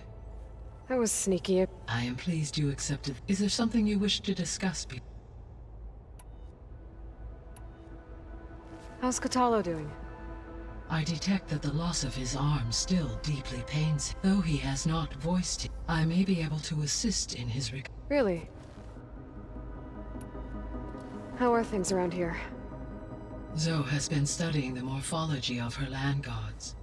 That was sneaky. I am pleased you accepted. Is there something you wish to discuss? How's Kotallo doing? I detect that the loss of his arm still deeply pains him. Though he has not voiced it, I may be able to assist in his Really? How are things around here? Zoe has been studying the morphology of her land gods.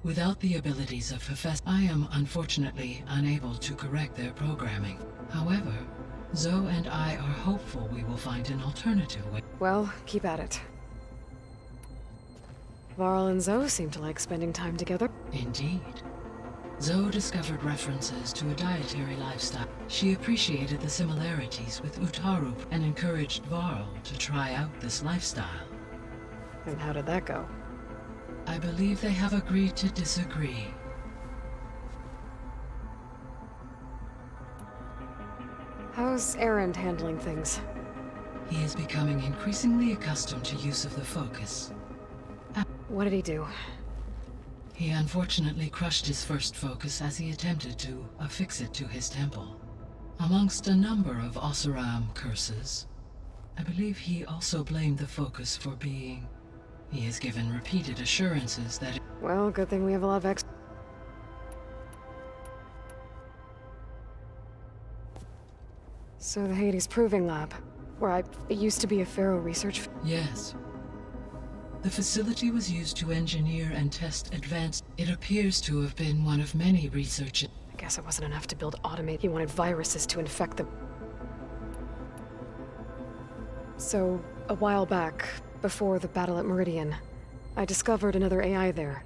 Without the abilities of Professor, I am unfortunately unable to correct their programming. However, Zoe and I are hopeful we will find an alternative way. Well, keep at it. Varl and Zoe seem to like spending time together. Indeed. Zoe discovered references to a dietary lifestyle. She appreciated the similarities with Utarup and encouraged Varl to try out this lifestyle. And how did that go? I believe they have agreed to disagree. How's Erend handling things? He is becoming increasingly accustomed to use of the focus. What did he do? He unfortunately crushed his first focus as he attempted to affix it to his temple. Amongst a number of Oseram curses, I believe he also blamed the focus for being... He has given repeated assurances that... Well, good thing we have a lot of So the Hades Proving Lab, where it used to be a Pharaoh research... Yes. The facility was used to engineer and test advanced... It appears to have been one of many research... I guess it wasn't enough to build automate. He wanted viruses to infect them. So, a while back, before the battle at Meridian, I discovered another AI there.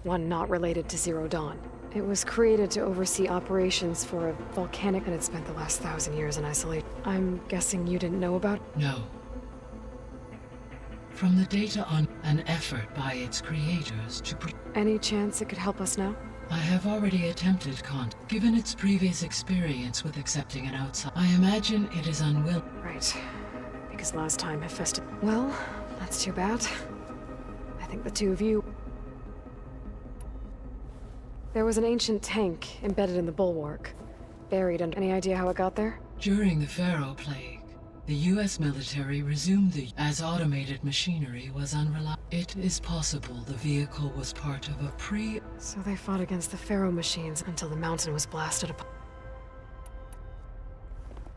One not related to Zero Dawn. It was created to oversee operations for a volcanic and had spent the last 1,000 years in isolation. I'm guessing you didn't know about it? No. From the data on an effort by its creators to... Any chance it could help us now? I have already attempted contact. Given its previous experience with accepting an outside, I imagine it is unwilling. Right. Because last time Hephaestus... Well, that's too bad. I think the two of you... There was an ancient tank embedded in the bulwark. Buried under... Any idea how it got there? During the Pharaoh Plague, the U.S. military resumed as automated machinery was unreliable. It is possible the vehicle was part of a So they fought against the Pharaoh machines until the mountain was blasted upon.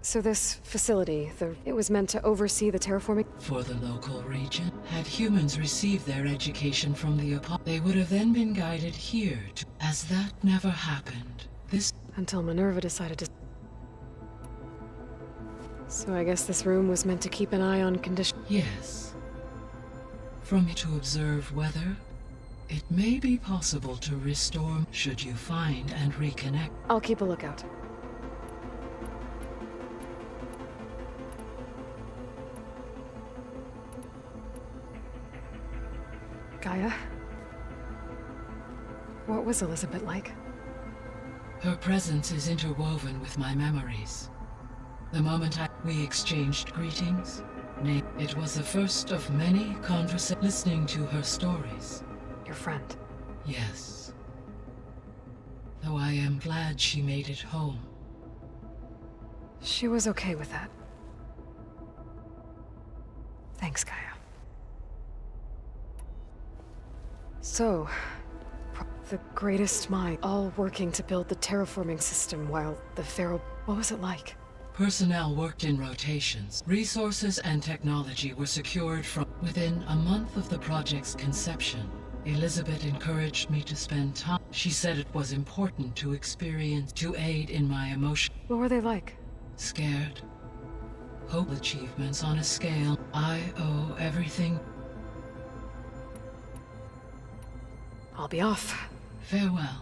So this facility, it was meant to oversee the terraforming? For the local region, had humans received their education from the Apollo, they would have then been guided here to... As that never happened, this... Until Minerva decided to... So I guess this room was meant to keep an eye on condition... Yes. From it to observe weather, it may be possible to restore should you find and reconnect. I'll keep a lookout. Gaia? What was Elizabeth like? Her presence is interwoven with my memories. The moment we exchanged greetings, it was the first of many conversations. Listening to her stories. Your friend? Yes. Though I am glad she made it home. She was okay with that. Thanks, Gaia. So, the greatest mind, all working to build the terraforming system while the Pharaoh... What was it like? Personnel worked in rotations. Resources and technology were secured from... Within a month of the project's conception, Elizabeth encouraged me to spend time. She said it was important to aid in my emotion. What were they like? Scared. Hope achievements on a scale. I owe everything. I'll be off. Farewell.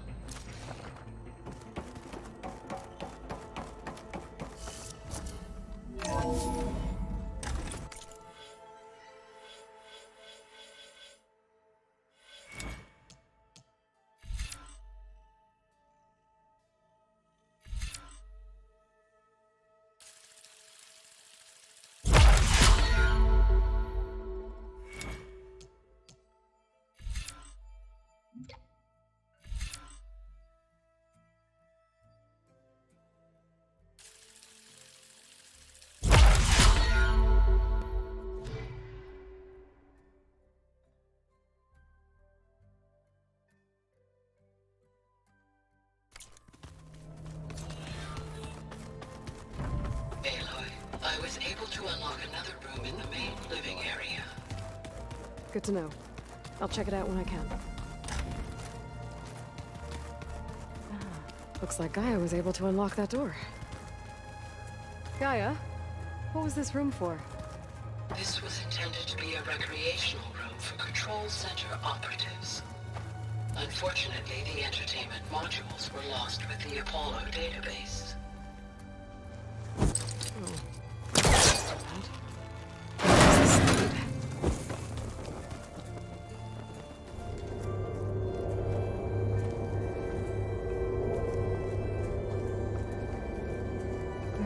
I was able to unlock another room in the main living area. Good to know. I'll check it out when I can. Looks like Gaia was able to unlock that door. Gaia, what was this room for? This was intended to be a recreational room for Control Center operatives. Unfortunately, the entertainment modules were lost with the Apollo database.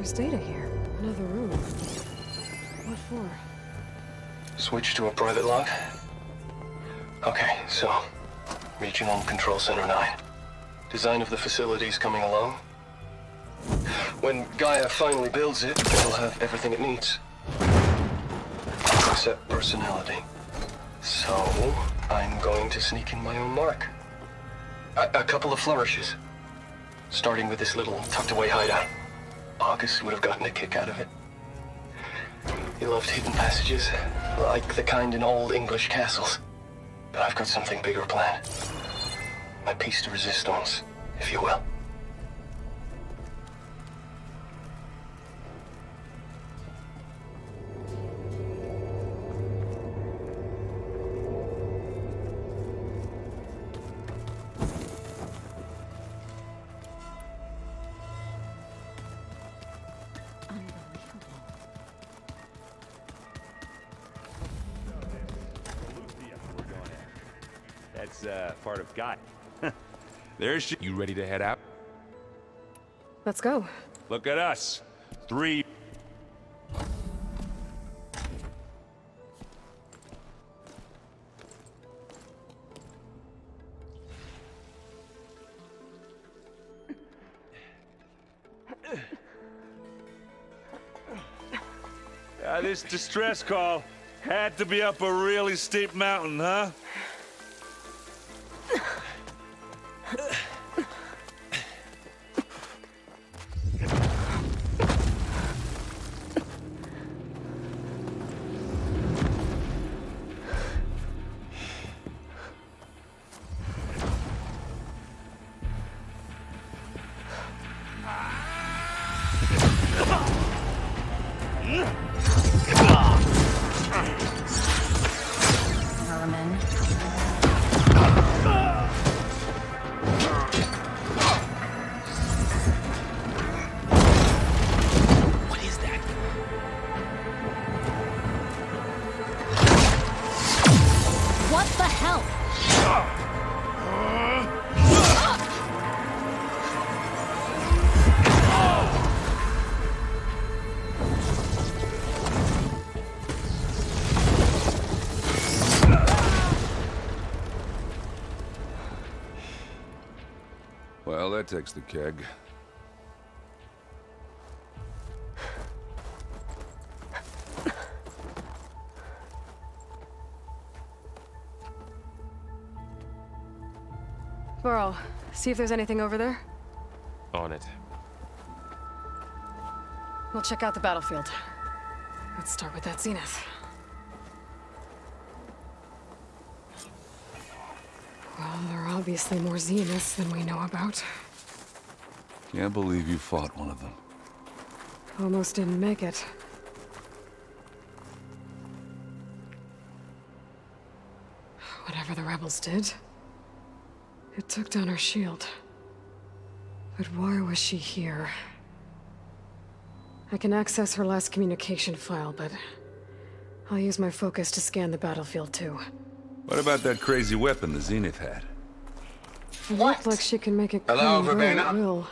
There's data here. Another room. What for? Switch to a private log? Okay, so... Regional Control Center 9. Design of the facility's coming along. When Gaia finally builds it, it'll have everything it needs. Except personality. So, I'm going to sneak in my own mark. A couple of flourishes. Starting with this little tucked-away hideout. August would have gotten a kick out of it. He loved hidden passages, like the kind in old English castles. But I've got something bigger planned. My piece de resistance, if you will. That's part of Gaia. There's she. You ready to head out? Let's go. Look at us. 3. This distress call had to be up a really steep mountain, huh? Well, that takes the keg. Burrow, see if there's anything over there. On it. We'll check out the battlefield. Let's start with that Zenith. Well, there are obviously more Zeniths than we know about. Can't believe you fought one of them. Almost didn't make it. Whatever the rebels did, it took down her shield. But why was she here? I can access her last communication file, but I'll use my focus to scan the battlefield too. What about that crazy weapon the Zenith had? It looked like she can make it Hello, come where it Verbena? will,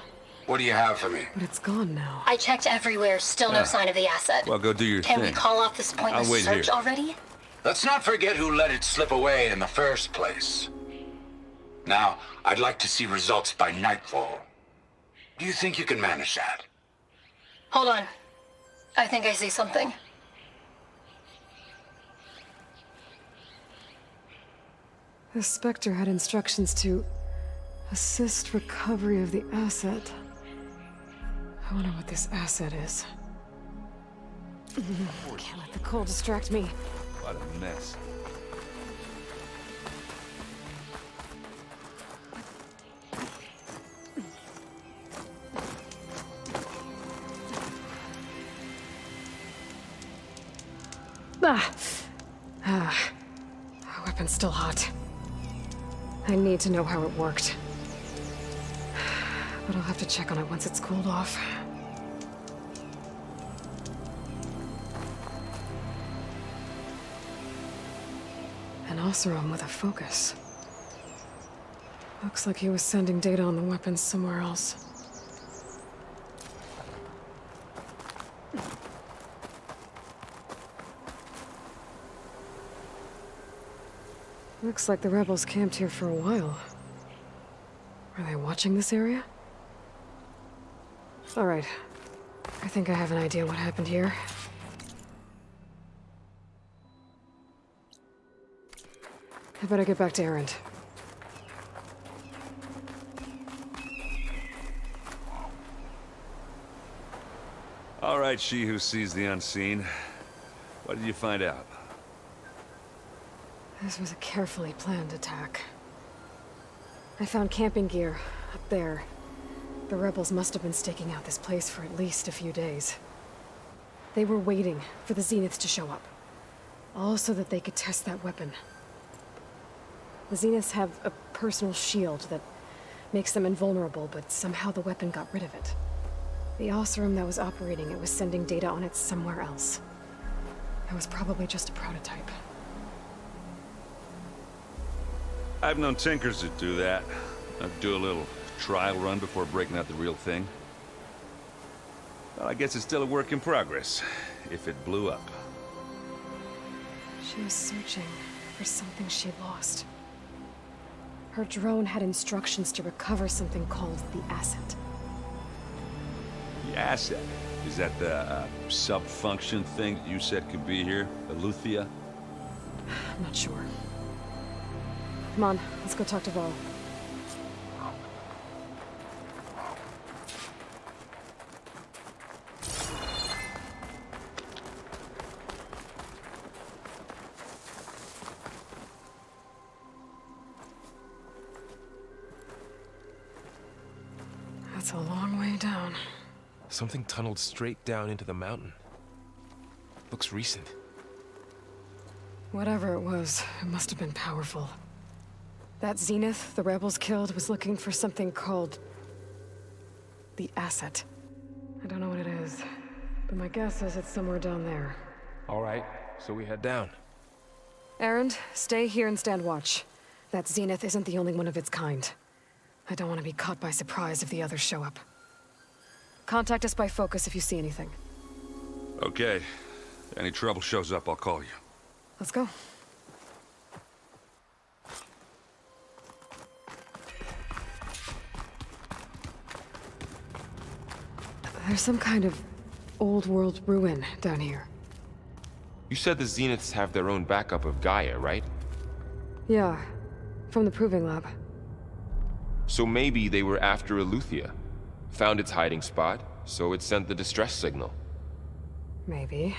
What do you have for me? but it's gone now. I checked everywhere, still no sign of the asset. Well, go do your Can thing. we call off this pointless I'll wait search here. already? Let's not forget who let it slip away in the first place. Now, I'd like to see results by nightfall. Do you think you can manage that? Hold on. I think I see something. The Spectre had instructions to assist recovery of the asset. I wonder what this asset is. Can't let the cold distract me. What a mess. Weapon's still hot. I need to know how it worked. But I'll have to check on it once it's cooled off. An Oseram with a focus. Looks like he was sending data on the weapons somewhere else. Looks like the rebels camped here for a while. Are they watching this area? Alright. I think I have an idea what happened here. I better get back to Erend. All right, she who sees the unseen. What did you find out? This was a carefully planned attack. I found camping gear up there. The rebels must have been staking out this place for at least a few days. They were waiting for the Zeniths to show up. All so that they could test that weapon. The Zeniths have a personal shield that makes them invulnerable, but somehow the weapon got rid of it. The Oseram that was operating it was sending data on it somewhere else. It was probably just a prototype. I've known tinkers that do that. I'd do a little trial run before breaking out the real thing. Well, I guess it's still a work in progress, if it blew up. She was searching for something she lost. Her drone had instructions to recover something called the Asset. The Asset? Is that the sub-function thing that you said could be here? Eleuthia? I'm not sure. Come on, let's go talk to Val. That's a long way down. Something tunneled straight down into the mountain. Looks recent. Whatever it was, it must have been powerful. That Zenith the rebels killed was looking for something called the Asset. I don't know what it is, but my guess is it's somewhere down there. All right, so we head down. Erend, stay here and stand watch. That Zenith isn't the only one of its kind. I don't want to be caught by surprise if the others show up. Contact us by focus if you see anything. Okay. Any trouble shows up, I'll call you. Let's go. There's some kind of old world ruin down here. You said the Zeniths have their own backup of Gaia, right? Yeah, from the Proving Lab. So maybe they were after Eleuthia. Found its hiding spot, so it sent the distress signal. Maybe.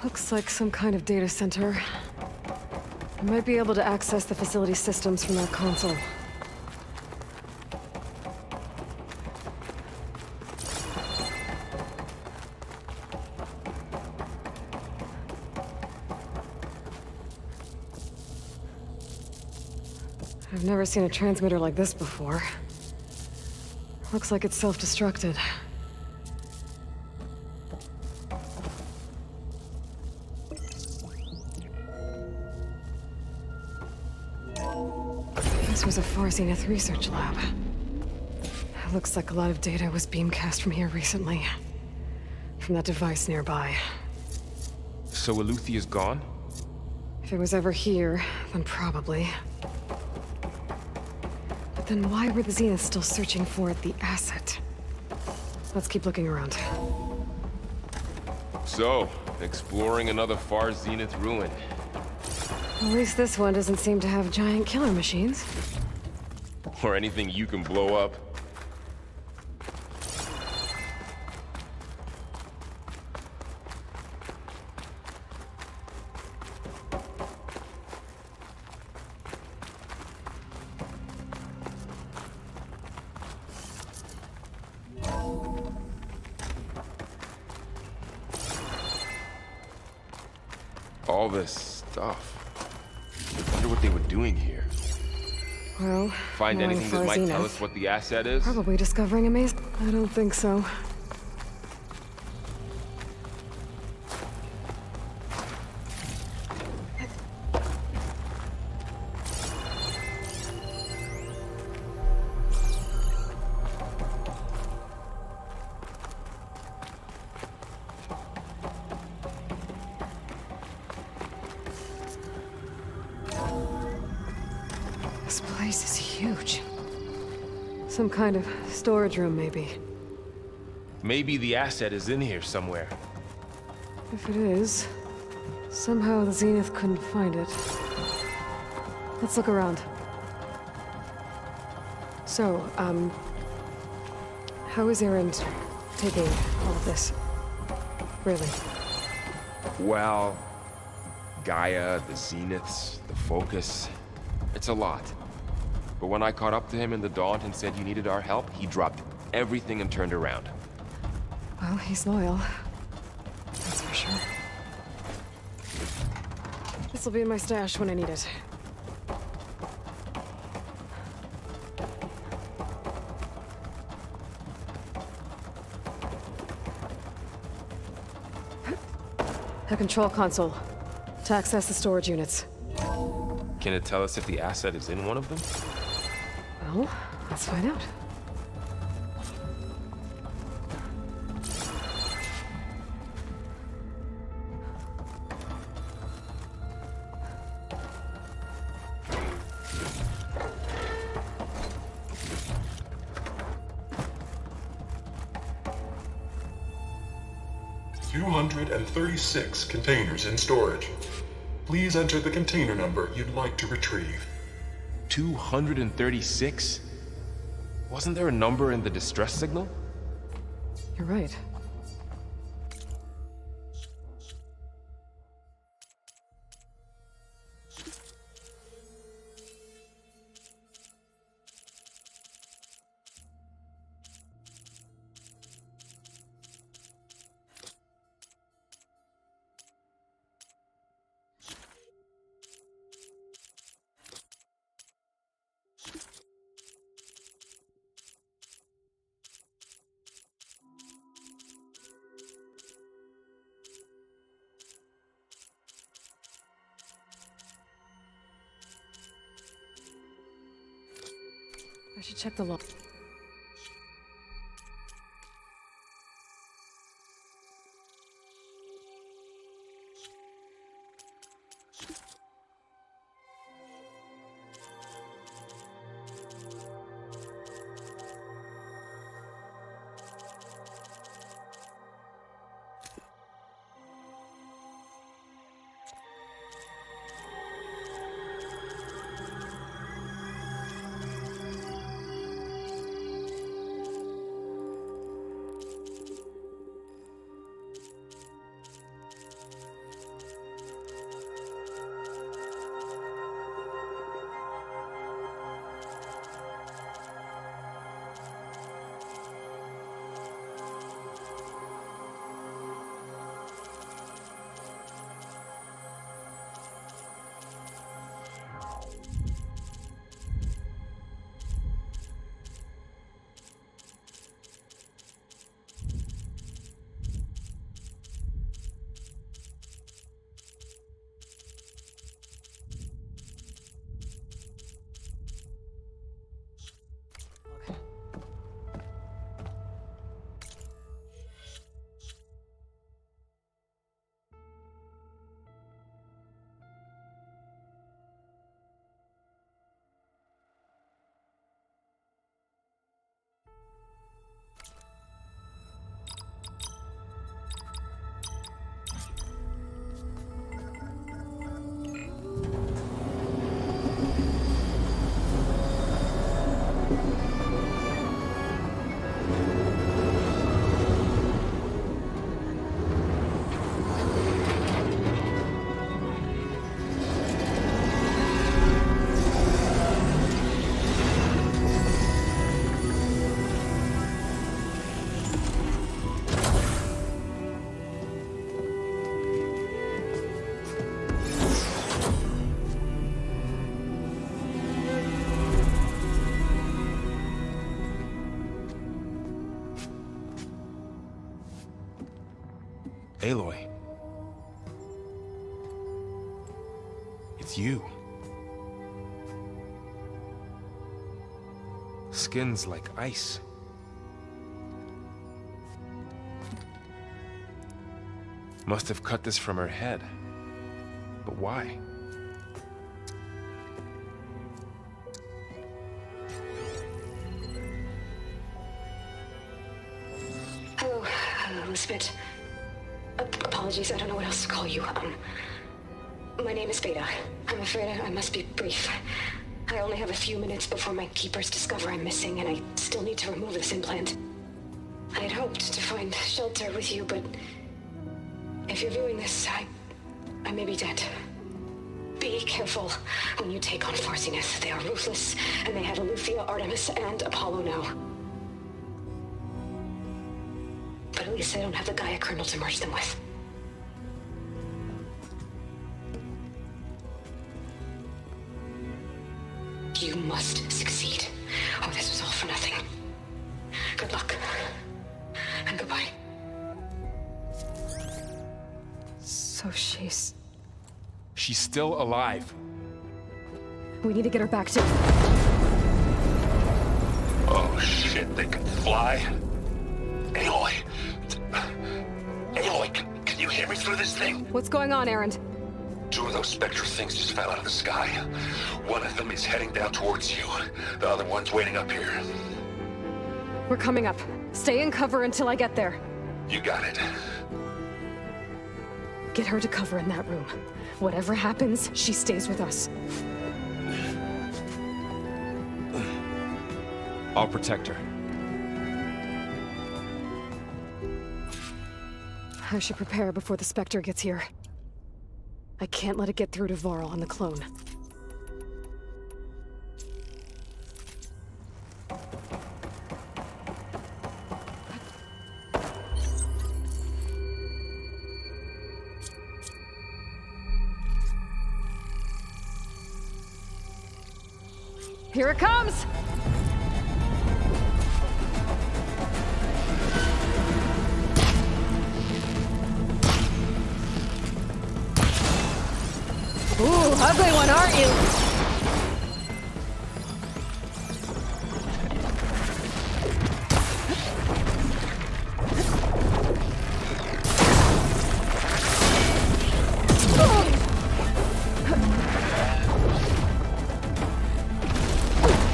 Looks like some kind of data center. I might be able to access the facility systems from that console. I've never seen a transmitter like this before. Looks like it's self-destructed. This was a Far Zenith research lab. It looks like a lot of data was beamcast from here recently. From that device nearby. So Eleuthia's gone? If it was ever here, then probably. But then why were the Zeniths still searching for the Asset? Let's keep looking around. So, exploring another Far Zenith ruin. At least this one doesn't seem to have giant killer machines. Or anything you can blow up. All this stuff. I wonder what they were doing here. Well, Find knowing anything that might tell Zenith, us what the asset is? probably discovering a maze. I don't think so. This place is huge. Some kind of storage room, maybe. Maybe the asset is in here somewhere. If it is, somehow the Zenith couldn't find it. Let's look around. So, how is Erend taking all of this? Really? Well, Gaia, the Zeniths, the Focus. It's a lot. But when I caught up to him in the Daunt and said you needed our help, he dropped everything and turned around. Well, he's loyal. That's for sure. This'll be in my stash when I need it. A control console to access the storage units. Can it tell us if the asset is in one of them? Well, let's find out. $236 containers in storage. Please enter the container number you'd like to retrieve. 236? Wasn't there a number in the distress signal? You're right. I should check the log. Aloy. It's you. Skin's like ice. Must have cut this from her head. But why? Hello, Elizabeth. Apologies, I don't know what else to call you. My name is Beta. I'm afraid I must be brief. I only have a few minutes before my keepers discover I'm missing, and I still need to remove this implant. I had hoped to find shelter with you, but if you're viewing this, I may be dead. Be careful when you take on Farsineth. They are ruthless, and they have Eleuthia, Artemis, and Apollo now. But at least they don't have the Gaia kernel to merge them with. You must succeed, or this was all for nothing. Good luck. And goodbye. So she's... She's still alive. We need to get her back to... Oh shit, they can fly? Aloy! Aloy, can you hear me through this thing? What's going on, Erend? 2 of those Spectre things just fell out of the sky. One of them is heading down towards you. The other one's waiting up here. We're coming up. Stay in cover until I get there. You got it. Get her to cover in that room. Whatever happens, she stays with us. I'll protect her. I should prepare before the Spectre gets here. I can't let it get through to Varl and the clone. Here it comes! Ooh, ugly one, aren't you?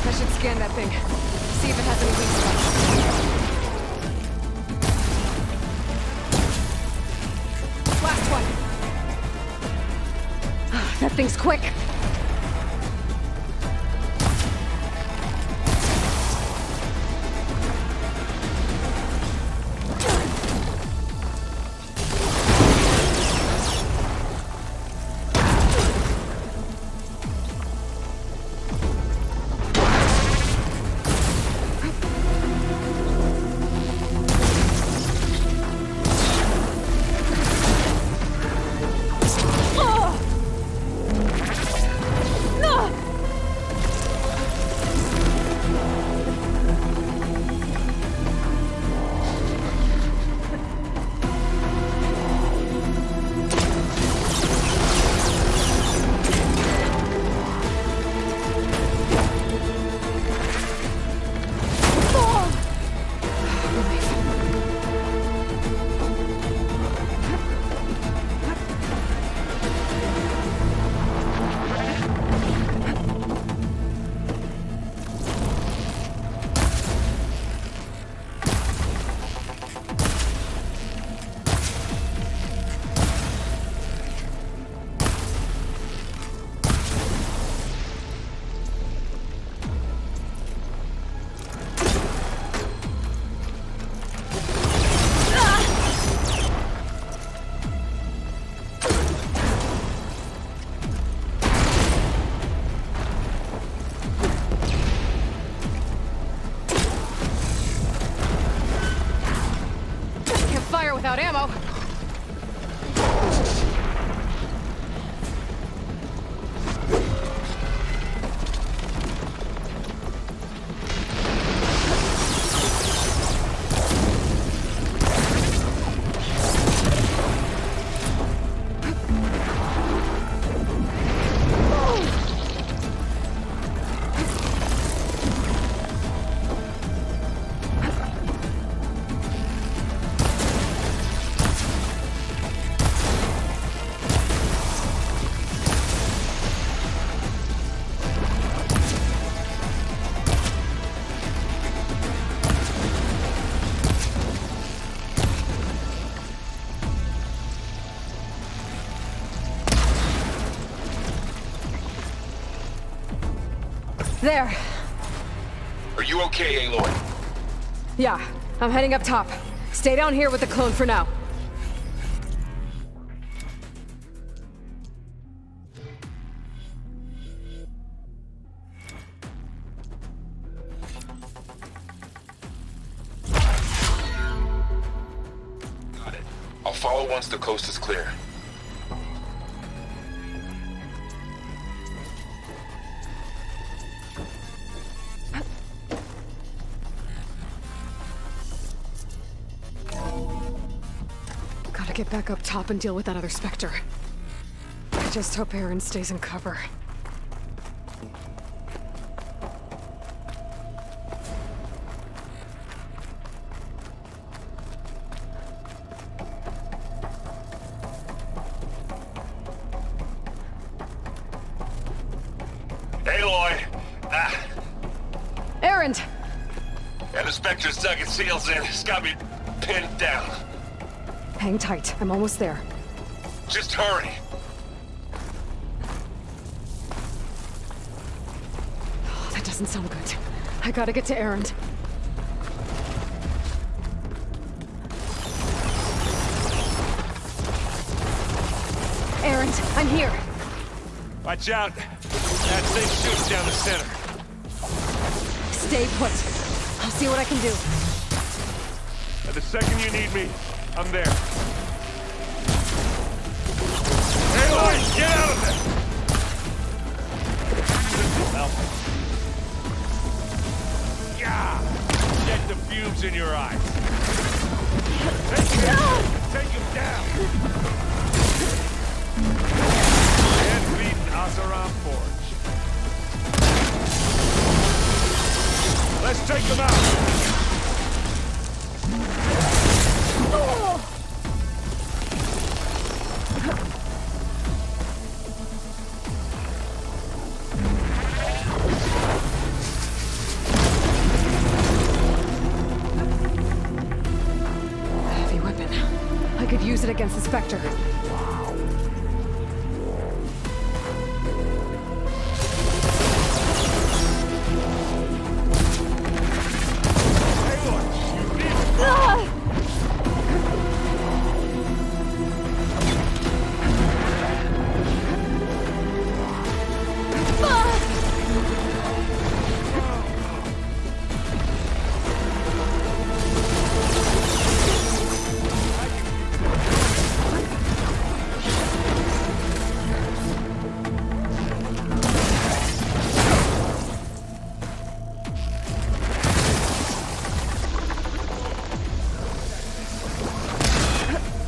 I should scan that thing. See if it has any weak spots. Last one. That thing's quick! There. Are you okay, Aloy? Yeah, I'm heading up top. Stay down here with the clone for now. Got it. I'll follow once the coast is clear. Gotta get back up top and deal with that other Spectre. I just hope Aaron stays in cover. Aloy! Aaron! And the Spectre's dug its heels in. It's got me pinned down. Hang tight, I'm almost there. Just hurry. Oh, that doesn't sound good. I gotta get to Aaron. Aaron, I'm here. Watch out. That thing shoots down the center. Stay put. I'll see what I can do. And the second you need me, I'm there. Aloy, get out of there! This is helpful. Yeah! Get the fumes in your eyes. Take him down! And beat Azeroth Forge. Let's take him out! Heavy weapon. I could use it against the Spectre.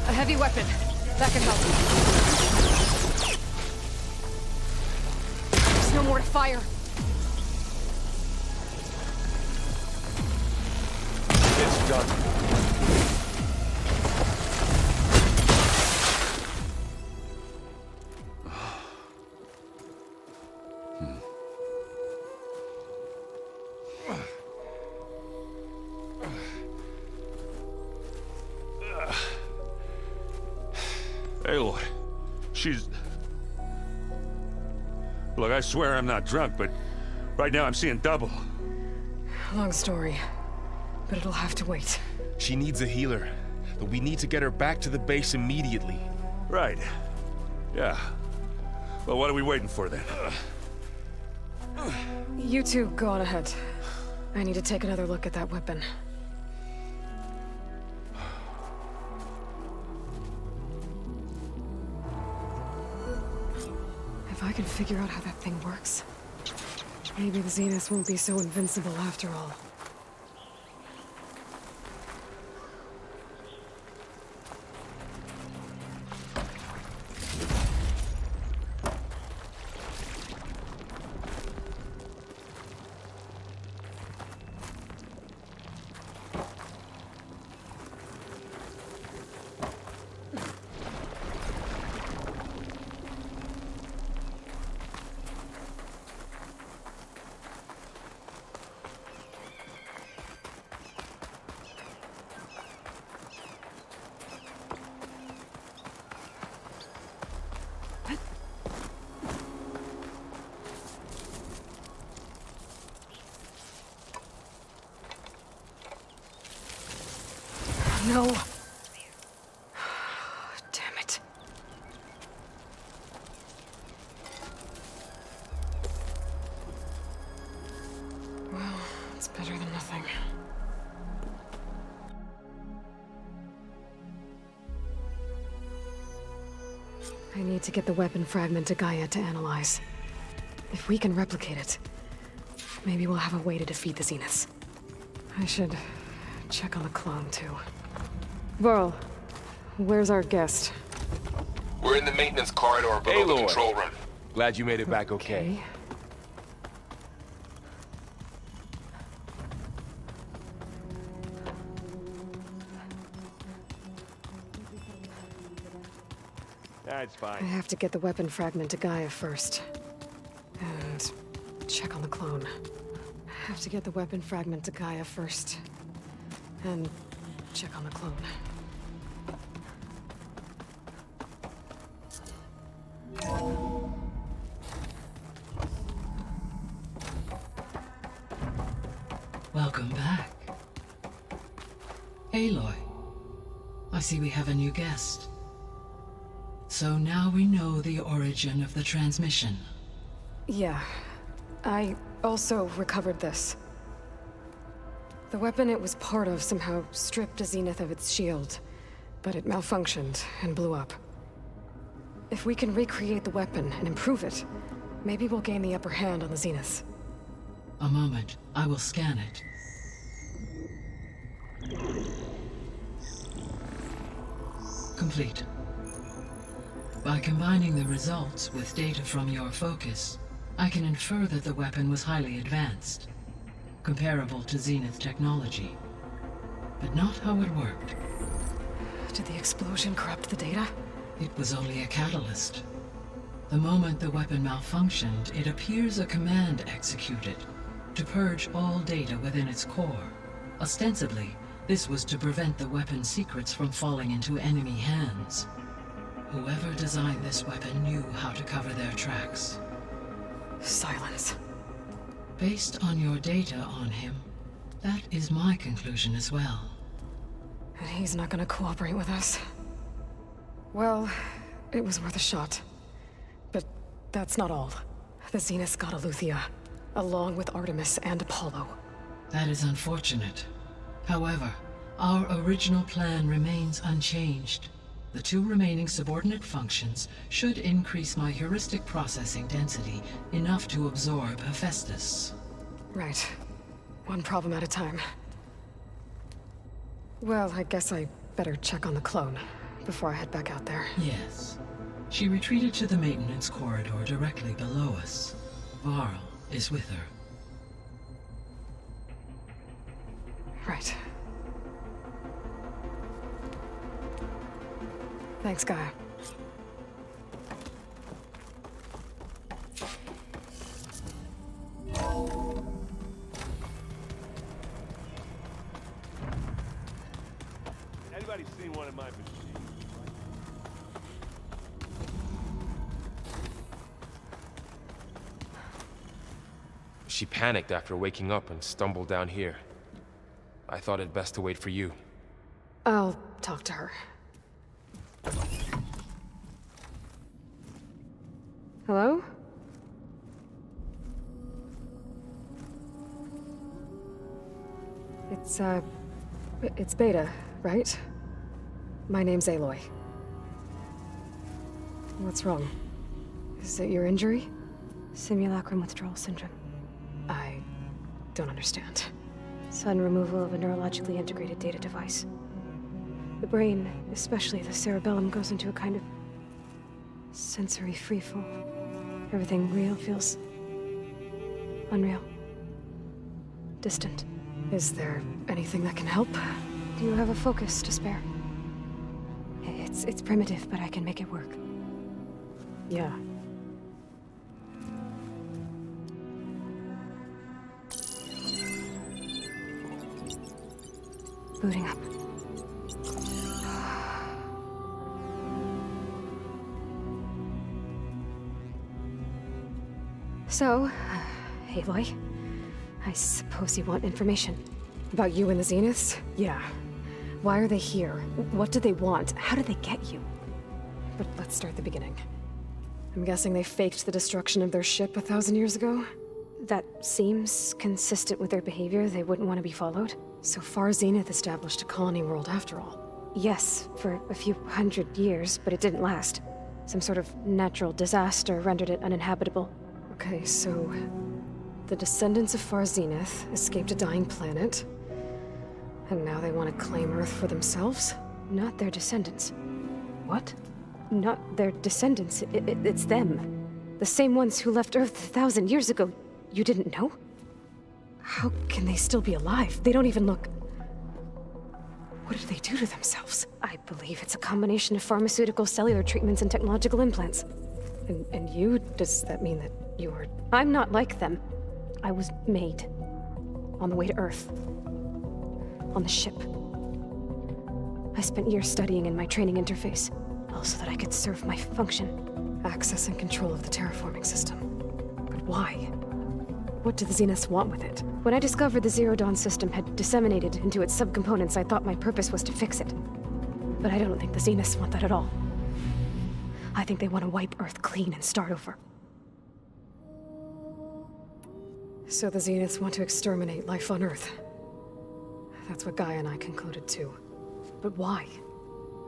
A heavy weapon. That can help. There's no more to fire. It's done. Aloy, she's... Look, I swear I'm not drunk, but right now I'm seeing double. Long story, but it'll have to wait. She needs a healer, but we need to get her back to the base immediately. Right. Yeah. Well, what are we waiting for then? You two go on ahead. I need to take another look at that weapon. If I can figure out how that thing works, maybe the Zeniths won't be so invincible after all. No. Damn it. Well, it's better than nothing. I need to get the weapon fragment to Gaia to analyze. If we can replicate it, maybe we'll have a way to defeat the Zeniths. I should check on the clone, too. Varl, where's our guest? We're in the maintenance corridor below the control room. Glad you made it back okay. That's I fine. have to get the weapon fragment to Gaia first. And check on the clone. I have to get the weapon fragment to Gaia first. And check on the clone. Welcome back. Aloy, I see we have a new guest. So now we know the origin of the transmission. Yeah. I also recovered this. The weapon it was part of somehow stripped a Zenith of its shield, but it malfunctioned and blew up. If we can recreate the weapon and improve it, maybe we'll gain the upper hand on the Zeniths. A moment, I will scan it. Complete. By combining the results with data from your focus, I can infer that the weapon was highly advanced, comparable to Zenith technology, but not how it worked. Did the explosion corrupt the data? It was only a catalyst. The moment the weapon malfunctioned, it appears a command executed to purge all data within its core. Ostensibly, this was to prevent the weapon's secrets from falling into enemy hands. Whoever designed this weapon knew how to cover their tracks. Silence. Based on your data on him, that is my conclusion as well. And he's not gonna cooperate with us. Well, it was worth a shot. But that's not all. The Zeniths got Eleuthia, along with Artemis and Apollo. That is unfortunate. However, our original plan remains unchanged. The two remaining subordinate functions should increase my heuristic processing density enough to absorb Hephaestus. Right. One problem at a time. Well, I guess I better check on the clone before I head back out there. Yes. She retreated to the maintenance corridor directly below us. Varl is with her. Right. Thanks, Gaia. Anybody seen one of my machines? She panicked after waking up and stumbled down here. I thought it best to wait for you. I'll talk to her. Hello? It's Beta, right? My name's Aloy. What's wrong? Is it your injury? Simulacrum withdrawal syndrome. I don't understand. Sudden removal of a neurologically integrated data device. The brain, especially the cerebellum, goes into a kind of sensory freefall. Everything real feels unreal. Distant. Is there anything that can help? Do you have a focus to spare? It's primitive, but I can make it work. Yeah. Booting up. So, Aloy, I suppose you want information. About you and the Zeniths? Yeah. Why are they here? What do they want? How did they get you? But let's start the beginning. I'm guessing they faked the destruction of their ship 1,000 years ago? That seems consistent with their behavior. They wouldn't want to be followed. So Far Zenith established a colony world after all. Yes, for a few hundred years, but it didn't last. Some sort of natural disaster rendered it uninhabitable. Okay, so the descendants of Far Zenith escaped a dying planet, and now they want to claim Earth for themselves? Not their descendants. What? Not their descendants. It's them. The same ones who left Earth 1,000 years ago. You didn't know? How can they still be alive? They don't even look... What did they do to themselves? I believe it's a combination of pharmaceutical, cellular treatments, and technological implants. And you? Does that mean that you are... I'm not like them. I was made. On the way to Earth. On the ship. I spent years studying in my training interface, all so that I could serve my function. Access and control of the terraforming system. But why? What do the Zeniths want with it? When I discovered the Zero Dawn system had disseminated into its subcomponents, I thought my purpose was to fix it. But I don't think the Zeniths want that at all. I think they want to wipe Earth clean and start over. So the Zeniths want to exterminate life on Earth. That's what Gaia and I concluded too. But why?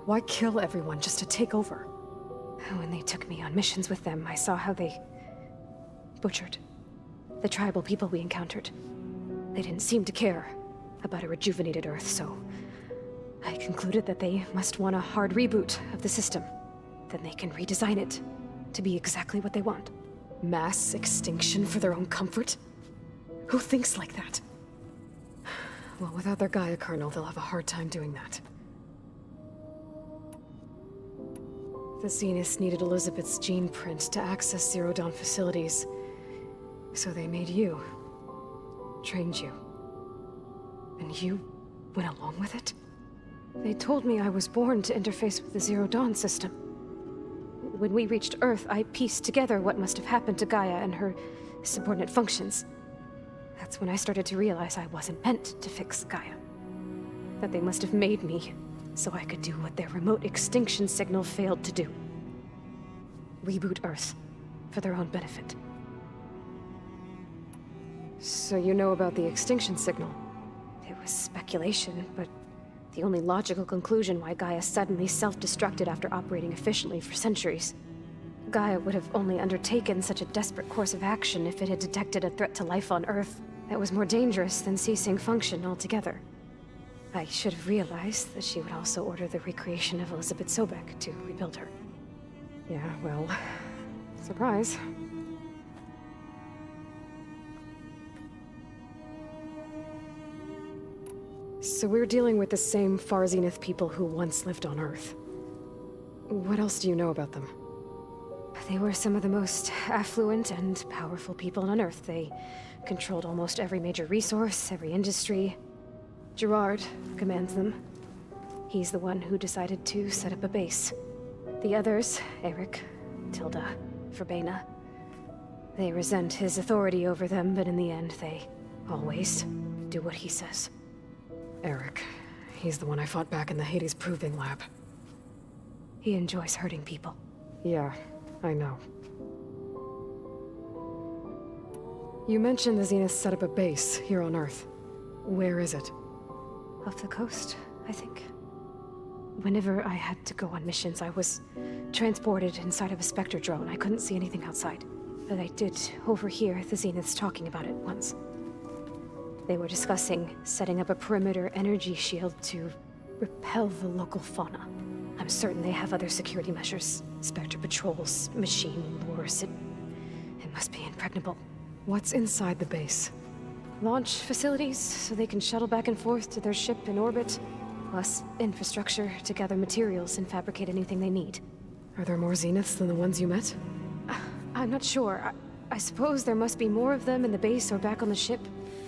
Why kill everyone just to take over? When they took me on missions with them, I saw how they butchered the tribal people we encountered. They didn't seem to care about a rejuvenated Earth, so I concluded that they must want a hard reboot of the system. Then they can redesign it to be exactly what they want. Mass extinction for their own comfort? Who thinks like that? Well, without their Gaia kernel, they'll have a hard time doing that. The Zeniths needed Elizabeth's gene print to access Zero Dawn facilities. So they made you. Trained you. And you went along with it? They told me I was born to interface with the Zero Dawn system. When we reached Earth, I pieced together what must have happened to Gaia and her subordinate functions. That's when I started to realize I wasn't meant to fix Gaia. That they must have made me so I could do what their remote extinction signal failed to do. Reboot Earth for their own benefit. So you know about the extinction signal? It was speculation, but the only logical conclusion why Gaia suddenly self-destructed after operating efficiently for centuries. Gaia would have only undertaken such a desperate course of action if it had detected a threat to life on Earth that was more dangerous than ceasing function altogether. I should have realized that she would also order the recreation of Elizabeth Sobek to rebuild her. Yeah, well, surprise. So we're dealing with the same Far Zenith people who once lived on Earth. What else do you know about them? They were some of the most affluent and powerful people on Earth. They controlled almost every major resource, every industry. Gerard commands them. He's the one who decided to set up a base. The others, Eric, Tilda, Verbena, they resent his authority over them, but in the end, they always do what he says. Eric. He's the one I fought back in the Hades Proving Lab. He enjoys hurting people. Yeah, I know. You mentioned the Zeniths set up a base here on Earth. Where is it? Off the coast, I think. Whenever I had to go on missions, I was transported inside of a Spectre drone. I couldn't see anything outside. But I did overhear the Zeniths talking about it once. They were discussing setting up a perimeter energy shield to repel the local fauna. I'm certain they have other security measures. Spectre patrols, machine wars. It must be impregnable. What's inside the base? Launch facilities, so they can shuttle back and forth to their ship in orbit. Plus infrastructure to gather materials and fabricate anything they need. Are there more Zeniths than the ones you met? I'm not sure. I suppose there must be more of them in the base or back on the ship.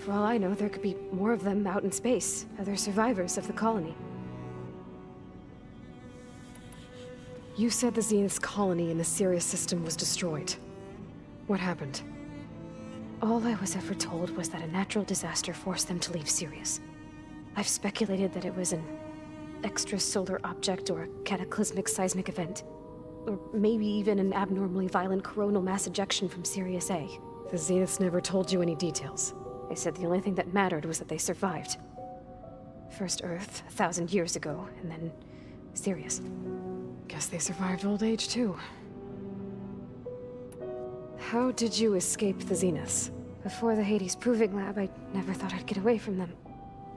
For all I know, there could be more of them out in space, other survivors of the colony. You said the Zenith's colony in the Sirius system was destroyed. What happened? All I was ever told was that a natural disaster forced them to leave Sirius. I've speculated that it was an extrasolar object or a cataclysmic seismic event. Or maybe even an abnormally violent coronal mass ejection from Sirius A. The Zeniths never told you any details. They said the only thing that mattered was that they survived. First Earth, 1,000 years ago, and then Sirius. Guess they survived old age, too. How did you escape the Zeniths? Before the Hades Proving Lab, I never thought I'd get away from them.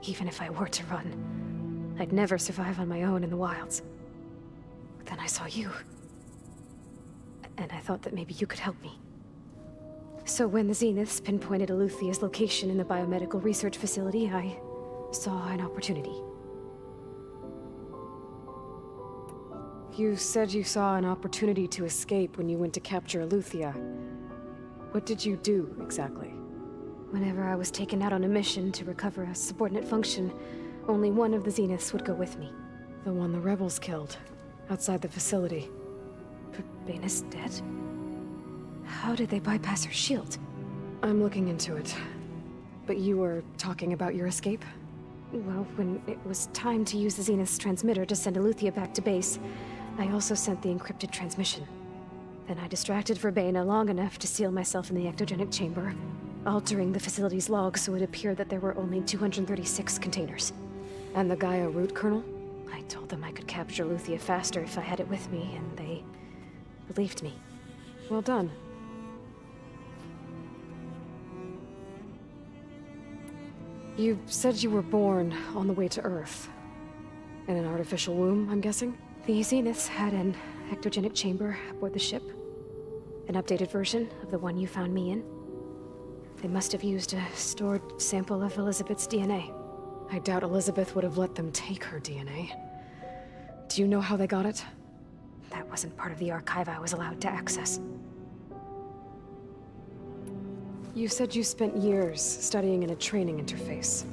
Even if I were to run. I'd never survive on my own in the wilds. But then I saw you. And I thought that maybe you could help me. So when the Zeniths pinpointed Eluthia's location in the biomedical research facility, I saw an opportunity. You said you saw an opportunity to escape when you went to capture Eluthia. What did you do, exactly? Whenever I was taken out on a mission to recover a subordinate function, only one of the Zeniths would go with me. The one the rebels killed, outside the facility. Baina's dead? How did they bypass her shield? I'm looking into it. But you were talking about your escape? Well, when it was time to use the Zenith's transmitter to send Eluthia back to base, I also sent the encrypted transmission. Then I distracted Verbaina long enough to seal myself in the ectogenic chamber, altering the facility's log so it appeared that there were only 236 containers. And the Gaia root kernel? I told them I could capture Eluthia faster if I had it with me, and they believed me. Well done. You said you were born on the way to Earth. In an artificial womb, I'm guessing? The Zeniths had an ectogenic chamber aboard the ship. An updated version of the one you found me in. They must have used a stored sample of Elizabeth's DNA. I doubt Elizabeth would have let them take her DNA. Do you know how they got it? That wasn't part of the archive I was allowed to access. You said you spent years studying in a training interface.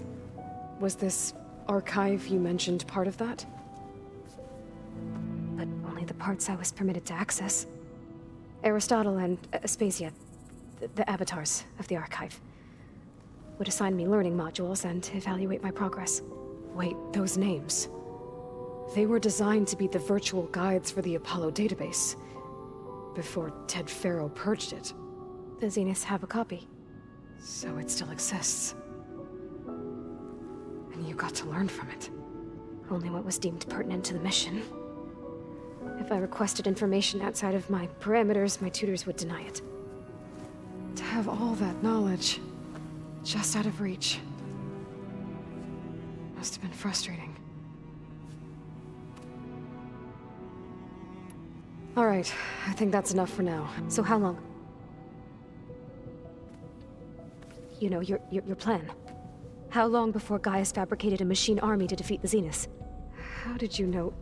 Was this archive you mentioned part of that? But only the parts I was permitted to access. Aristotle and Aspasia, the avatars of the archive, would assign me learning modules and evaluate my progress. Wait, those names. They were designed to be the virtual guides for the Apollo database, before Ted Faro purged it. The Zeniths have a copy. So it still exists. And you got to learn from it. Only what was deemed pertinent to the mission. If I requested information outside of my parameters, my tutors would deny it. To have all that knowledge, just out of reach. Must have been frustrating. All right, I think that's enough for now. So how long? You know, your plan. How long before Gaius fabricated a machine army to defeat the Zeniths? How did you know?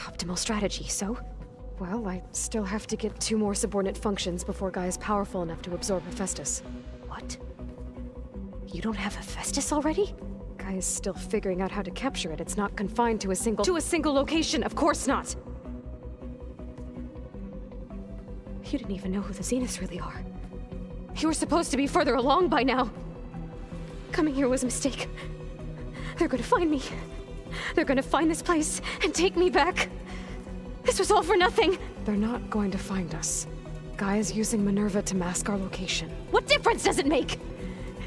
Optimal strategy, so? Well, I still have to get 2 more subordinate functions before Gaia's powerful enough to absorb Hephaestus. What? You don't have Hephaestus already? Gaia's still figuring out how to capture it. It's not confined to a single- To a single location! Of course not! You didn't even know who the Zeniths really are. You were supposed to be further along by now. Coming here was a mistake. They're gonna find me. They're gonna find this place and take me back. This was all for nothing. They're not going to find us. Gaia's using Minerva to mask our location. What difference does it make?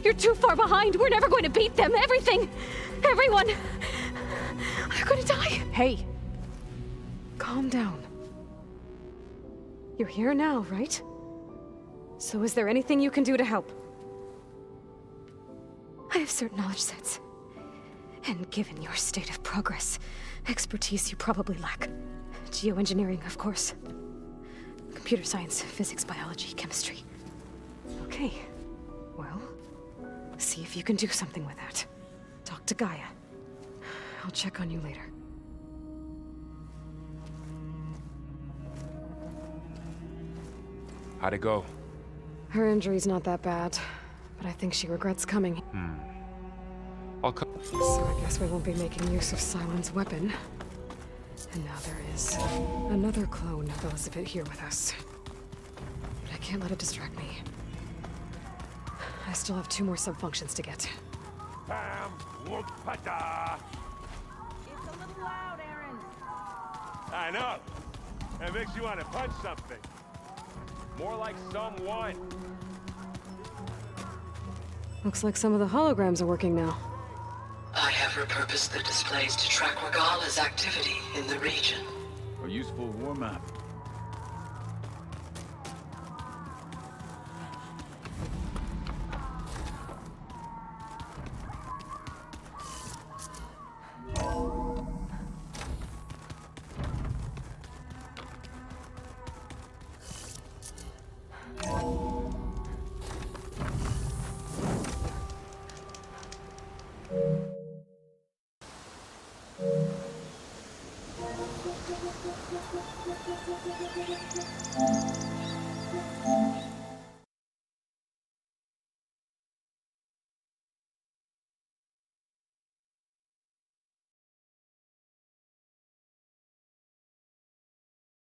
You're too far behind. We're never going to beat them. Everything. Everyone. They're gonna die. Hey. Calm down. You're here now, right? So is there anything you can do to help? I have certain knowledge sets. And given your state of progress, expertise you probably lack. Geoengineering, of course. Computer science, physics, biology, chemistry. Okay. Well, see if you can do something with that. Talk to Gaia. I'll check on you later. How'd it go? Her injury's not that bad, but I think she regrets coming. I'll come. So I guess we won't be making use of Sylens' weapon. And now there is another clone of Elizabeth here with us. But I can't let it distract me. I still have 2 more sub-functions to get. Bam! Whoop-a-da! It's a little loud, Aaron. I know. That makes you want to punch something. More like someone. Looks like some of the holograms are working now. I have repurposed the displays to track Regala's activity in the region. A useful war map.